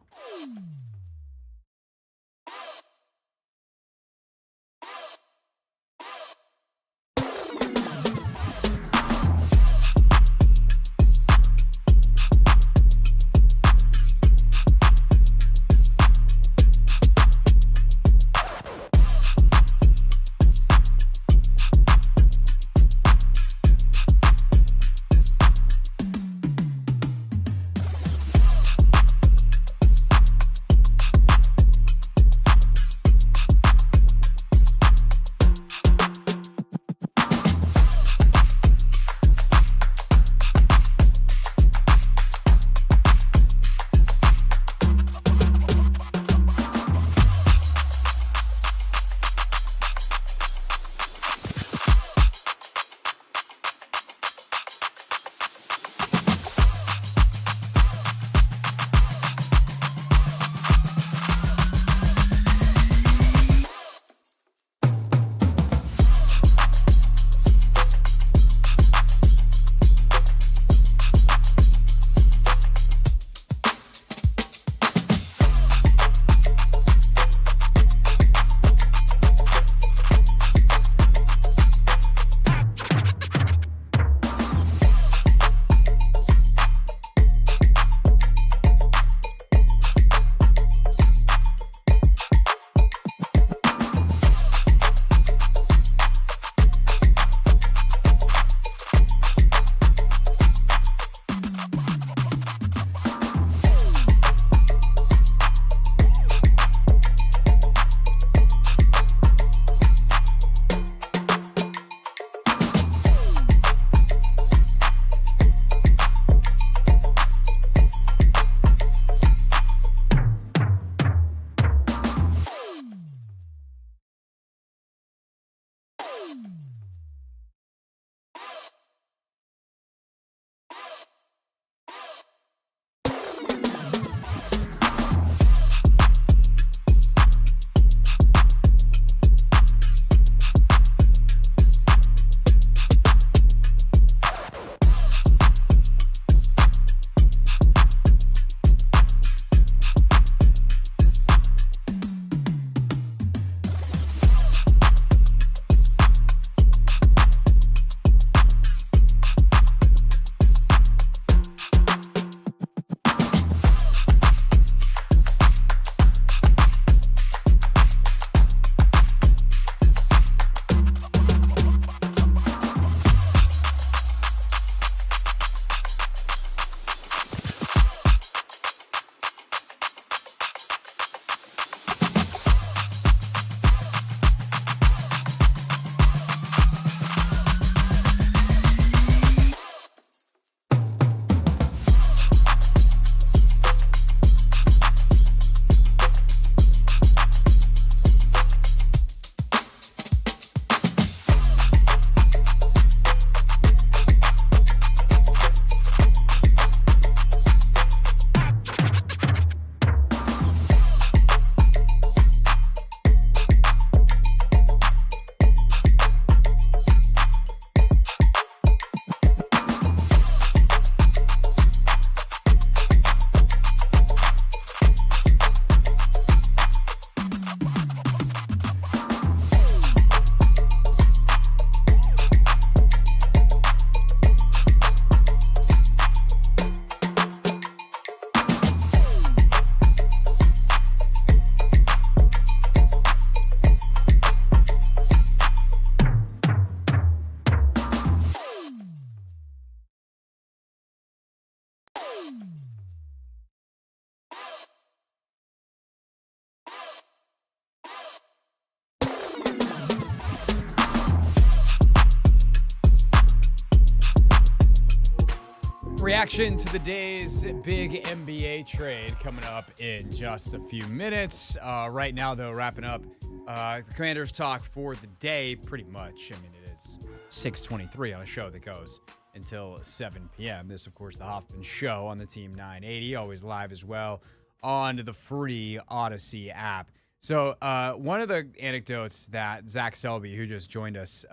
Reaction to the day's big NBA trade coming up in just a few minutes. Right now, though, wrapping up the Commanders talk for the day, pretty much. I mean, it is 6:23 on a show that goes until 7 p.m. This, of course, the Hoffman Show on the Team 980, always live as well on the free Odyssey app. So one of the anecdotes that Zach Selby, who just joined us,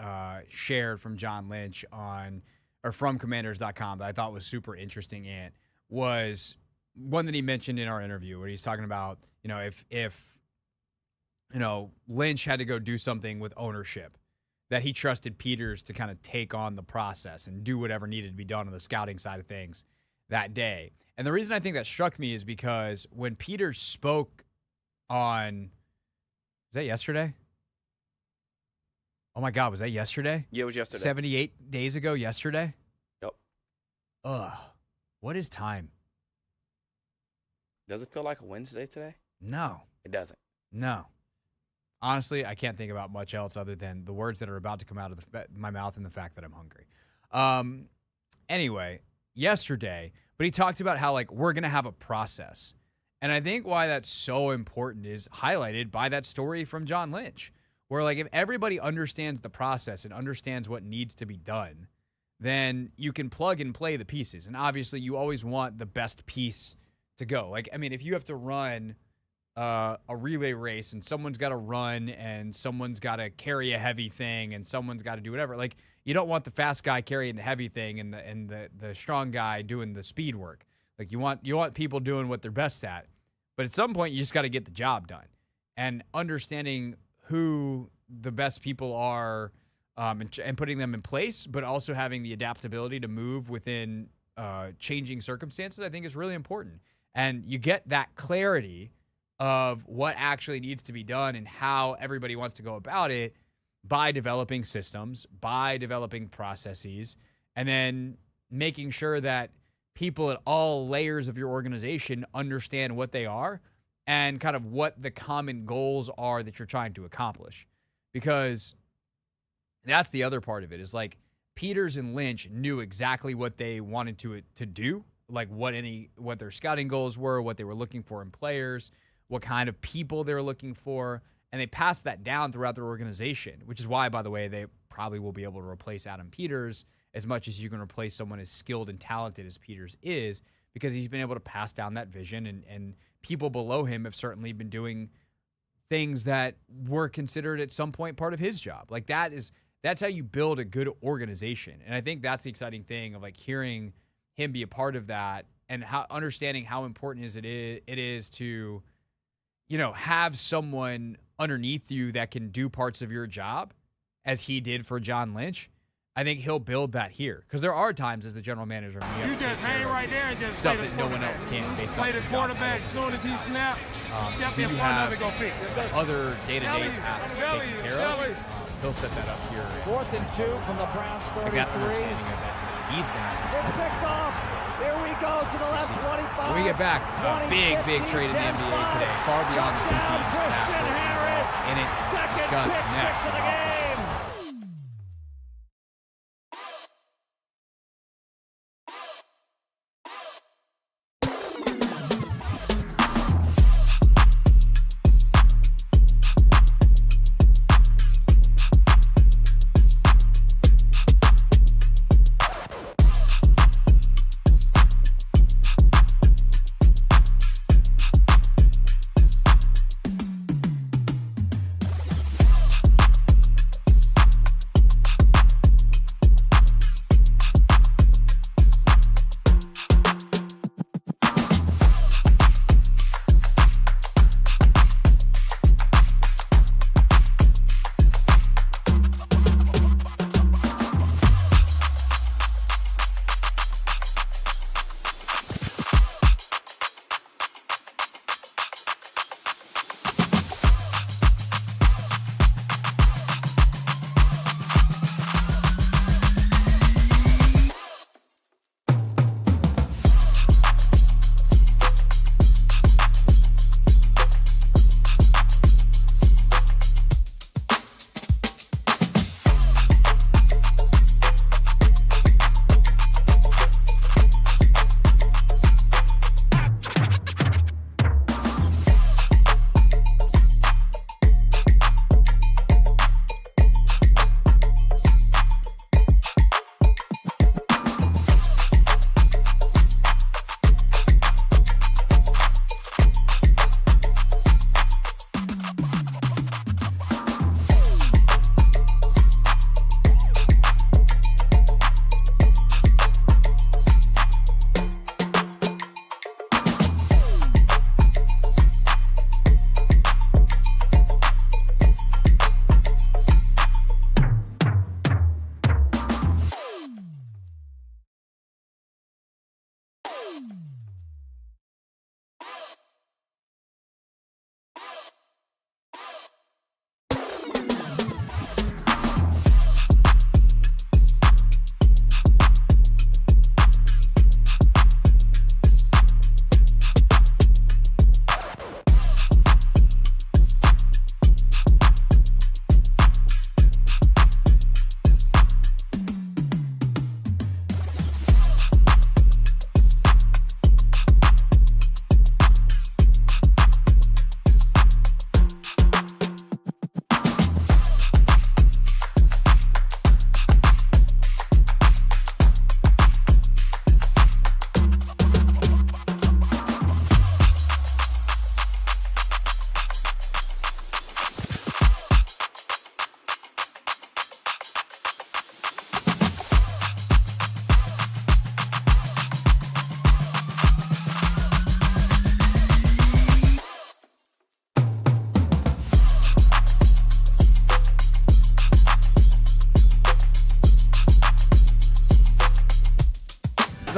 shared from John Lynch from Commanders.com that I thought was super interesting, Ant, was one that he mentioned in our interview where he's talking about, if Lynch had to go do something with ownership, that he trusted Peters to kind of take on the process and do whatever needed to be done on the scouting side of things that day. And the reason I think that struck me is because when Peters spoke on, is that yesterday? Oh my God, was that yesterday?
Yeah, it was yesterday.
78 days ago yesterday?
Yep.
Ugh. What is time?
Does it feel like a Wednesday today?
No.
It doesn't.
No. Honestly, I can't think about much else other than the words that are about to come out of my mouth and the fact that I'm hungry. Anyway, yesterday, but he talked about how, we're going to have a process. And I think why that's so important is highlighted by that story from John Lynch, where, if everybody understands the process and understands what needs to be done, then you can plug and play the pieces. And obviously, you always want the best piece to go. If you have to run a relay race and someone's got to run and someone's got to carry a heavy thing and someone's got to do whatever, you don't want the fast guy carrying the heavy thing and the strong guy doing the speed work. You want people doing what they're best at. But at some point, you just got to get the job done. And understanding who the best people are and putting them in place, but also having the adaptability to move within changing circumstances, I think is really important. And you get that clarity of what actually needs to be done and how everybody wants to go about it by developing systems, by developing processes, and then making sure that people at all layers of your organization understand what they are and kind of what the common goals are that you're trying to accomplish. Because that's the other part of it is Peters and Lynch knew exactly what they wanted to do, what their scouting goals were, what they were looking for in players, what kind of people they were looking for, and they passed that down throughout their organization, which is why, by the way, they probably will be able to replace Adam Peters as much as you can replace someone as skilled and talented as Peters is, because he's been able to pass down that vision, and people below him have certainly been doing things that were considered at some point part of his job. That's how you build a good organization. And I think that's the exciting thing of hearing him be a part of that and understanding how important it is to, have someone underneath you that can do parts of your job as he did for John Lynch. I think he'll build that here because there are times as the general manager
you just hang right there and just
stuff that no one else can based on
play the quarterback as soon as he snapped. Step in front of it, go pick.
Other day-to-day tasks taken care of. He'll set that up here.
4th and 2 from the Browns 33.
I got understanding of that. It needs to happen.
It's picked off. Here we go to the left 25.
When we get back, big trade in the NBA today. Far beyond the two teams.
Christian Harris.
In it, discuss next.
Of the game.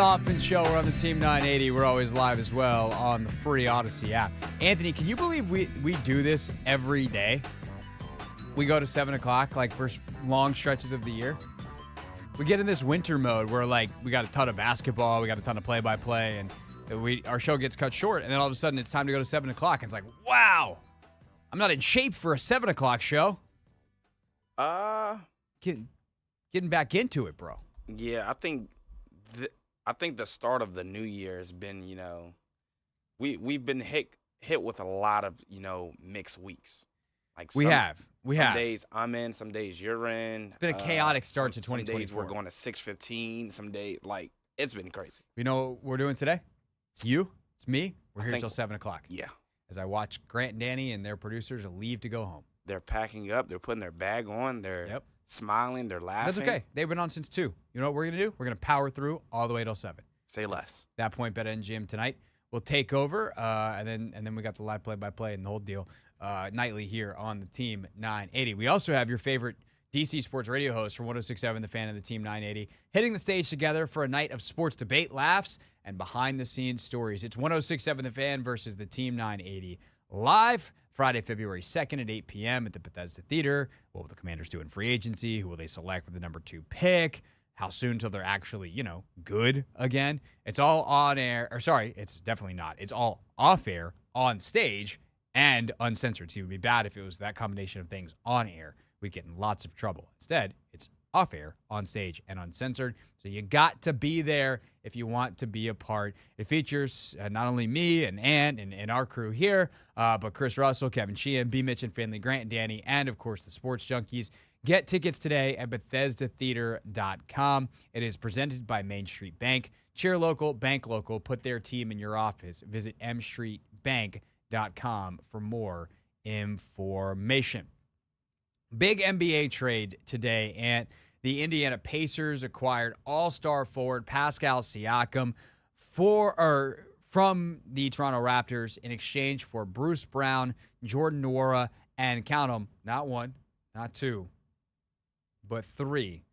Hoffman Show. We're on the Team 980. We're always live as well on the free Odyssey app. Anthony, can you believe we do this every day? We go to 7 o'clock, like, for long stretches of the year. We get in this winter mode where, like, we got a ton of basketball, we got a ton of play-by-play, and our show gets cut short, and then all of a sudden it's time to go to 7 o'clock. And it's like, wow, I'm not in shape for a 7 o'clock show. Getting back into it, bro.
Yeah, I think the start of the new year has been, we've been hit with a lot of, mixed weeks. Like
we have.
Some days I'm in, some days you're in.
It's been a chaotic start to
Some
2024.
days we're going to 6:15. Some days, it's been crazy.
You know what we're doing today? It's you. It's me. We're here until 7 o'clock.
Yeah.
As I watch Grant and Danny and their producers leave to go home.
They're packing up. They're putting their bag on. They're smiling. They're laughing.
That's okay. They've been on since 2. You know what we're going to do? We're going to power through all the way till 7.
Say less.
That point, BetMGM tonight will take over, and then we got the live play-by-play and the whole deal nightly here on the Team 980. We also have your favorite DC Sports radio host from 106.7 The Fan and the Team 980 hitting the stage together for a night of sports debate, laughs, and behind-the-scenes stories. It's 106.7 The Fan versus the Team 980 live Friday, February 2nd at 8 p.m. at the Bethesda Theater. What will the Commanders do in free agency? Who will they select with the number 2 pick? How soon till they're actually, good again? It's all on air. Or sorry, it's definitely not. It's all off air, on stage, and uncensored. See, it would be bad if it was that combination of things on air. We'd get in lots of trouble. Instead, it's off air, on stage, and uncensored. So you got to be there if you want to be a part. It features not only me and Ann and our crew here, but Chris Russell, Kevin Sheehan, B. Mitch and Finley, Grant and Danny, and, of course, the Sports Junkies. Get tickets today at BethesdaTheater.com. It is presented by Main Street Bank. Cheer local, bank local. Put their team in your office. Visit mstreetbank.com for more information. Big NBA trade today, and the Indiana Pacers acquired all-star forward Pascal Siakam from the Toronto Raptors in exchange for Bruce Brown, Jordan Nwora, and count them, not 1, not 2, but 3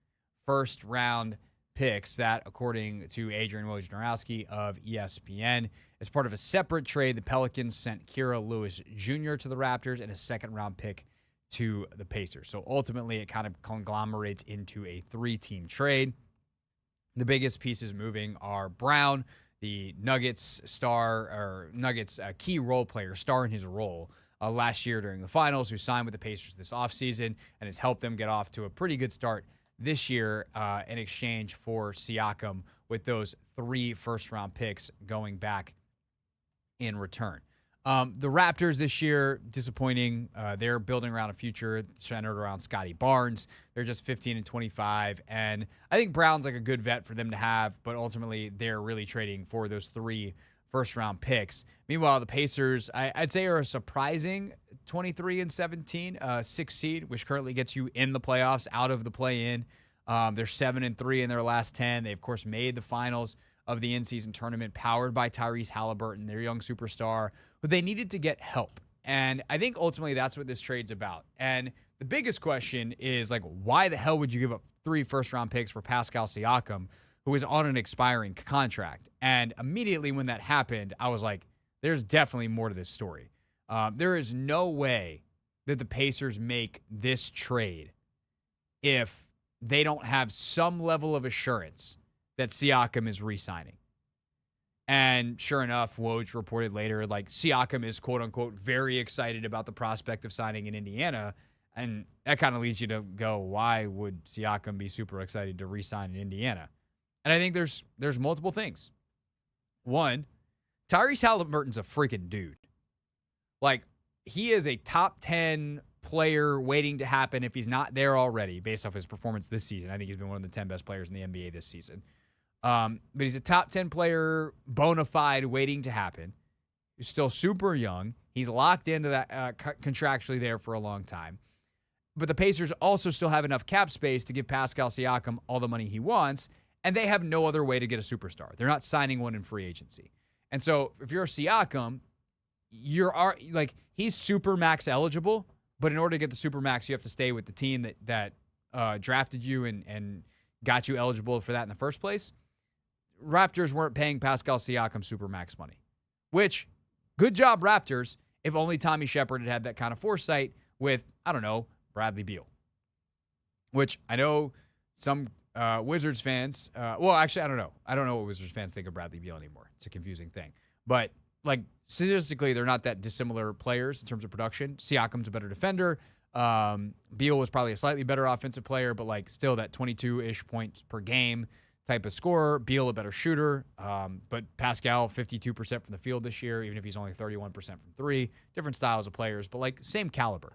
first-round picks. That, according to Adrian Wojnarowski of ESPN, as part of a separate trade, the Pelicans sent Kira Lewis Jr. to the Raptors and a second-round pick to the Pacers. So ultimately, it kind of conglomerates into a 3-team trade. The biggest pieces moving are Brown, the Nuggets key role player, star in his role last year during the finals, who signed with the Pacers this offseason and has helped them get off to a pretty good start this year in exchange for Siakam, with those 3 first-round picks going back in return. The Raptors this year, disappointing. They're building around a future centered around Scotty Barnes. They're just 15-25, and I think Brown's like a good vet for them to have, but ultimately they're really trading for those 3 first-round picks. Meanwhile, the Pacers, I'd say, are a surprising 23-17, 6th seed, which currently gets you in the playoffs, out of the play-in. They're 7-3 in their last 10. They, of course, made the finals of the in-season tournament, powered by Tyrese Halliburton, their young superstar, but they needed to get help. And I think ultimately that's what this trade's about. And the biggest question is, like, why the hell would you give up 3 first-round picks for Pascal Siakam, who is on an expiring contract? And immediately when that happened, I was like, there's definitely more to this story. There is no way that the Pacers make this trade if they don't have some level of assurance that Siakam is re-signing. And sure enough, Woj reported later, like, Siakam is, quote-unquote, very excited about the prospect of signing in Indiana. And that kind of leads you to go, why would Siakam be super excited to re-sign in Indiana? And I think there's multiple things. One, Tyrese Halliburton's a freaking dude. Like, he is a top 10 player waiting to happen if he's not there already, based off his performance this season. I think he's been one of the 10 best players in the NBA this season. But he's a top 10 player, bona fide, waiting to happen. He's still super young. He's locked into that contractually there for a long time. But the Pacers also still have enough cap space to give Pascal Siakam all the money he wants, and they have no other way to get a superstar. They're not signing one in free agency. And so if you're a Siakam, he's super max eligible, but in order to get the super max, you have to stay with the team that drafted you and got you eligible for that in the first place. Raptors weren't paying Pascal Siakam supermax money, which, good job, Raptors, if only Tommy Shepard had that kind of foresight with, I don't know, Bradley Beal. Which I know some Wizards fans, well, actually, I don't know. I don't know what Wizards fans think of Bradley Beal anymore. It's a confusing thing. But, like, statistically, they're not that dissimilar players in terms of production. Siakam's a better defender. Beal was probably a slightly better offensive player, but, like, still that 22-ish points per game type of scorer. Beal a better shooter. But Pascal, 52% from the field this year, even if he's only 31% from three. Different styles of players, but, like, same caliber.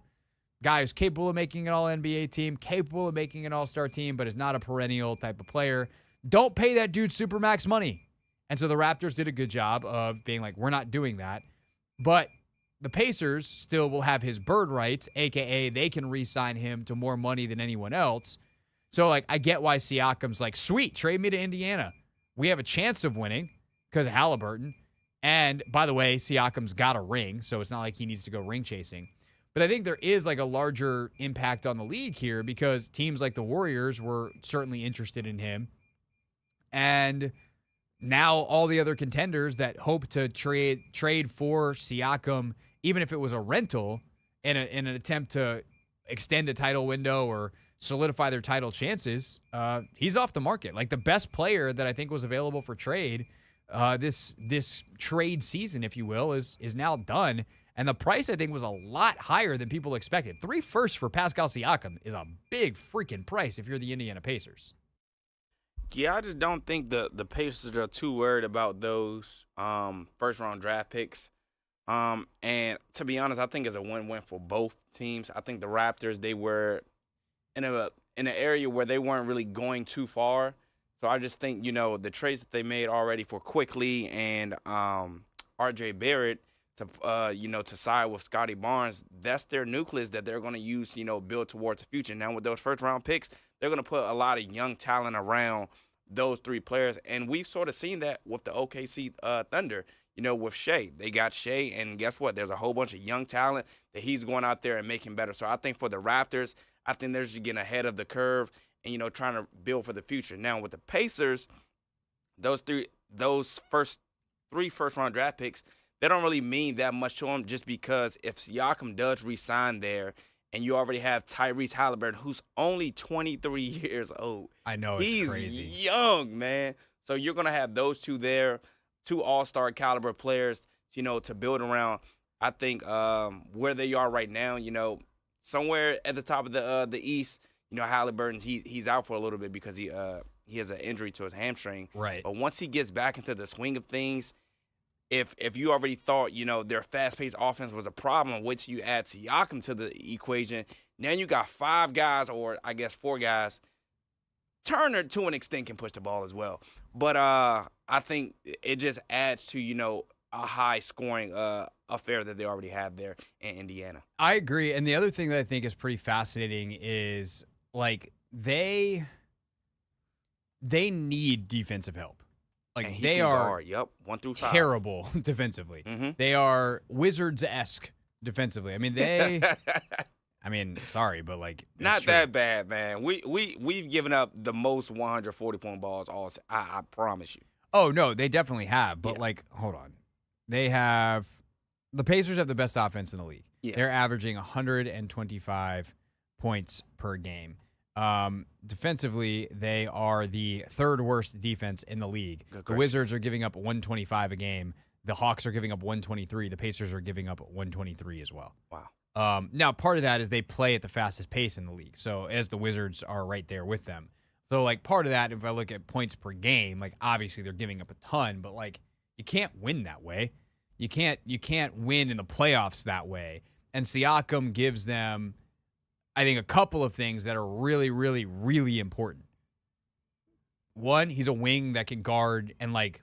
Guy who's capable of making an all-NBA team, capable of making an all-star team, but is not a perennial type of player. Don't pay that dude supermax money. And so the Raptors did a good job of being like, we're not doing that. But the Pacers still will have his bird rights, a.k.a. they can re-sign him to more money than anyone else. So, like, I get why Siakam's like, sweet, trade me to Indiana. We have a chance of winning because of Halliburton. And, by the way, Siakam's got a ring, so it's not like he needs to go ring chasing. But I think there is like a larger impact on the league here because teams like the Warriors were certainly interested in him. And now all the other contenders that hope to trade for Siakam, even if it was a rental in an attempt to extend a title window or solidify their title chances, he's off the market. Like the best player that I think was available for trade this trade season, if you will, is now done. And the price, I think, was a lot higher than people expected. 3 firsts for Pascal Siakam is a big freaking price if you're the Indiana Pacers.
Yeah, I just don't think the Pacers are too worried about those first-round draft picks. And to be honest, I think it's a win-win for both teams. I think the Raptors, they were in an area where they weren't really going too far. So I just think, the trades that they made already for Quickly and R.J. Barrett, to side with Scotty Barnes, that's their nucleus that they're going to use, build towards the future. Now with those first-round picks, they're going to put a lot of young talent around those 3 players, and we've sort of seen that with the OKC Thunder, with Shea. They got Shea, and guess what? There's a whole bunch of young talent that he's going out there and making better. So I think for the Raptors, I think they're just getting ahead of the curve and, trying to build for the future. Now with the Pacers, those first 3 first-round draft picks, they don't really mean that much to him just because if Siakam does re-sign there and you already have Tyrese Halliburton, who's only 23 years old.
I know, it's crazy.
He's young, man. So you're going to have those 2 there, 2 all-star caliber players, to build around. I think where they are right now, somewhere at the top of the East, Halliburton, he's out for a little bit because he has an injury to his hamstring.
Right.
But once he gets back into the swing of things, if you already thought, their fast-paced offense was a problem, which you add Siakam to the equation, now you got 5 guys, or I guess 4 guys. Turner, to an extent, can push the ball as well. But I think it just adds to, a high-scoring affair that they already have there in Indiana.
I agree. And the other thing that I think is pretty fascinating is, like, they need defensive help. Like, they are
1 through 5.
Terrible defensively.
Mm-hmm.
They are Wizards-esque defensively. I mean, sorry, but like
not that bad, man. We've given up the most 140-point balls all. I promise you.
Oh no, they definitely have. But like, hold on, the Pacers have the best offense in the league. Yeah. They're averaging 125 points per game. Defensively, they are the 3rd worst defense in the league. The Wizards are giving up 125 a game. The Hawks are giving up 123. The Pacers are giving up 123 as well.
Wow.
Now, part of that is they play at the fastest pace in the league. So as the Wizards are right there with them. So like part of that, if I look at points per game, like obviously they're giving up a ton, but like you can't win that way. You can't win in the playoffs that way. And Siakam gives them, I think, a couple of things that are really, really, really important. One, he's a wing that can guard, and like,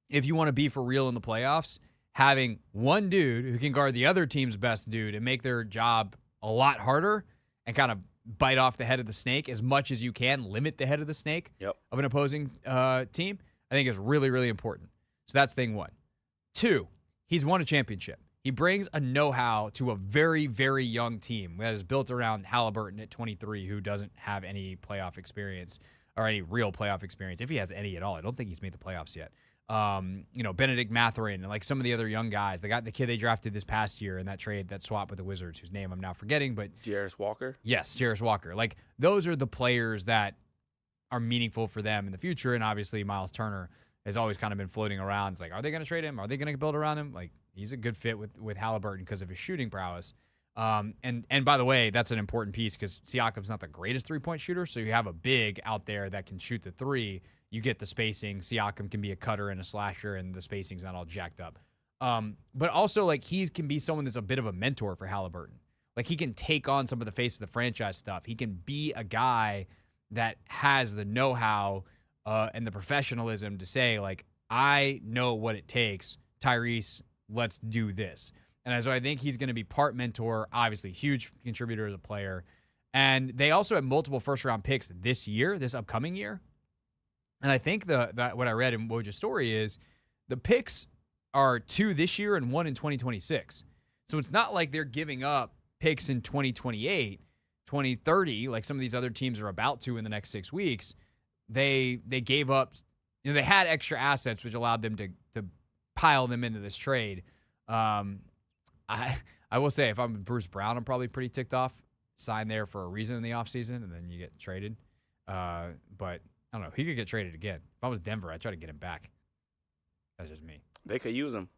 if you want to be for real in the playoffs, having one dude who can guard the other team's best dude and make their job a lot harder and kind of bite off the head of the snake as much as you can, limit the head of the snake of an opposing team, I think is really, really important. So that's thing 1. 2, he's won a championship. He brings a know-how to a very, very young team that is built around Halliburton at 23, who doesn't have any playoff experience, or any real playoff experience, if he has any at all. I don't think he's made the playoffs yet. Benedict Mathurin and like some of the other young guys. They got the kid they drafted this past year in that trade, that swap with the Wizards, whose name I'm now forgetting, but
Jarris Walker.
Yes, Jarris Walker. Like those are the players that are meaningful for them in the future. And obviously Miles Turner has always kind of been floating around. It's like, are they going to trade him? Are they going to build around him? Like he's a good fit with Halliburton because of his shooting prowess. And by the way, that's an important piece because Siakam's not the greatest 3-point shooter. So you have a big out there that can shoot the 3. You get the spacing. Siakam can be a cutter and a slasher, and the spacing's not all jacked up. But also, like, he can be someone that's a bit of a mentor for Halliburton. Like, he can take on some of the face of the franchise stuff. He can be a guy that has the know-how and the professionalism to say, like, I know what it takes. Tyrese, let's do this. And so I think he's going to be part mentor, obviously huge contributor as a player. And they also have multiple first-round picks this upcoming year. And I think that what I read in Woj's story is the picks are 2 this year and 1 in 2026. So it's not like they're giving up picks in 2028, 2030, like some of these other teams are about to in the next 6 weeks. They gave up, they had extra assets, which allowed them to pile them into this trade. I will say, if I'm Bruce Brown, I'm probably pretty ticked off. Sign there for a reason in the offseason, and then you get traded. But I don't know. He could get traded again. If I was Denver, I'd try to get him back. That's just me.
They could use him.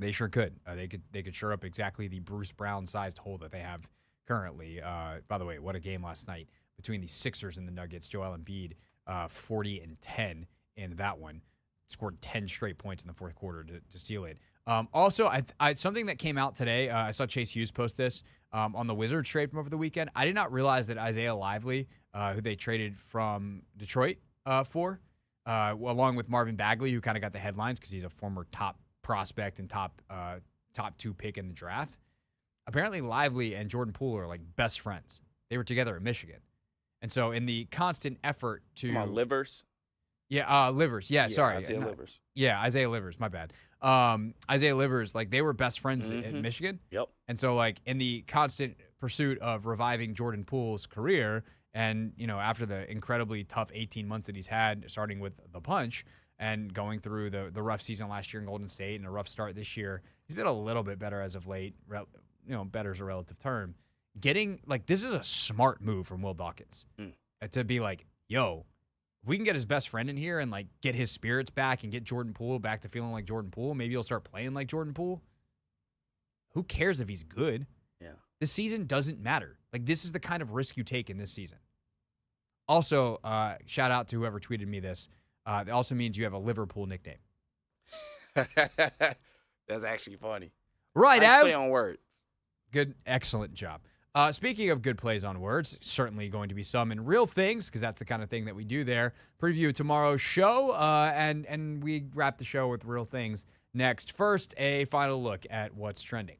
They sure could. They could shore up exactly the Bruce Brown-sized hole that they have currently. By the way, what a game last night between the Sixers and the Nuggets. Joel Embiid, 40-10 in that one. Scored 10 straight points in the fourth quarter to seal it. Also, I something that came out today, I saw Chase Hughes post this on the Wizards trade from over the weekend. I did not realize that Isaiah Lively, who they traded from Detroit along with Marvin Bagley, who kind of got the headlines because he's a former top prospect and top 2 pick in the draft. Apparently, Lively and Jordan Poole are like best friends. They were together at Michigan. And so in the constant effort to...
Come on, Livers?
Yeah, Livers. Yeah, sorry.
Isaiah Livers.
Yeah, Isaiah Livers. My bad. Isaiah Livers, like, they were best friends at Michigan.
Yep.
And so, like, in the constant pursuit of reviving Jordan Poole's career, and, after the incredibly tough 18 months that he's had, starting with the punch and going through the rough season last year in Golden State and a rough start this year, he's been a little bit better as of late. Better is a relative term. Getting, like, this is a smart move from Will Dawkins to be like, yo, if we can get his best friend in here and, like, get his spirits back and get Jordan Poole back to feeling like Jordan Poole, maybe he'll start playing like Jordan Poole. Who cares if he's good?
Yeah.
This season doesn't matter. Like, this is the kind of risk you take in this season. Also, shout out to whoever tweeted me this. It also means you have a Liverpool nickname.
That's actually funny.
Right,
nice
Ab?
play on words.
Good, excellent job. Speaking of good plays on words, certainly going to be some in real things because that's the kind of thing that we do there. Preview tomorrow's show, and we wrap the show with real things next. First, a final look at what's trending.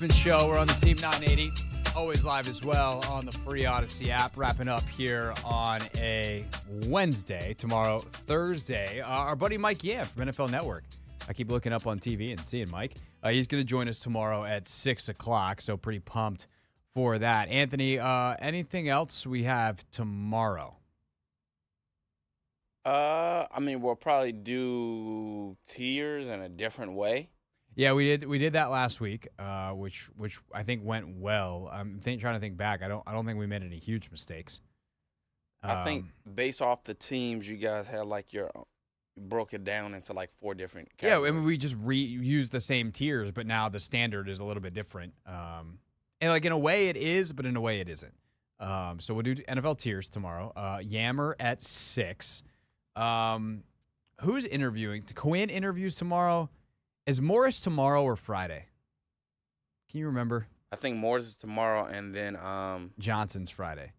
Hoffman Show. We're on the Team 980. Always live as well on the free Odyssey app. Wrapping up here on a Wednesday. Tomorrow, Thursday. Our buddy Mike Yam from NFL Network. I keep looking up on TV and seeing Mike. He's going to join us tomorrow at 6 o'clock, so pretty pumped for that. Anthony, anything else we have tomorrow?
I mean, we'll probably do tiers in a different way.
Yeah, we did that last week, which I think went well. I'm trying to think back. I don't think we made any huge mistakes.
I think based off the teams you guys had, like you broke it down into like 4 different categories.
Yeah, I mean we just reused the same tiers, but now the standard is a little bit different. And like in a way it is, but in a way it isn't. So we'll do NFL tiers tomorrow. Yammer at 6. Who's interviewing? Quinn interviews tomorrow. Is Morris tomorrow or Friday? Can you remember?
I think Morris is tomorrow, and then
Johnson's Friday.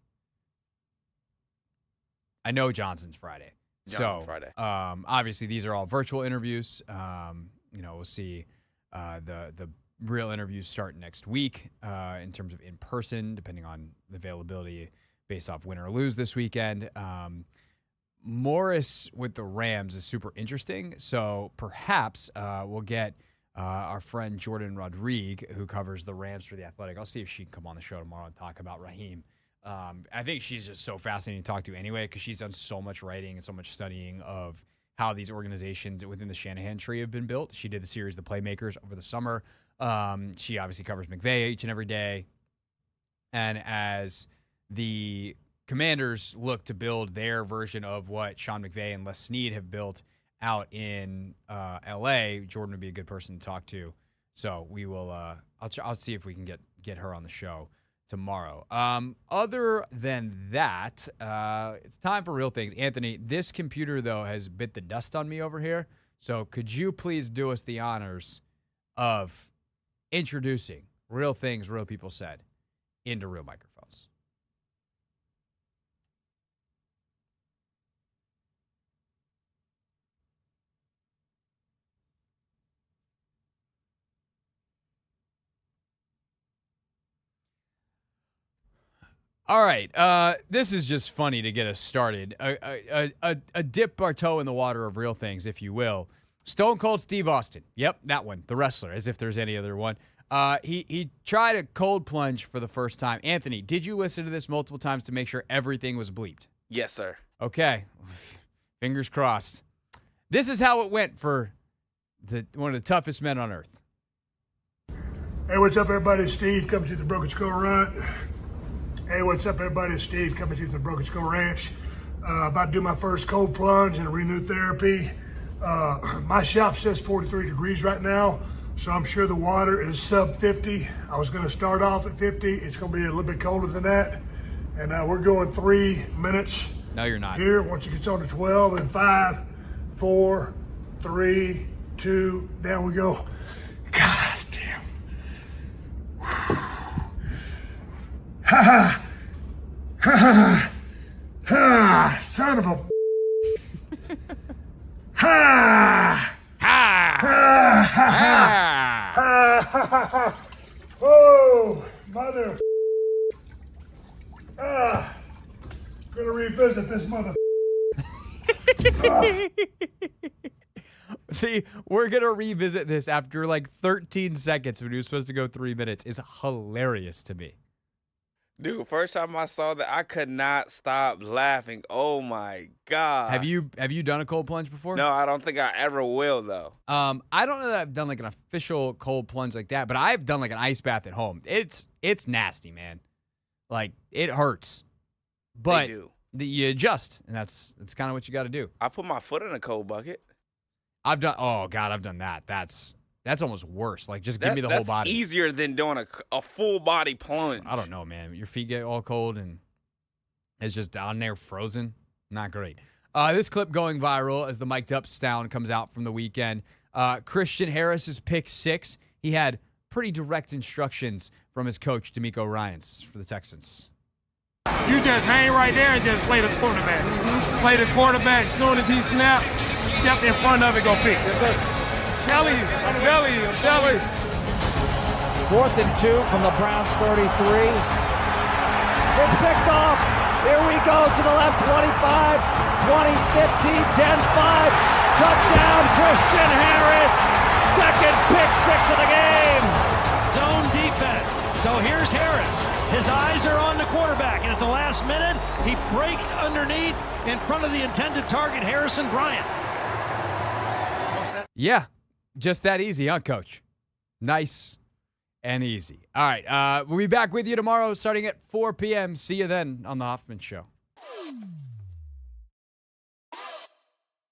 I know Johnson's Friday.
Friday.
Obviously these are all virtual interviews. We'll see the real interviews start next week in terms of in person, depending on the availability based off win or lose this weekend. Morris with the Rams is super interesting, so perhaps we'll get our friend Jordan Rodrigue, who covers the Rams for The Athletic. I'll see if she can come on the show tomorrow and talk about Raheem. I think she's just so fascinating to talk to anyway, because she's done so much writing and so much studying of how these organizations within the Shanahan tree have been built. She did the series The Playmakers over the summer. She obviously covers McVay each and every day. And as the Commanders look to build their version of what Sean McVay and Les Snead have built out in L.A., Jordan would be a good person to talk to. So we will. I'll see if we can get her on the show tomorrow. Other than that, it's time for real things. Anthony, this computer though has bit the dust on me over here. So could you please do us the honors of introducing real things real people said into real microphones? All right, this is just funny to get us started. A dip our toe in the water of real things, if you will. Stone Cold Steve Austin. Yep, that one, the wrestler, as if there's any other one. He tried a cold plunge for the first time. Anthony, did you listen to this multiple times to make sure everything was bleeped?
Yes, sir.
Okay, fingers crossed. This is how it went for one of the toughest men on earth.
Hey, what's up, everybody? Steve coming to the Broken Skull Run. Hey, what's up, everybody? It's Steve coming to you from the Broken Skull Ranch. About to do my first cold plunge and renewed therapy. My shop says 43 degrees right now, so I'm sure the water is sub 50. I was going to start off at 50. It's going to be a little bit colder than that. And we're going 3 minutes.
No, you're not.
Here, once it gets on to 12, and 5, 4, 3, 2, down we go. God damn. Ha ha! Ha ha! Ha! Son of a... Ha!
Ha!
Ha! Ha! Ha! Oh, mother... Gonna revisit this mother...
See, we're going to revisit this after like 13 seconds when he was supposed to go 3 minutes. It's hilarious to me.
Dude, first time I saw that, I could not stop laughing. Oh my God.
Have you done a cold plunge before?
No, I don't think I ever will though.
I don't know that I've done like an official cold plunge like that, but I've done like an ice bath at home. It's nasty, man. Like it hurts. But you adjust, and that's kind of what you got to do.
I put my foot in a cold bucket.
I've done that. That's almost worse. Like, just give me the whole body.
That's easier than doing a full body plunge.
I don't know, man. Your feet get all cold and it's just down there frozen. Not great. This clip going viral as the mic'd up sound comes out from the weekend. Christian Harris's pick 6. He had pretty direct instructions from his coach, DeMeco Ryans, for the Texans.
You just hang right there and just play the quarterback. Mm-hmm. Play the quarterback. As soon as he snap, step in front of it, go pick. Yes, sir. I'm telling you.
4th and 2 from the Browns 33. It's picked off. Here we go to the left, 25, 20, 15, 10, 5. Touchdown, Christian Harris. Second pick six of the game.
Zone defense. So here's Harris. His eyes are on the quarterback, and at the last minute, he breaks underneath in front of the intended target, Harrison Bryant.
Yeah, just that easy, huh, Coach? Nice and easy. All right, we'll be back with you tomorrow starting at 4 p.m. See you then on the Hoffman Show.